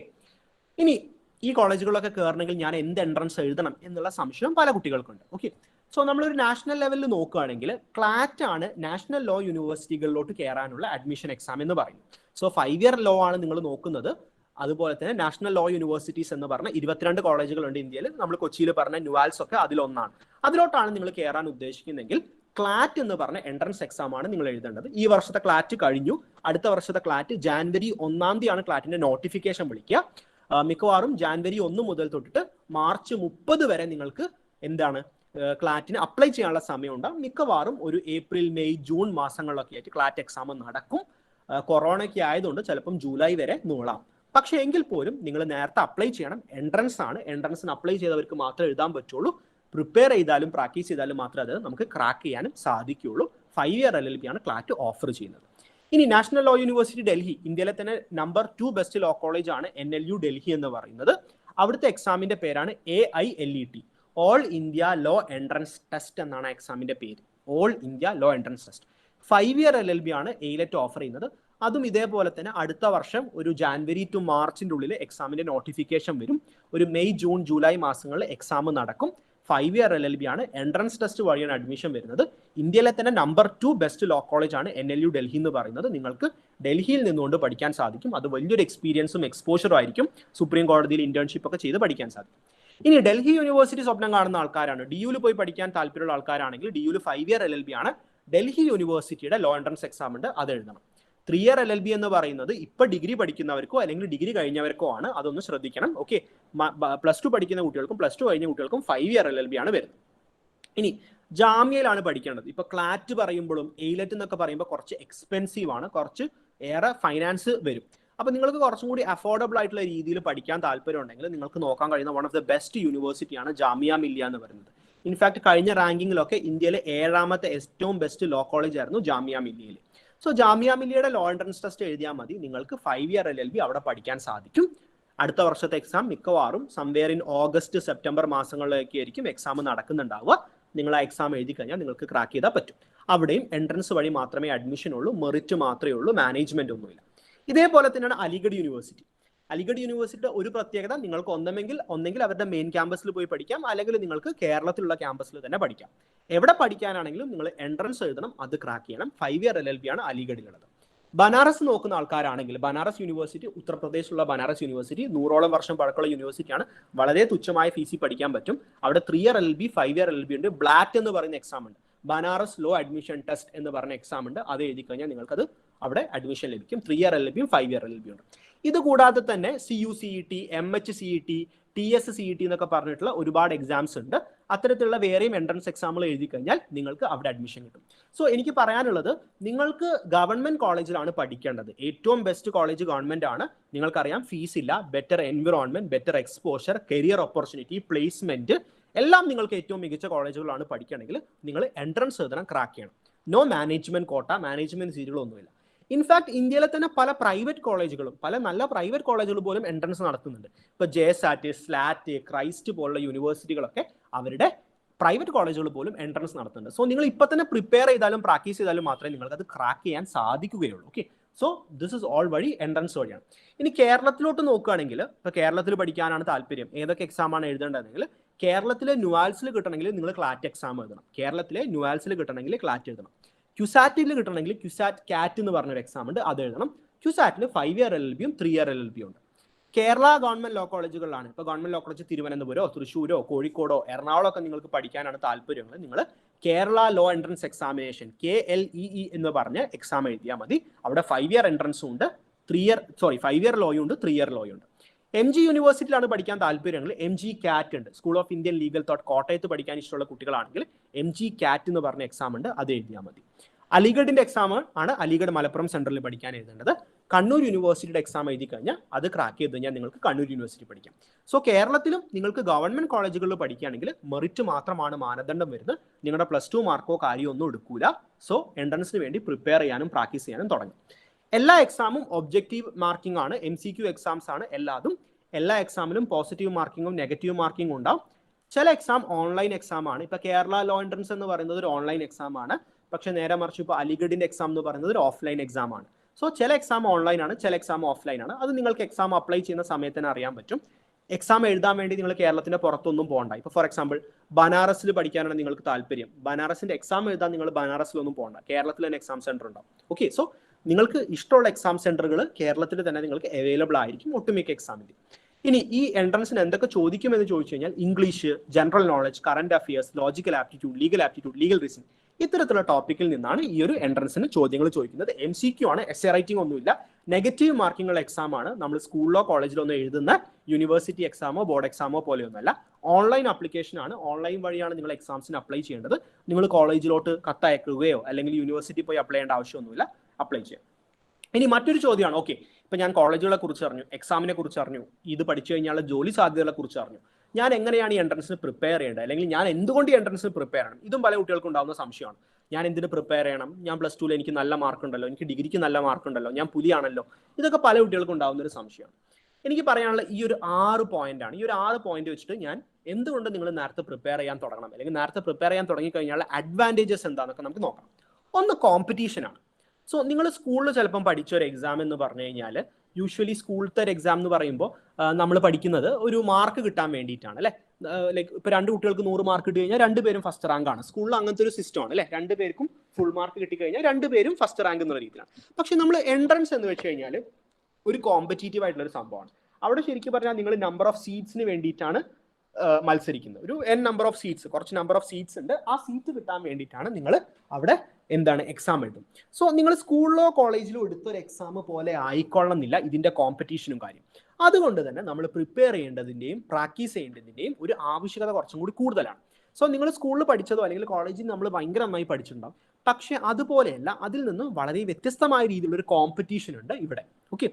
ഇനി ഈ കോളേജുകളിലൊക്കെ കയറണമെങ്കിൽ ഞാൻ എന്ത് എൻട്രൻസ് എഴുതണം എന്നുള്ള സംശയം പല കുട്ടികൾക്കുണ്ട്. ഓക്കെ, സോ നമ്മളൊരു നാഷണൽ ലെവലിൽ നോക്കുകയാണെങ്കിൽ ക്ലാറ്റ് ആണ് നാഷണൽ ലോ യൂണിവേഴ്സിറ്റികളിലോട്ട് കയറാനുള്ള അഡ്മിഷൻ എക്സാം എന്ന് പറയുന്നത്. സോ 5 year ലോ ആണ് നിങ്ങൾ നോക്കുന്നത്. അതുപോലെ തന്നെ നാഷണൽ ലോ യൂണിവേഴ്സിറ്റീസ് എന്ന് പറഞ്ഞ 22 കോളേജുകളുണ്ട് ഇന്ത്യയിൽ. നമ്മൾ കൊച്ചിയിൽ പറഞ്ഞ ന്യൂവാൽസ് ഒക്കെ അതിലൊന്നാണ്. അതിലോട്ടാണ് നിങ്ങൾ കയറാൻ ഉദ്ദേശിക്കുന്നതെങ്കിൽ ക്ലാറ്റ് എന്ന് പറഞ്ഞ എൻട്രൻസ് എക്സാം ആണ് നിങ്ങൾ എഴുതേണ്ടത്. ഈ വർഷത്തെ ക്ലാറ്റ് കഴിഞ്ഞു. അടുത്ത വർഷത്തെ ക്ലാറ്റ് ജാനുവരി 1 തീയതിയാണ് ക്ലാറ്റിന്റെ നോട്ടിഫിക്കേഷൻ വിളിക്കുക. മിക്കവാറും ജാനുവരി 1 മുതൽ തൊട്ടിട്ട് മാർച്ച് 30 വരെ നിങ്ങൾക്ക് ക്ലാറ്റിന് അപ്ലൈ ചെയ്യാനുള്ള സമയമുണ്ടാകും. മിക്കവാറും ഒരു ഏപ്രിൽ, മെയ്, ജൂൺ മാസങ്ങളിലൊക്കെ ആയിട്ട് ക്ലാറ്റ് എക്സാം നടക്കും. കൊറോണയ്ക്ക് ആയതുകൊണ്ട് ചിലപ്പം ജൂലൈ വരെ നീളാം. പക്ഷേ എങ്കിൽ പോലും നിങ്ങൾ നേരത്തെ അപ്ലൈ ചെയ്യണം. എൻട്രൻസ് ആണ്. എൻട്രൻസിന് അപ്ലൈ ചെയ്തവർക്ക് മാത്രമേ എഴുതാൻ പറ്റുള്ളൂ. പ്രിപ്പയർ ചെയ്താലും പ്രാക്ടീസ് ചെയ്താലും മാത്രമേ അത് നമുക്ക് ക്രാക്ക് ചെയ്യാനും സാധിക്കുകയുള്ളൂ. 5 year LLB ആണ് ക്ലാറ്റ് ഓഫർ ചെയ്യുന്നത്. ഇനി നാഷണൽ ലോ യൂണിവേഴ്സിറ്റി ഡൽഹി, ഇന്ത്യയിലെ തന്നെ നമ്പർ 2 ബെസ്റ്റ് ലോ കോളേജ് ആണ് NLU ഡൽഹി എന്ന് പറയുന്നത്. അവിടുത്തെ എക്സാമിന്റെ പേരാണ് AILET, all India law entrance test എന്നാണ് എക്സാമിന്റെ പേര്. All India law entrance test 5 year LLB ആണ് AILET ഓഫർ ചെയ്യുന്നത്. അതും ഇതേപോലെ തന്നെ അടുത്ത വർഷം ഒരു ജാനുവരി ടു മാർച്ചിന്റെ ഉള്ളിൽ എക്സാമിന്റെ നോട്ടിഫിക്കേഷൻ വരും. ഒരു മെയ്, ജൂൺ, ജൂലൈ മാസങ്ങളിൽ എക്സാം നടക്കും. 5 year LLB ആണ്. എൻട്രൻസ് ടെസ്റ്റ് വഴിയാണ് അഡ്മിഷൻ വരുന്നത്. ഇന്ത്യയിലെ തന്നെ നമ്പർ 2 ബെസ്റ്റ് ലോ കോളേജ് ആണ് NLU ഡൽഹി എന്ന് പറയുന്നത്. നിങ്ങൾക്ക് ഡൽഹിയിൽ നിന്നുകൊണ്ട് പഠിക്കാൻ സാധിക്കും. അത് വലിയൊരു എക്സ്പീരിയൻസും എക്സ്പോഷറും ആയിരിക്കും. സുപ്രീം കോടതിയിൽ ഇന്റേൺഷിപ്പ് ഒക്കെ ചെയ്ത് പഠിക്കാൻ സാധിക്കും. ഇനി ഡൽഹി യൂണിവേഴ്സിറ്റി സ്വപ്നം കാണുന്ന ആൾക്കാരാണ്, DUയിൽ പോയി പഠിക്കാൻ താല്പര്യമുള്ള ആൾക്കാരാണെങ്കിൽ DUയിൽ 5 year LLB ആണ്. ഡൽഹി യൂണിവേഴ്സിറ്റിയുടെ ലോ എൻട്രൻസ് എക്സാം ഉണ്ട്, അത് എഴുതണം. 3 year LLB എന്ന് പറയുന്നത് ഇപ്പൊ ഡിഗ്രി പഠിക്കുന്നവർക്കോ അല്ലെങ്കിൽ ഡിഗ്രി കഴിഞ്ഞവർക്കോ ആണ്. അതൊന്ന് ശ്രദ്ധിക്കണം. ഓക്കെ, +2 പഠിക്കുന്ന കുട്ടികൾക്കും +2 കഴിഞ്ഞ കുട്ടികൾക്കും 5 year LLB ആണ് വരുന്നത്. ഇനി ജാമ്യയിലാണ് പഠിക്കേണ്ടത്. ഇപ്പൊ ക്ലാറ്റ് പറയുമ്പോഴും AILET എന്നൊക്കെ പറയുമ്പോൾ കുറച്ച് എക്സ്പെൻസീവ് ആണ്, കുറച്ച് ഏറെ ഫൈനാൻസ് വരും. അപ്പൊ നിങ്ങൾക്ക് കുറച്ചും കൂടി അഫോർഡബിൾ ആയിട്ടുള്ള രീതിയിൽ പഠിക്കാൻ താല്പര്യം ഉണ്ടെങ്കിൽ നിങ്ങൾക്ക് നോക്കാൻ കഴിയുന്ന വൺ ഓഫ് ദ ബെസ്റ്റ് യൂണിവേഴ്സിറ്റിയാണ് ജാമിയ മില്ലിയ എന്ന് പറയുന്നത്. ഇൻഫാക്ട് കഴിഞ്ഞ റാങ്കിങ്ങിലൊക്കെ ഇന്ത്യയിലെ 7ാമത്തെ ഏറ്റവും ബെസ്റ്റ് ലോ കോളേജ് ആയിരുന്നു ജാമിയ മില്ലിയയിൽ. സോ ജാമിയ മില്ലിയയുടെ ലോ എൻട്രൻസ് ടെസ്റ്റ് എഴുതിയാൽ മതി. നിങ്ങൾക്ക് 5 year LLB അവിടെ പഠിക്കാൻ സാധിക്കും. അടുത്ത വർഷത്തെ എക്സാം മിക്കവാറും സംവെയർ ഇൻ ഓഗസ്റ്റ്, സെപ്റ്റംബർ മാസങ്ങളിലൊക്കെ ആയിരിക്കും എക്സാം നടക്കുന്നുണ്ടാവുക. നിങ്ങൾ ആ എക്സാം എഴുതി കഴിഞ്ഞാൽ നിങ്ങൾക്ക് ക്രാക്ക് ചെയ്താൽ പറ്റും. അവിടെയും എൻട്രൻസ് വഴി മാത്രമേ അഡ്മിഷൻ ഉള്ളൂ, മെറിറ്റ് മാത്രമേ ഉള്ളൂ, മാനേജ്മെന്റ് ഒന്നുമില്ല. ഇതേപോലെ തന്നെയാണ് അലിഗഡ് യൂണിവേഴ്സിറ്റി. അലിഗഡ് യൂണിവേഴ്സിറ്റിയുടെ ഒരു പ്രത്യേകത, നിങ്ങൾക്ക് ഒന്നെങ്കിൽ അവരുടെ മെയിൻ ക്യാമ്പസിൽ പോയി പഠിക്കാം, അല്ലെങ്കിൽ നിങ്ങൾക്ക് കേരളത്തിലുള്ള ക്യാമ്പസിൽ തന്നെ പഠിക്കാം. എവിടെ പഠിക്കാനാണെങ്കിലും നിങ്ങൾ എൻട്രൻസ് എഴുതണം, അത് ക്രാക്ക് ചെയ്യണം. 5 year LLB ആണ് അലിഗഡിലുള്ളത്. ബനാറസ് നോക്കുന്ന ആൾക്കാരാണെങ്കിൽ ബനാറസ് യൂണിവേഴ്സിറ്റി, ഉത്തർപ്രദേശിലുള്ള ബനാറസ് യൂണിവേഴ്സിറ്റി 100ഓളം വർഷം പഴക്കമുള്ള യൂണിവേഴ്സിറ്റിയാണ്. വളരെ തുച്ഛമായ ഫീസിൽ പഠിക്കാൻ പറ്റും. അവിടെ 3 year LLB, 5 year LLB ഉണ്ട്. ബ്ലാറ്റ് എന്ന് പറയുന്ന എക്സാം ഉണ്ട്, ബനാറസ് ലോ അഡ്മിഷൻ ടെസ്റ്റ് എന്ന് പറഞ്ഞ എക്സാം ഉണ്ട്. അത് എഴുതി കഴിഞ്ഞാൽ നിങ്ങൾക്കത് അവിടെ അഡ്മിഷൻ ലഭിക്കും. 3 year LLBയും 5 year LLB ഉണ്ട്. ഇത് കൂടാതെ തന്നെ CUCET, MHCET, TSCET എന്നൊക്കെ പറഞ്ഞിട്ടുള്ള ഒരുപാട് എക്സാംസ് ഉണ്ട്. അത്തരത്തിലുള്ള വേറെയും എൻട്രൻസ് എക്സാമുകൾ എഴുതി കഴിഞ്ഞാൽ നിങ്ങൾക്ക് അവിടെ അഡ്മിഷൻ കിട്ടും. സോ എനിക്ക് പറയാനുള്ളത്, നിങ്ങൾക്ക് ഗവൺമെന്റ് കോളേജിലാണ് പഠിക്കേണ്ടത്. ഏറ്റവും ബെസ്റ്റ് കോളേജ് ഗവൺമെന്റ് ആണ്. നിങ്ങൾക്കറിയാം, ഫീസ് ഇല്ല, better environment, better exposure, career opportunity, placement എല്ലാം നിങ്ങൾക്ക് ഏറ്റവും മികച്ച കോളേജുകളാണ് പഠിക്കണമെങ്കിൽ നിങ്ങൾ എൻട്രൻസ് എഴുതണം, ക്രാക്ക് ചെയ്യണം. നോ മാനേജ്മെന്റ് കോട്ട, മാനേജ്മെന്റ് സീറ്റുകളൊന്നുമില്ല. ഇൻഫാക്ട് ഇന്ത്യയിലെ തന്നെ പല പ്രൈവറ്റ് കോളേജുകളും, പല നല്ല പ്രൈവറ്റ് കോളേജുകൾ പോലും എൻട്രൻസ് നടത്തുന്നുണ്ട്. ഇപ്പൊ JSAT, SLAT, ക്രൈസ്റ്റ് പോലുള്ള യൂണിവേഴ്സിറ്റികളൊക്കെ അവരുടെ പ്രൈവറ്റ് കോളേജുകൾ പോലും എൻട്രൻസ് നടത്തുന്നുണ്ട്. സോ നിങ്ങൾ ഇപ്പം തന്നെ പ്രിപ്പയർ ചെയ്താലും പ്രാക്ടീസ് ചെയ്താലും മാത്രമേ നിങ്ങൾക്ക് അത് ക്രാക്ക് ചെയ്യാൻ സാധിക്കുകയുള്ളൂ. Okay, so this is all വഴി എൻട്രൻസ് വഴിയാണ്. ഇനി കേരളത്തിലോട്ട് നോക്കുകയാണെങ്കിൽ, ഇപ്പോൾ കേരളത്തിൽ പഠിക്കാനാണ് താല്പര്യം, ഏതൊക്കെ എക്സാമാണ് എഴുതേണ്ടതെങ്കിൽ കേരളത്തിലെ ന്യൂആൽസിൽ കിട്ടണമെങ്കിൽ നിങ്ങൾ ക്ലാറ്റ് എക്സാം എഴുതണം. കേരളത്തിലെ ന്യൂആൽസിൽ കിട്ടണമെങ്കിൽ ക്ലാറ്റ് എഴുതണം. ക്യുസാറ്റിൽ കിട്ടണമെങ്കിൽ ക്യുസാറ്റ് കാറ്റ് എന്ന് പറഞ്ഞൊരു എക്സാം ഉണ്ട്, അത് എഴുതണം. ക്യുസാറ്റിൽ 5 year LLBയും 3 year LLBയും ഉണ്ട്. കേരള ഗവൺമെന്റ് ലോ കോളേജുകളിലാണ്, ഇപ്പോൾ ഗവൺമെന്റ് ലോ കോളേജ് തിരുവനന്തപുരമോ തൃശ്ശൂരോ കോഴിക്കോടോ എറണാകുളം ഒക്കെ നിങ്ങൾക്ക് പഠിക്കാനാണ് താല്പര്യങ്ങൾ, നിങ്ങൾ Kerala law entrance examination KLEE എന്ന് പറഞ്ഞ എക്സാം എഴുതിയാൽ മതി. അവിടെ 5 year എൻട്രൻസും ഉണ്ട്, 5 year ലോയും ഉണ്ട്, 3 year ലോയും ഉണ്ട്. MG യൂണിവേഴ്സിറ്റിയിലാണ് പഠിക്കാൻ താല്പര്യമെങ്കിൽ MG കാറ്റ് ഉണ്ട്. School of Indian legal thought കോട്ടയത്ത് പഠിക്കാൻ ഇഷ്ടമുള്ള കുട്ടികളാണെങ്കിൽ MG കാറ്റ് എന്ന് പറഞ്ഞ എക്സാം ഉണ്ട്, അത് എഴുതിയാൽ മതി. അലിഗഡിന്റെ എക്സാം ആണ് അലിഗഡ് മലപ്പുറം സെൻട്രലിൽ പഠിക്കാൻ എഴുതേണ്ടത്. കണ്ണൂർ യൂണിവേഴ്സിറ്റിയുടെ എക്സാം എഴുതി കഴിഞ്ഞാൽ അത് ക്രാക്ക് ചെയ്ത് കഴിഞ്ഞാൽ നിങ്ങൾക്ക് കണ്ണൂർ യൂണിവേഴ്സിറ്റി പഠിക്കാം. സോ കേരളത്തിലും നിങ്ങൾക്ക് ഗവൺമെന്റ് കോളേജുകളിൽ പഠിക്കുകയാണെങ്കിൽ മെറിറ്റ് മാത്രമാണ് മാനദണ്ഡം വരുന്നത്. നിങ്ങളുടെ +2 മാർക്കോ കാര്യമൊന്നും എടുക്കൂല. സോ എൻട്രൻസിന് വേണ്ടി പ്രിപ്പയർ ചെയ്യാനും പ്രാക്ടീസ് ചെയ്യാനും തുടങ്ങും. എല്ലാ എക്സാമും ഒബ്ജക്റ്റീവ് മാർക്കിംഗ് ആണ്, MCQ എക്സാംസ് ആണ് എല്ലാതും. എല്ലാ എക്സാമിലും പോസിറ്റീവ് മാർക്കിങ്ങും നെഗറ്റീവ് മാർക്കിങ്ങും ഉണ്ടാവും. ചില എക്സാം ഓൺലൈൻ എക്സാം ആണ്. ഇപ്പൊ കേരള ലോ എൻട്രൻസ് എന്ന് പറയുന്നത് ഒരു ഓൺലൈൻ എക്സാം ആണ്. പക്ഷെ നേരെ മറിച്ച് ഇപ്പോൾ അലിഗഡിന്റെ എക്സാം എന്ന് പറയുന്നത് ഒരു ഓഫ്ലൈൻ എക്സാം ആണ്. സോ ചില എക്സാം ഓൺലൈൻ ആണ്, ചില എക്സാം ഓഫ്ലൈൻ ആണ്. അത് നിങ്ങൾക്ക് എക്സാം അപ്ലൈ ചെയ്യുന്ന സമയത്ത് തന്നെ അറിയാൻ പറ്റും. എക്സാം എഴുതാൻ വേണ്ടി നിങ്ങൾ കേരളത്തിന്റെ പുറത്തൊന്നും പോകണ്ട. ഇപ്പോൾ ഫോർ എക്സാമ്പിൾ ബനാറസിൽ പഠിക്കാനാണ് നിങ്ങൾക്ക് താല്പര്യം, ബനാറസിന്റെ എക്സാം എഴുതാൻ നിങ്ങൾ ബനാറസിലൊന്നും പോകണ്ട, കേരളത്തിൽ തന്നെ എക്സാം സെന്റർ ഉണ്ടാവും. ഓക്കെ, സോ നിങ്ങൾക്ക് ഇഷ്ടമുള്ള എക്സാം സെന്ററുകൾ കേരളത്തിൽ തന്നെ നിങ്ങൾക്ക് അവൈലബിൾ ആയിരിക്കും ഒട്ടുമിക്ക എക്സാമിന്. ഇനി ഈ എൻട്രൻസിന് എന്തൊക്കെ ചോദിക്കുമെന്ന് ചോദിച്ചു കഴിഞ്ഞാൽ English, general knowledge, current affairs, logical aptitude, legal reasoning, ഇത്തരത്തിലുള്ള ടോപ്പിക്കിൽ നിന്നാണ് ഈ ഒരു എൻട്രൻസിന് ചോദ്യങ്ങൾ ചോദിക്കുന്നത്. MCQ ആണ്, എസ്സേ റൈറ്റിംഗ് ഒന്നുമില്ല. നെഗറ്റീവ് മാർക്കിംഗുള്ള എക്സാം ആണ്. നമ്മൾ സ്കൂളിലോ കോളേജിലോ ഒന്നും എഴുതുന്ന യൂണിവേഴ്സിറ്റി എക്സാമോ ബോർഡ് എക്സാമോ പോലെയൊന്നുമല്ല. ഓൺലൈൻ ആപ്ലിക്കേഷൻ ആണ്, ഓൺലൈൻ വഴിയാണ് നിങ്ങൾ എക്സാംസിന് അപ്ലൈ ചെയ്യേണ്ടത്. നിങ്ങൾ കോളേജിലോട്ട് കത്തയക്കുകയോ അല്ലെങ്കിൽ യൂണിവേഴ്സിറ്റി പോയി അപ്ലൈ ചെയ്യേണ്ട ആവശ്യമൊന്നുമില്ല, അപ്ലൈ ചെയ്യാം. ഇനി മറ്റൊരു ചോദ്യമാണ്, ഓക്കെ ഇപ്പൊ ഞാൻ കോളേജുകളെ കുറിച്ച് അറിഞ്ഞു, എക്സാമിനെ കുറിച്ച് അറിഞ്ഞു, ഇത് പഠിച്ചു കഴിഞ്ഞാൽ ജോലി സാധ്യതകളെ കുറിച്ച് അറിഞ്ഞു, ഞാൻ എങ്ങനെയാണ് ഈ എൻട്രൻസിന് പ്രിപ്പയർ ചെയ്യേണ്ടത്, അല്ലെങ്കിൽ ഞാൻ എന്തുകൊണ്ട് ഈ എൻട്രൻസിന് പ്രിപ്പയർ ചെയ്യണം? ഇതും പല കുട്ടികൾക്കും ഉണ്ടാകുന്ന സംശയമാണ്. ഞാൻ എന്തിന് പ്രിപ്പയർ ചെയ്യണം? ഞാൻ +2 എനിക്ക് നല്ല മാർക്ക് ഉണ്ടല്ലോ, എനിക്ക് ഡിഗ്രിക്ക് നല്ല മാർക്ക് ഉണ്ടല്ലോ, ഞാൻ പുലിയാണല്ലോ. ഇതൊക്കെ പല കുട്ടികൾക്കും ഉണ്ടാകുന്ന ഒരു സംശയമാണ്. എനിക്ക് പറയാനുള്ള ഈ ഒരു 6 പോയിന്റ് ആണ്. ഈ ഒരു 6 പോയിന്റ് വെച്ചിട്ട് ഞാൻ എന്തുകൊണ്ട് നിങ്ങൾ നേരത്തെ പ്രിപ്പയർ ചെയ്യാൻ തുടങ്ങണം, അല്ലെങ്കിൽ നേരത്തെ പ്രിപ്പയർ ചെയ്യാൻ തുടങ്ങി കഴിഞ്ഞാൽ അഡ്വാൻറ്റേജസ് എന്താണെന്നൊക്കെ നമുക്ക് നോക്കാം. ഒന്ന് കോമ്പറ്റീഷൻ ആണ്. സോ നിങ്ങൾ സ്കൂളിൽ ചിലപ്പം പഠിച്ച ഒരു എക്സാം എന്ന് പറഞ്ഞു കഴിഞ്ഞാൽ യൂഷ്വലി സ്കൂളത്തെ ഒരു എക്സാം എന്ന് പറയുമ്പോൾ നമ്മൾ പഠിക്കുന്നത് ഒരു മാർക്ക് കിട്ടാൻ വേണ്ടിയിട്ടാണ് അല്ലേ. ലൈക്ക് ഇപ്പോൾ 2 കുട്ടികൾക്ക് 100 മാർക്ക് കിട്ടി കഴിഞ്ഞാൽ 2 പേരും ഫസ്റ്റ് റാങ്ക് ആണ്. സ്കൂളിൽ അങ്ങനത്തെ ഒരു സിസ്റ്റം ആണ് അല്ലേ. 2 പേർക്കും ഫുൾ മാർക്ക് കിട്ടി കഴിഞ്ഞാൽ 2 പേരും ഫസ്റ്റ് റാങ്ക് എന്നുള്ള രീതിയിലാണ്. പക്ഷെ നമ്മൾ എൻട്രൻസ് എന്ന് വെച്ച് കഴിഞ്ഞാൽ ഒരു കോമ്പറ്റീറ്റീവ് ആയിട്ടുള്ള ഒരു സംഭവമാണ്. അവിടെ ശരിക്കും പറഞ്ഞാൽ നിങ്ങൾ നമ്പർ ഓഫ് സീറ്റ്സിന് വേണ്ടിയിട്ടാണ് മത്സരിക്കുന്നത്. ഒരു നമ്പർ ഓഫ് സീറ്റ്സ്, കുറച്ച് നമ്പർ ഓഫ് സീറ്റ്സ് ഉണ്ട്. ആ സീറ്റ് കിട്ടാൻ വേണ്ടിയിട്ടാണ് നിങ്ങൾ അവിടെ എക്സാം എഴുതും. സോ നിങ്ങൾ സ്കൂളിലോ കോളേജിലോ എടുത്തൊരു എക്സാം പോലെ ആയിക്കൊള്ളണമെന്നില്ല ഇതിന്റെ കോമ്പറ്റീഷനും കാര്യം. അതുകൊണ്ട് തന്നെ നമ്മൾ പ്രിപ്പയർ ചെയ്യേണ്ടതിന്റെയും പ്രാക്ടീസ് ചെയ്യേണ്ടതിന്റെയും ഒരു ആവശ്യകത കുറച്ചും കൂടി കൂടുതലാണ്. സോ നിങ്ങൾ സ്കൂളിൽ പഠിച്ചതോ അല്ലെങ്കിൽ കോളേജിൽ നമ്മൾ ഭയങ്കര നന്നായി പഠിച്ചിട്ടുണ്ടാവും, പക്ഷെ അതുപോലെയല്ല, അതിൽ നിന്ന് വളരെ വ്യത്യസ്തമായ രീതിയിലുള്ള ഒരു കോമ്പറ്റീഷൻ ഉണ്ട് ഇവിടെ. ഓക്കെ,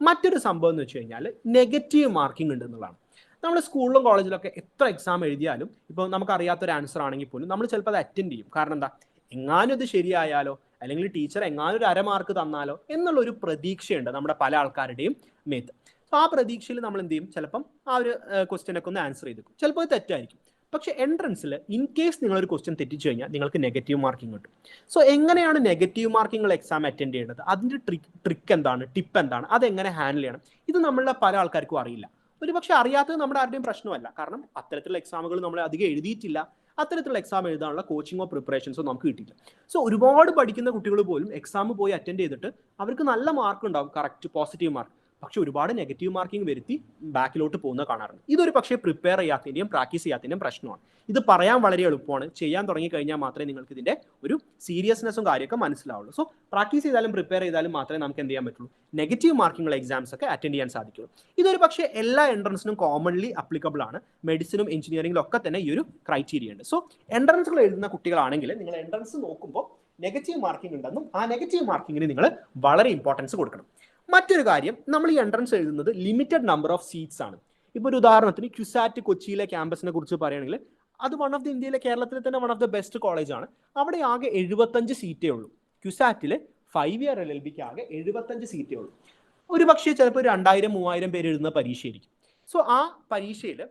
മറ്റൊരു സംഭവം എന്ന് വെച്ച് കഴിഞ്ഞാൽ നെഗറ്റീവ് മാർക്കിംഗ് ഉണ്ട് എന്നുള്ളതാണ്. നമ്മൾ സ്കൂളിലും കോളേജിലൊക്കെ എത്ര എക്സാം എഴുതിയാലും ഇപ്പോൾ നമുക്കറിയാത്തൊരു ആൻസർ ആണെങ്കിൽ പോലും നമ്മൾ ചിലപ്പോൾ അത് അറ്റൻഡ് ചെയ്യും. കാരണം എന്താ, എങ്ങാനും ഇത് ശരിയായാലോ, അല്ലെങ്കിൽ ടീച്ചർ എങ്ങാനും ഒരു 1/2 മാർക്ക് തന്നാലോ എന്നുള്ളൊരു പ്രതീക്ഷയുണ്ട് നമ്മുടെ പല ആൾക്കാരുടെയും മേത്ത്. സോ ആ പ്രതീക്ഷയിൽ നമ്മൾ എന്ത് ചെയ്യും, ചിലപ്പം ആ ഒരു ക്വസ്റ്റ്യനൊക്കെ ഒന്ന് ആൻസർ ചെയ്തു. ചിലപ്പോൾ തെറ്റായിരിക്കും. പക്ഷെ എൻട്രൻസിൽ ഇൻ കേസ് നിങ്ങളൊരു ക്വസ്റ്റ്യൻ തെറ്റിച്ചു കഴിഞ്ഞാൽ നിങ്ങൾക്ക് നെഗറ്റീവ് മാർക്കിംഗ് കിട്ടും. സോ എങ്ങനെയാണ് നെഗറ്റീവ് മാർക്കിംഗ് എക്സാം അറ്റൻഡ് ചെയ്യേണ്ടത്, അതിൻ്റെ ട്രിക്ക് എന്താണ്, ടിപ്പ് എന്താണ്, അതെങ്ങനെ ഹാൻഡിൽ ചെയ്യണം, ഇത് നമ്മളുടെ പല ആൾക്കാർക്കും അറിയില്ല. ഒരു പക്ഷെ അറിയാത്തത് നമ്മുടെ ആരുടെയും പ്രശ്നമല്ല. കാരണം അത്തരത്തിലുള്ള എക്സാമുകൾ നമ്മൾ അധികം എഴുതിയിട്ടില്ല, അത്തരത്തിലുള്ള എക്സാം എഴുതാനുള്ള കോച്ചിങ്ങോ പ്രിപ്പറേഷൻസോ നമുക്ക് കിട്ടില്ല. സോ ഒരുപാട് പഠിക്കുന്ന കുട്ടികൾ പോലും എക്സാം പോയി അറ്റൻഡ് ചെയ്തിട്ട് അവർക്ക് നല്ല മാർക്ക് ഉണ്ടാവും, കറക്റ്റ് പോസിറ്റീവ് മാർക്ക്, പക്ഷെ ഒരുപാട് നെഗറ്റീവ് മാർക്കിംഗ് വരുത്തി ബാക്കിലോട്ട് പോകുന്ന കാണാറുണ്ട്. ഇതൊരു പക്ഷേ പ്രിപ്പയർ ചെയ്യാത്തതിൻ്റെയും പ്രാക്ടീസ് ചെയ്യാത്തതിൻ്റെയും പ്രശ്നമാണ്. ഇത് പറയാൻ വളരെ എളുപ്പമാണ്, ചെയ്യാൻ തുടങ്ങി കഴിഞ്ഞാൽ മാത്രമേ നിങ്ങൾക്ക് ഇതിന്റെ ഒരു സീരിയസ്നെസ്സും കാര്യമൊക്കെ മനസ്സിലാവുള്ളൂ. സോ പ്രാക്ടീസ് ചെയ്താലും പ്രിപ്പയർ ചെയ്താലും മാത്രമേ നമുക്ക് എന്ത് ചെയ്യാൻ പറ്റുള്ളൂ, നെഗറ്റീവ് മാർക്കിംഗ് എക്സാംസ് ഒക്കെ അറ്റൻഡ് ചെയ്യാൻ സാധിക്കുള്ളൂ. ഇതൊരു പക്ഷേ എല്ലാ എൻട്രൻസിനും കോമൺലി അപ്ലിക്കബിൾ ആണ്. മെഡിസിനും എഞ്ചിനീയറിംഗിലും ഒക്കെ തന്നെ ഈ ഒരു ക്രൈറ്റീരിയ ഉണ്ട്. സോ എൻട്രൻസുകൾ എഴുതുന്ന കുട്ടികളാണെങ്കിൽ നിങ്ങൾ എൻട്രൻസ് നോക്കുമ്പോൾ നെഗറ്റീവ് മാർക്കിംഗ് ഉണ്ടെന്നും ആ നെഗറ്റീവ് മാർക്കിങ്ങിന് നിങ്ങൾ വളരെ ഇമ്പോർട്ടൻസ് കൊടുക്കണം. മറ്റൊരു കാര്യം, നമ്മൾ ഈ എൻട്രൻസ് എഴുതുന്നത് ലിമിറ്റഡ് നമ്പർ ഓഫ് സീറ്റ്സ് ആണ്. ഇപ്പോൾ ഒരു ഉദാഹരണത്തിന് ക്യുസാറ്റ് കൊച്ചിയിലെ ക്യാമ്പസിനെ കുറിച്ച് പറയുകയാണെങ്കിൽ അത് വൺ ഓഫ് ദി ഇന്ത്യയിലെ കേരളത്തിലെ തന്നെ one of the best college ആണ്. അവിടെ ആകെ 75 സീറ്റേ ഉള്ളൂ. ക്യുസാറ്റിൽ 5 year LLBക്ക് ആകെ 75 സീറ്റേ ഉള്ളൂ. ഒരു പക്ഷേ ചിലപ്പോൾ 2000-3000 പേര് എഴുതുന്ന പരീക്ഷയായിരിക്കും. സോ ആ പരീക്ഷയിൽ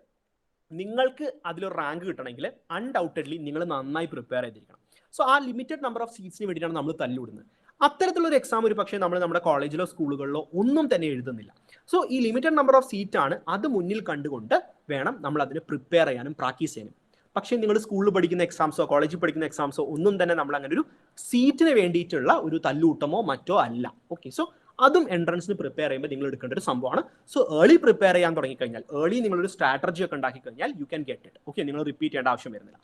നിങ്ങൾക്ക് അതിലൊരു റാങ്ക് കിട്ടണമെങ്കിൽ അൺഡൗട്ടഡ്ലി നിങ്ങൾ നന്നായി പ്രിപ്പയർ ചെയ്തിരിക്കണം. സോ ആ ലിമിറ്റഡ് നമ്പർ ഓഫ് സീറ്റ്സിന് വേണ്ടിയിട്ടാണ് നമ്മൾ തല്ലിവിടുന്നത്. അത്തരത്തിലൊരു എക്സാം ഒരു പക്ഷേ നമ്മൾ നമ്മുടെ കോളേജിലോ സ്കൂളുകളിലോ ഒന്നും തന്നെ എഴുതുന്നില്ല. സോ ഈ ലിമിറ്റഡ് നമ്പർ ഓഫ് സീറ്റ് ആണ്, അത് മുന്നിൽ കണ്ടുകൊണ്ട് വേണം നമ്മൾ അതിന് പ്രിപ്പയർ ചെയ്യാനും പ്രാക്ടീസ് ചെയ്യാനും. പക്ഷേ നിങ്ങൾ സ്കൂളിൽ പഠിക്കുന്ന എക്സാംസോ കോളേജിൽ പഠിക്കുന്ന എക്സാംസോ ഒന്നും തന്നെ നമ്മൾ അങ്ങനെ ഒരു സീറ്റിന് വേണ്ടിയിട്ടുള്ള ഒരു തല്ലൂട്ടമോ മറ്റോ അല്ല. ഓക്കെ, സോ അതും എൻട്രൻസിന് പ്രിപ്പയർ ചെയ്യുമ്പോൾ നിങ്ങൾ എടുക്കേണ്ട ഒരു സംഭവമാണ്. സോ ഏർലി പ്രിപ്പയർ ചെയ്യാൻ തുടങ്ങിക്കഴിഞ്ഞാൽ, ഏർലി നിങ്ങളൊരു സ്ട്രാറ്റജി ഒക്കെ ഉണ്ടാക്കി കഴിഞ്ഞാൽ you can get it. Okay, നിങ്ങൾ റിപ്പീറ്റ് ചെയ്യേണ്ട ആവശ്യം വരുന്നില്ല.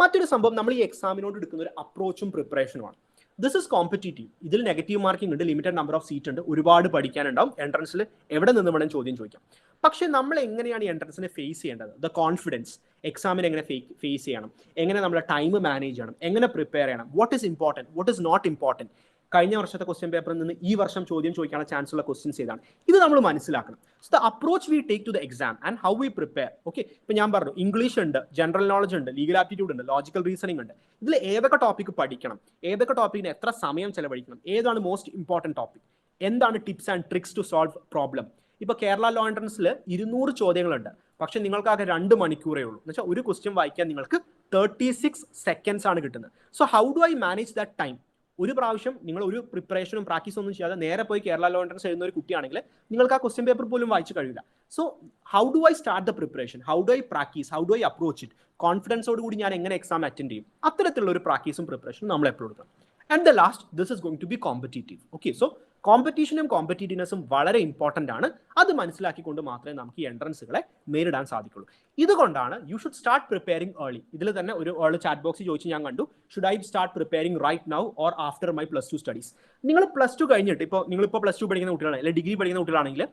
മറ്റൊരു സംഭവം, നമ്മൾ ഈ എക്സാമിനോട് എടുക്കുന്ന ഒരു അപ്രോച്ചും പ്രിപ്പറേഷനുമാണ്. This is competitive. ഇതിൽ നെഗറ്റീവ് മാർക്കിംഗ് ഉണ്ട്, ലിമിറ്റഡ് നമ്പർ ഓഫ് സീറ്റ് ഉണ്ട്, ഒരുപാട് പഠിക്കാനുണ്ടാവും. എൻട്രൻസിൽ എവിടെ നിന്ന് വേണം ചോദ്യം ചോദിക്കാം. പക്ഷെ നമ്മൾ എങ്ങനെയാണ് ഈ എൻട്രൻസിനെ ഫേസ് ചെയ്യേണ്ടത്? ദ കോൺഫിഡൻസ്, എക്സാമിന് എങ്ങനെ ഫേസ് ചെയ്യണം, എങ്ങനെ നമ്മുടെ ടൈം മാനേജ് ചെയ്യണം, എങ്ങനെ പ്രിപ്പയർ ചെയ്യണം, what is important, what is not important, കഴിഞ്ഞ വർഷത്തെ ക്വസ്റ്റ്യൻ പേപ്പറിൽ നിന്ന് ഈ വർഷം ചോദ്യം ചോദിക്കാനുള്ള ചാൻസ് ഉള്ള ക്വസ്റ്റ്യൻസ് ഏതാണ്, ഇത് നമ്മൾ മനസ്സിലാക്കണം. So the approach we take to the exam and how we prepare. Okay, ഇപ്പൊ ഞാൻ പറഞ്ഞു ഇംഗ്ലീഷ് ഉണ്ട്, ജനറൽ നോളജ് ഉണ്ട്, ലീഗൽ ആപ്റ്റിറ്റ്യൂഡ് ഉണ്ട്, ലോജിക്കൽ റീസണിംഗ് ഉണ്ട്. ഇതിൽ ഏതൊക്കെ ടോപ്പിക് പഠിക്കണം, ഏതൊക്കെ ടോപ്പിക്കിന് എത്ര സമയം ചെലവഴിക്കണം, ഏതാണ് മോസ്റ്റ് ഇമ്പോർട്ടൻറ്റ് ടോപ്പിക്, എന്താണ് tips and tricks to solve problem. ഇപ്പൊ കേരള ലോ എൻട്രൻസിൽ 200 ചോദ്യങ്ങളുണ്ട്, പക്ഷെ നിങ്ങൾക്കാകെ 2 മണിക്കൂറേ ഉള്ളൂ. എന്ന് വെച്ചാൽ ഒരു ക്വസ്റ്റ്യൻ വായിക്കാൻ നിങ്ങൾക്ക് 36 സെക്കൻഡ്സ് ആണ് കിട്ടുന്നത്. So how do I manage that time? ഒരു പ്രാവശ്യം നിങ്ങൾ ഒരു പ്രിപ്പറേഷനും പ്രാക്ടീസ് ഒന്നും ചെയ്യാതെ നേരെ പോയി കേരള ലോ എൻട്രൻസ് എഴുതുന്ന ഒരു കുട്ടിയാണെങ്കിൽ നിങ്ങൾക്ക് ആ ക്വസ്റ്റ്യൻ പേപ്പർ പോലും വായിച്ചു കഴിയില്ല. So how do I start the preparation, how do I practise, how do I approach it, കോൺഫിഡൻസോട് കൂടി ഞാൻ എങ്ങനെ എക്സാം അറ്റൻഡ് ചെയ്യും, അത്തരത്തിലുള്ള ഒരു പ്രാക്ടീസും പ്രിപ്പറേഷനും നമ്മൾ എപ്പോഴും എടുക്കണം. And the last, this is going to be competitive. Okay, so കോമ്പറ്റീഷനും കോമ്പറ്റീറ്റീവ്നെസ്സും വളരെ ഇമ്പോർട്ടൻ്റ് ആണ്. അത് മനസ്സിലാക്കിക്കൊണ്ട് മാത്രമേ നമുക്ക് ഈ എൻട്രൻസുകളെ നേരിടാൻ സാധിക്കുള്ളൂ. ഇതുകൊണ്ടാണ് you should start preparing early. ഇതിൽ തന്നെ ഒരു ചാറ്റ് ബോക്സിൽ ചോദിച്ച് ഞാൻ കണ്ടു, should I start preparing right now or after my +2 studies. നിങ്ങൾ +2 കഴിഞ്ഞിട്ട്, ഇപ്പോൾ നിങ്ങളിപ്പോൾ +2 പഠിക്കുന്ന കുട്ടികളാണ്, അല്ലെങ്കിൽ ഡിഗ്രി പഠിക്കുന്ന കുട്ടികളാണെങ്കിൽ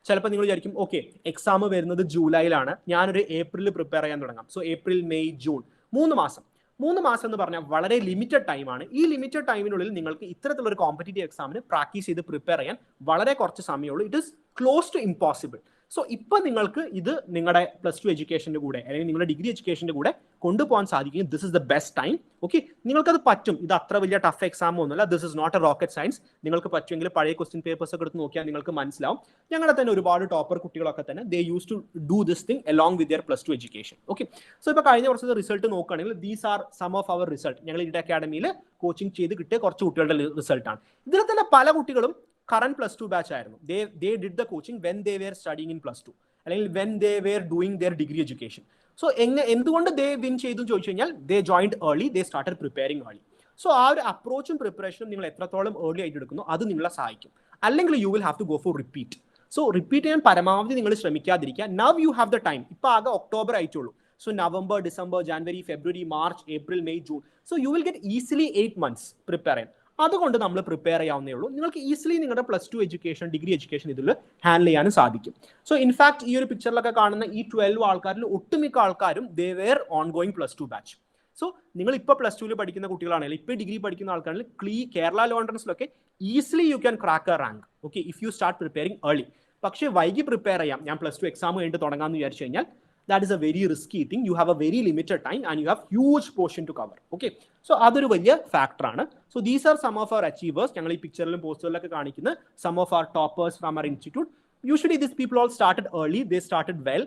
ചിലപ്പോൾ നിങ്ങൾ വിചാരിക്കും ഓക്കെ എക്സാം വരുന്നത് ജൂലൈയിലാണ്, ഞാനൊരു ഏപ്രിലിൽ പ്രിപ്പയർ ചെയ്യാൻ തുടങ്ങാം. സോ ഏപ്രിൽ, മെയ്, ജൂൺ, 3 മാസം. 3 മാസം എന്ന് പറഞ്ഞാൽ വളരെ ലിമിറ്റഡ് ടൈമാണ്. ഈ ലിമിറ്റഡ് ടൈമിനുള്ളിൽ നിങ്ങൾക്ക് ഇത്തരത്തിലുള്ള ഒരു കോമ്പറ്റീറ്റീവ് എക്സാമിന് പ്രാക്ടീസ് ചെയ്ത് പ്രിപ്പയർ ചെയ്യാൻ വളരെ കുറച്ച് സമയമുള്ളൂ. It is close to impossible. So ഇപ്പൊ നിങ്ങൾക്ക് ഇത് നിങ്ങളുടെ +2 എഡ്യൂക്കേഷന്റെ കൂടെ അല്ലെങ്കിൽ നിങ്ങളുടെ ഡിഗ്രി എഡ്യൂക്കേഷന്റെ കൂടെ കൊണ്ടുപോകാൻ സാധിക്കും. This is the best time. Okay, നിങ്ങൾക്കത് പറ്റും. ഇത് അത്ര വലിയ ടഫ് എക്സാം ഒന്നുമല്ല. This is not a rocket science. നിങ്ങൾക്ക് പറ്റുമെങ്കിൽ പഴയ ക്വസ്റ്റ്യൻ പേപ്പേഴ്സ് ഒക്കെ എടുത്ത് നോക്കിയാൽ നിങ്ങൾക്ക് മനസ്സിലാവും. ഞങ്ങളുടെ തന്നെ ഒരുപാട് ടോപ്പർ കുട്ടികളൊക്കെ തന്നെ they use to do this thing along with their +2 education. Okay, so ഇപ്പൊ കഴിഞ്ഞ വർഷത്തെ റിസൾട്ട് നോക്കുകയാണെങ്കിൽ these are some of our result. ഞങ്ങൾ ഇന്ത്യ അക്കാഡമിയിൽ കോച്ചിങ് ചെയ്ത് കിട്ടിയ കുറച്ച് കുട്ടികളുടെ റിസൾട്ടാണ്. ഇതിൽ തന്നെ പല കുട്ടികളും കറന്റ് +2 ബാച്ച് ആയിരുന്നു. they did the coaching when they were studying in +2 അല്ലെങ്കിൽ when they were doing their degree education. So എന്തുകൊണ്ട് they win ചെയ്തു ചോദിച്ചു കഴിഞ്ഞാൽ they joined early, they started preparing early. So ആ ഒരു അപ്രോച്ചും പ്രിപ്പറേഷനും നിങ്ങൾ എത്രത്തോളം ഏർലി ആയിട്ട് എടുക്കുന്നു അത് നിങ്ങളെ സഹായിക്കും. അല്ലെങ്കിൽ you will have to go for repeat. So repeat ചെയ്യാൻ പരമാവധി നിങ്ങൾ ശ്രമിക്കാതിരിക്കുക. Now you have the time. ഇപ്പൊ ആകെ ഒക്ടോബർ ആയിട്ടുള്ളൂ. So November, December, January, February, March, April, May, June. So you will get easily 8 months prepare ചെയ്യാൻ. അതുകൊണ്ട് നമ്മൾ പ്രിപ്പയർ ചെയ്യാവുന്നേ ഉള്ളൂ. നിങ്ങൾക്ക് ഈസിലി നിങ്ങളുടെ +2 എഡ്യൂക്കേഷൻ, ഡിഗ്രി എഡ്യൂക്കേഷൻ ഇതിൽ ഹാൻഡിൽ ചെയ്യാനും സാധിക്കും. സോ ഇൻഫാക്ട് ഈ ഒരു പിക്ചറിലൊക്കെ കാണുന്ന ഈ 12 ആൾക്കാരിൽ ഒട്ടുമിക്ക ആൾക്കാരും they were on going +2 batch. So നിങ്ങൾ ഇപ്പോൾ +2 പഠിക്കുന്ന കുട്ടികളാണെങ്കിൽ, ഇപ്പോൾ ഡിഗ്രി പഠിക്കുന്ന ആൾക്കാണെങ്കിൽ കേരള ലോ എൻട്രൻസിലൊക്കെ easily you can crack a rank. Okay, if you start preparing early. പക്ഷേ വൈകി പ്രിപ്പയർ ചെയ്യാം, ഞാൻ +2 എക്സാം കഴിഞ്ഞിട്ട് തുടങ്ങാമെന്ന് വിചാരിച്ചു കഴിഞ്ഞാൽ that is a very risky thing. You have a very limited time and you have huge portion to cover. Okay, so അതൊരു വലിയ factor ആണ്. So these are some of our achievers. ഞങ്ങൾ ഈ പിക്ചറിലും പോസ്റ്ററിലൊക്കെ കാണിക്കുന്ന some of our toppers from our institute. Usually these people all started early. They started well.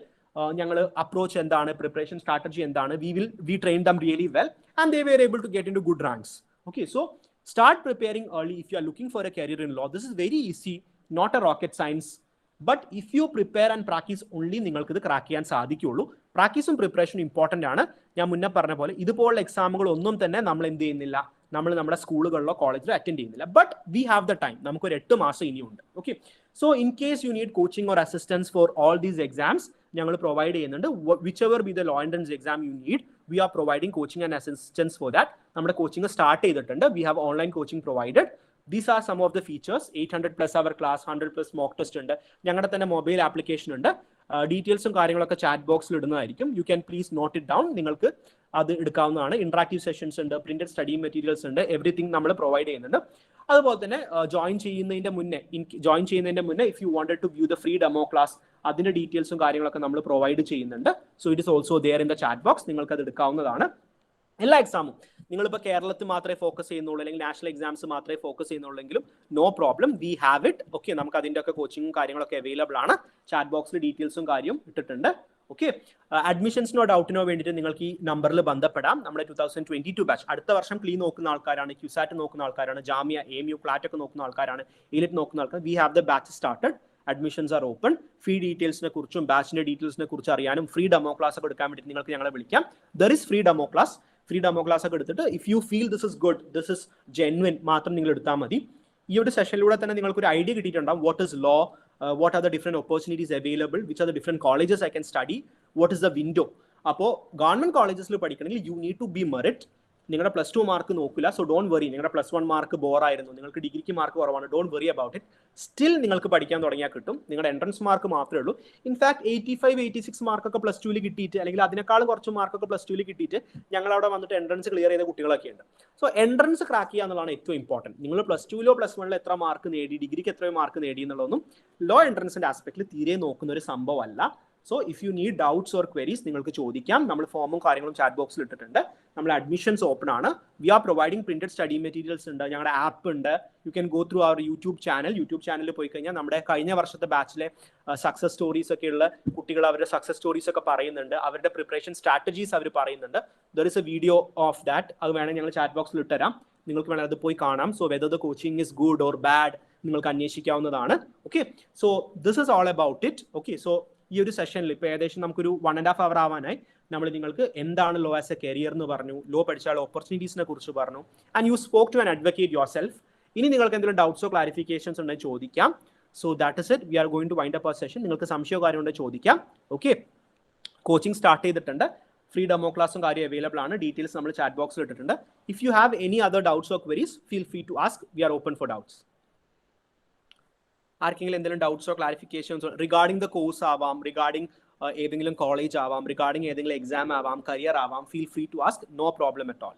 ഞങ്ങൾ approach എന്താണ്, preparation strategy എന്താണ്, we trained them really well and they were able to get into good ranks. Okay, so start preparing early if you are looking for a career in law. This is very easy, not a rocket science. But if you prepare and practice only നിങ്ങൾക്ക് ഇത് crack ചെയ്യാൻ സാധിക്കുള്ളൂ. പ്രാക്ടീസും പ്രിപ്പറേഷനും important ആണ്. ഞാൻ മുന്നേ പറഞ്ഞ പോലെ ഇതുപോലുള്ള എക്സാമുകൾ ഒന്നും തന്നെ നമ്മൾ എന്ത് ചെയ്യുന്നില്ല, നമ്മൾ നമ്മുടെ സ്കൂളുകളിലോ കോളേജിലോ അറ്റൻഡ് ചെയ്യുന്നില്ല. But we have the time. നമുക്കൊരു 8 മാസം ഇനിയുണ്ട്. Okay, so in case you need coaching or assistance for all these exams ഞങ്ങൾ പ്രൊവൈഡ് ചെയ്യുന്നുണ്ട്. Whichever be the law entrance exam you need, we are providing coaching and assistance for that. നമ്മുടെ coaching start ചെയ്തിട്ടുണ്ട്. We have online coaching provided. These are some of the features. 800+ hour class, 100+ mock test ഉണ്ട്. ഞങ്ങളുടെ തന്നെ mobile application ഉണ്ട്. ഡീറ്റെയിൽസും കാര്യങ്ങളൊക്കെ chat ബോക്സിൽ ഇടുന്നതായിരിക്കും. You can please note it down. നിങ്ങൾക്ക് അത് എടുക്കാവുന്നതാണ്. ഇന്ററാക്റ്റീവ് സെഷൻസ് ഉണ്ട്, പ്രിന്റഡ് സ്റ്റഡി മെറ്റീരിയൽസ് ഉണ്ട്, എവറിത്തിങ് നമ്മൾ പ്രൊവൈഡ് ചെയ്യുന്നുണ്ട്. അതുപോലെ തന്നെ ജോയിൻ ചെയ്യുന്നതിന്റെ മുന്നേ if you wanted to view the free demo class, അതിന്റെ ഡീറ്റെയിൽസും കാര്യങ്ങളൊക്കെ നമ്മൾ പ്രൊവൈഡ് ചെയ്യുന്നുണ്ട്. So it is also there in the chat box. നിങ്ങൾക്ക് അത് എടുക്കാവുന്നതാണ്. എല്ലാ എക്സാമും നിങ്ങളിപ്പോൾ കേരളത്തിൽ മാത്രമേ ഫോക്കസ് ചെയ്യുന്നുള്ളൂ അല്ലെങ്കിൽ നാഷണൽ എക്സാംസ് മാത്രമേ ഫോക്കസ് ചെയ്യുന്നുള്ളെങ്കിലും no problem, we have it. Okay, നമുക്ക് അതിൻ്റെ ഒക്കെ കോച്ചിങ്ങും കാര്യങ്ങളൊക്കെ അവൈലബിൾ ആണ്. ചാറ്റ് ബോക്സിൽ ഡീറ്റെയിൽസും കാര്യവും ഇട്ടിട്ടുണ്ട്. ഓക്കെ, അഡ്മിഷൻസിനോ ഡൗട്ടിനോ വേണ്ടിയിട്ട് നിങ്ങൾക്ക് ഈ നമ്പറിൽ ബന്ധപ്പെടാം. നമ്മുടെ 2022 ബാച്ച് അടുത്ത വർഷം ക്ലീ നോക്കുന്ന ആൾക്കാരാണ്, ക്യുസാറ്റ് നോക്കുന്ന ആൾക്കാരാണ്, ജാമിയ, AMU, ക്ലാറ്റ് ഒക്കെ നോക്കുന്ന ആൾക്കാരാണ്, എലിറ്റ് നോക്കുന്ന ആൾക്കാർ, we have the batch started. Admissions are open. Fee ഡീറ്റെയിൽസിനെ കുറിച്ചും ബാച്ചിന്റെ ഡീറ്റെയിൽസിനെ കുറിച്ച് അറിയാനും ഫ്രീ ഡെമോ ക്ലാസ് ഒക്കെ എടുക്കാൻ വേണ്ടി നിങ്ങൾക്ക് ഞങ്ങളെ വിളിക്കാം. There is free demo class. Free demo class ഒക്കെ എടുത്തിട്ട് if you feel this is good, this is genuine മാത്രം നിങ്ങൾ എടുത്താൽ മതി. ഈ ഒരു സെഷനിലൂടെ തന്നെ നിങ്ങൾക്ക് ഒരു ഐഡിയ കിട്ടിയിട്ടുണ്ടാവും. What is law, what are the different opportunities available, which are the different colleges I can study, what is the window. അപ്പോൾ ഗവൺമെന്റ് കോളേജസിൽ പഠിക്കണമെങ്കിൽ you need to be merit. നിങ്ങളുടെ +2 മാർക്ക് നോക്കില്ല, സോ ഡോണ്ട് വറി. നിങ്ങളുടെ +1 mark ബോറായിരുന്നു, നിങ്ങൾക്ക് ഡിഗ്രിക്ക് mark കുറവാണ്, don't worry about it. Still നിങ്ങൾക്ക് പഠിക്കാൻ തുടങ്ങിയാൽ കിട്ടും. നിങ്ങളുടെ എൻട്രൻസ് മാർക്ക് മാത്രമേ ഉള്ളൂ. ഇൻഫാക്ട് 85-86 മാർക്കൊക്കെ +2 കിട്ടിയിട്ട്, അല്ലെങ്കിൽ അതിനേക്കാൾ കുറച്ച് മാർക്കൊക്കെ +2 കിട്ടിയിട്ട് ഞങ്ങൾ അവിടെ വന്നിട്ട് എൻട്രൻസ് ക്ലിയർ ചെയ്ത കുട്ടികളൊക്കെ ഉണ്ട്. സോ എൻട്രൻസ് ക്രാക്ക് ചെയ്യുക എന്നുള്ളതാണ് ഏറ്റവും ഇമ്പോർട്ടൻറ്റ്. നിങ്ങൾ +2 +1 എത്ര മാർക്ക് നേടി, ഡിഗ്രിക്ക് എത്ര മാർക്ക് നേടി എന്നുള്ളതൊന്നും ലോ എൻട്രൻസിന്റെ ആസ്പെക്റ്റിൽ തീരെ നോക്കുന്ന ഒരു സംഭവമല്ല. So if you need doubts or queries നിങ്ങൾക്ക് ചോദിക്കാം. നമ്മൾ ഫോമും കാര്യങ്ങളും ചാറ്റ് ബോക്സിൽ ഇട്ടിട്ടുണ്ട്. നമ്മൾ അഡ്മിഷൻസ് ഓപ്പൺ ആണ്. We are providing printed study materials ഉണ്ട്, ഞങ്ങളുടെ ആപ്പ് ഉണ്ട്. You can go through our YouTube ചാനലിൽ പോയി കഴിഞ്ഞാൽ നമ്മുടെ കഴിഞ്ഞ വർഷത്തെ ബാച്ചിലെ സക്സസ് സ്റ്റോറീസ് ഒക്കെ ഉള്ള കുട്ടികൾ അവരുടെ സക്സസ് സ്റ്റോറീസ് ഒക്കെ പറയുന്നുണ്ട്, അവരുടെ പ്രിപ്പറേഷൻ സ്ട്രാറ്റജീസ് അവർ പറയുന്നുണ്ട്. There is A video of that. അത് വേണമെങ്കിൽ ഞങ്ങൾ ചാറ്റ് ബോക്സിൽ ഇട്ടുതരാം, നിങ്ങൾക്ക് വേണമെങ്കിൽ അത് പോയി കാണാം. So whether the coaching is good or bad നിങ്ങൾക്ക് അന്വേഷിക്കാവുന്നതാണ്. Okay, so this is all about it. Okay, so ഈ ഒരു സെഷനിൽ ഇപ്പോൾ ഏകദേശം നമുക്കൊരു 1.5 hour ആവാനായി. നമ്മൾ നിങ്ങൾക്ക് എന്താണ് ലോ ആസ് എ കരിയർ എന്ന് പറഞ്ഞു, ലോ പഠിച്ചാൽ ഓപ്പർച്യൂണിറ്റീസിനെ കുറിച്ച് പറഞ്ഞു, and you spoke to an advocate yourself. ഇനി നിങ്ങൾക്ക് എന്തെങ്കിലും ഡൗട്ട്സോ ക്ലാരിഫിക്കേഷൻസ് ഉണ്ടെങ്കിൽ ചോദിക്കാം. So that is it. We are going to wind up our session. നിങ്ങൾക്ക് സംശയമോ കാര്യം ഉണ്ടെങ്കിൽ ചോദിക്കാം. ഓക്കെ, കോച്ചിങ് സ്റ്റാർട്ട് ചെയ്തിട്ടുണ്ട്. ഫ്രീ ഡെമോ ക്ലാസും കാര്യം അവൈലബിൾ ആണ്. ഡീറ്റെയിൽസ് നമ്മൾ ചാറ്റ് ബോക്സിൽ ഇട്ടിട്ടുണ്ട്. If you have any other doubts or queries feel free to ask. We are open for doubts. ആർക്കെങ്കിലും എന്തെങ്കിലും ഡൗട്ട്സോ ക്ലാരിഫിക്കേഷൻസോ റിഗാർഡിംഗ് ദ കോഴ്സ് ആവാം, റിഗാർഡിംഗ് ഏതെങ്കിലും കോളേജ് ആവാം, റിഗാർഡിംഗ് ഏതെങ്കിലും എക്സാം ആവാം, കരിയർ ആവാം, feel free to ask. No problem at all.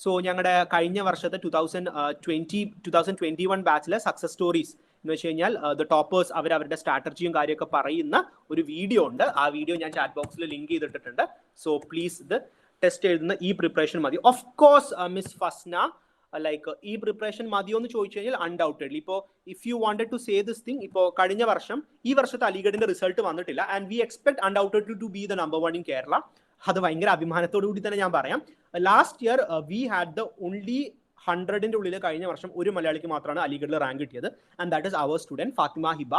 So ഞങ്ങളുടെ കഴിഞ്ഞ വർഷത്തെ 2021 ബാച്ചിലെ സക്സസ് സ്റ്റോറീസ് എന്ന് വെച്ച് കഴിഞ്ഞാൽ ദ ടോപ്പേഴ്സ് അവരുടെ സ്ട്രാറ്റജിയും കാര്യമൊക്കെ പറയുന്ന ഒരു വീഡിയോ ഉണ്ട്. ആ വീഡിയോ ഞാൻ ചാറ്റ് ബോക്സിൽ ലിങ്ക് ചെയ്തിട്ടുണ്ട്. സോ പ്ലീസ് ഇത് ടെസ്റ്റ് എഴുതുന്ന ഈ പ്രിപ്പറേഷൻ മതി. Of course miss Fasna, like ഈ പ്രിപ്പറേഷൻ മതിയോ എന്ന് ചോദിച്ചു കഴിഞ്ഞാൽ അൺഡൗട്ടഡ്ലി. ഇപ്പോൾ if you wanted to say this thing, ഇപ്പോൾ കഴിഞ്ഞ വർഷം ഈ വർഷത്തെ അലിഗഡിന്റെ റിസൾട്ട് വന്നിട്ടില്ല, and we expect undoubtedly to be the number 1 in Kerala. അത് ഭയങ്കര അഭിമാനത്തോടു കൂടി തന്നെ ഞാൻ പറയാം. Last year we had the only 100ന്റെ ഉള്ളിൽ കഴിഞ്ഞ വർഷം ഒരു മലയാളിക്ക് മാത്രമാണ് അലിഗഡിൽ റാങ്ക് കിട്ടിയത്, and that is our student Fathima Hiba.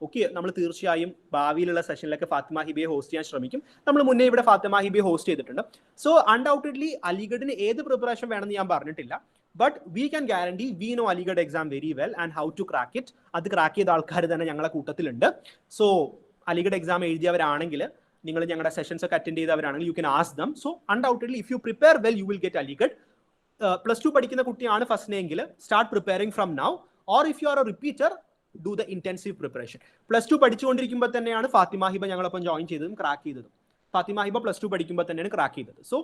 Okay, നമ്മൾ തീർച്ചയായും ഭാവിയിലുള്ള സെഷനിലൊക്കെ ഫാത്തിമ ഹിബയെ ഹോസ്റ്റ് ചെയ്യാൻ ശ്രമിക്കും. നമ്മൾ മുന്നേ ഇവിടെ ഫാത്തിമ ഹിബയെ ഹോസ്റ്റ് ചെയ്തിട്ടുണ്ട്. സോ അൺഡൗട്ടഡ്ലി അലിഗഡിന് ഏത് പ്രിപ്പറേഷൻ വേണമെന്ന് ഞാൻ പറഞ്ഞിട്ടില്ല, but we can guarantee we know Aligarh exam very well and how to crack it. അത് ക്രാക്ക് ചെയ്ത ആൾക്കാർ തന്നെ ഞങ്ങളുടെ കൂട്ടത്തിലുണ്ട്. സോ അലിഗഡ് എക്സാം എഴുതിയവരാണെങ്കിൽ, നിങ്ങൾ ഞങ്ങളുടെ സെഷൻസ് ഒക്കെ അറ്റൻഡ് ചെയ്തവരാണെങ്കിൽ you can ask them. So undoubtedly if you prepare well you will get Aligarh. +2 പഠിക്കുന്ന കുട്ടിയാണ് ഫസ്റ്റിനെങ്കിൽ start preparing from now, or if you are a repeater do the intensive preparation. +2 പഠിച്ചുകൊണ്ടിരിക്കുമ്പോൾ തന്നെയാണ് ഫാത്തിമ ഹിബ ഞങ്ങളൊപ്പം ജോയിൻ ചെയ്തതും ക്രാക്ക് ചെയ്തതും. ഫാത്തിമ ഹിബ +2 പഠിക്കുമ്പോൾ തന്നെയാണ് ക്രാക്ക് ചെയ്തത്. സോ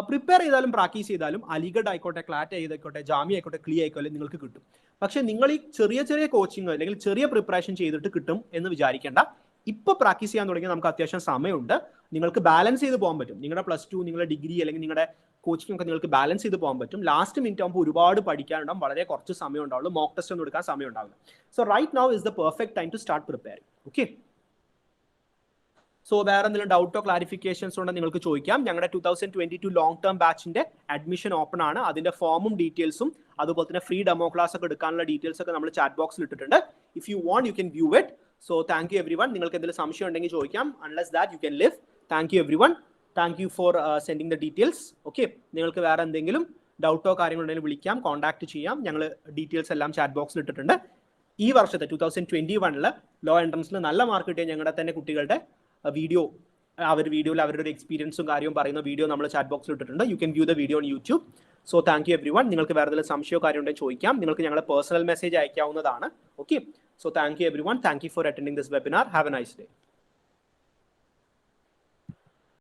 പ്രിപ്പയർ ചെയ്താലും പ്രാക്ടീസ് ചെയ്താലും അലിഗഡ് ആയിക്കോട്ടെ, ക്ലാറ്റ് ആയിക്കോട്ടെ, ജാമിയ ആയിക്കോട്ടെ, ക്ലീ ആയിക്കോട്ടെ, നിങ്ങൾക്ക് കിട്ടും. പക്ഷെ നിങ്ങൾ ഈ ചെറിയ ചെറിയ കോച്ചിങ് അല്ലെങ്കിൽ ചെറിയ പ്രിപ്പറേഷൻ ചെയ്തിട്ട് കിട്ടും എന്ന് വിചാരിക്കേണ്ട. ഇപ്പോൾ പ്രാക്ടീസ് ചെയ്യാൻ തുടങ്ങിയാൽ നമുക്ക് അത്യാവശ്യം സമയമുണ്ട്. നിങ്ങൾക്ക് ബാലൻസ് ചെയ്ത് പോകാൻ പറ്റും. നിങ്ങളുടെ +2, നിങ്ങളുടെ ഡിഗ്രി അല്ലെങ്കിൽ നിങ്ങളുടെ കോച്ചിങ് ഒക്കെ നിങ്ങൾക്ക് ബാലൻസ് ചെയ്ത് പോകാൻ പറ്റും. ലാസ്റ്റ് മിനിറ്റ് ആകുമ്പോൾ ഒരുപാട് പഠിക്കാനുണ്ടാവും, വളരെ കുറച്ച് സമയം ഉണ്ടാവുള്ളൂ, മോക്ക് ടെസ്റ്റ് ഒന്നും എടുക്കാൻ സമയം ഉണ്ടാവില്ല. So right now is the perfect time to start preparing. Okay, so വേറെ എന്തെങ്കിലും ഡൗട്ടോ ക്ലാരിഫിക്കേഷൻസ് ഉണ്ടെങ്കിൽ നിങ്ങൾക്ക് ചോദിക്കാം. ഞങ്ങളുടെ 2022 ലോങ് ടേം ബാച്ചിന്റെ അഡ്മിഷൻ ഓപ്പൺ ആണ്. അതിന്റെ ഫോമും ഡീറ്റെയിൽസും അതുപോലെ തന്നെ ഫ്രീ ഡെമോ ക്ലാസ് ഒക്കെ എടുക്കാനുള്ള ഡീറ്റെയിൽസ് ഒക്കെ നമ്മൾ ചാറ്റ് ബോക്സിൽ ഇട്ടിട്ടുണ്ട്. If you want you can view it. So thank you everyone. നിങ്ങൾക്ക് എന്തെങ്കിലും സംശയം ഉണ്ടെങ്കിൽ ചോദിക്കാം. Unless that you can live. Thank you everyone. Thank you four sending the details. Okay, നിങ്ങൾക്ക് വേറെ എന്തെങ്കിലും ഡൗട്ടോ കാര്യങ്ങളുണ്ടെങ്കിൽ വിളിക്കാം, കോൺടാക്ട് ചെയ്യാം. ഞങ്ങൾ ഡീറ്റെയിൽസ് എല്ലാം ചാറ്റ് ബോക്സിൽ ഇട്ടിട്ടുണ്ട്. ഈ വർഷത്തെ 2021 ലോ എൻട്രൻസിൽ നല്ല മാർക്ക് കിട്ടിയ ഞങ്ങളുടെ തന്നെ കുട്ടികളുടെ വീഡിയോ, വീഡിയോയിൽ അവരുടെ ഒരു എക്സ്പീരിയൻസും കാര്യവും പറയുന്ന വീഡിയോ നമ്മൾ ചാറ്റ് ബോക്സിൽ ഇട്ടിട്ടുണ്ട്. You can view the video on YouTube. So thank you everyone. നിങ്ങൾക്ക് വേറെ എന്തെങ്കിലും സംശയമോ കാര്യം ഉണ്ടെങ്കിൽ ചോദിക്കാം. നിങ്ങൾക്ക് ഞങ്ങളെ പേഴ്സണൽ മെസ്സേജ് അയക്കാവുന്നതാണ്. Okay, so thank you everyone. Thank you for attending this webinar. Have a nice day.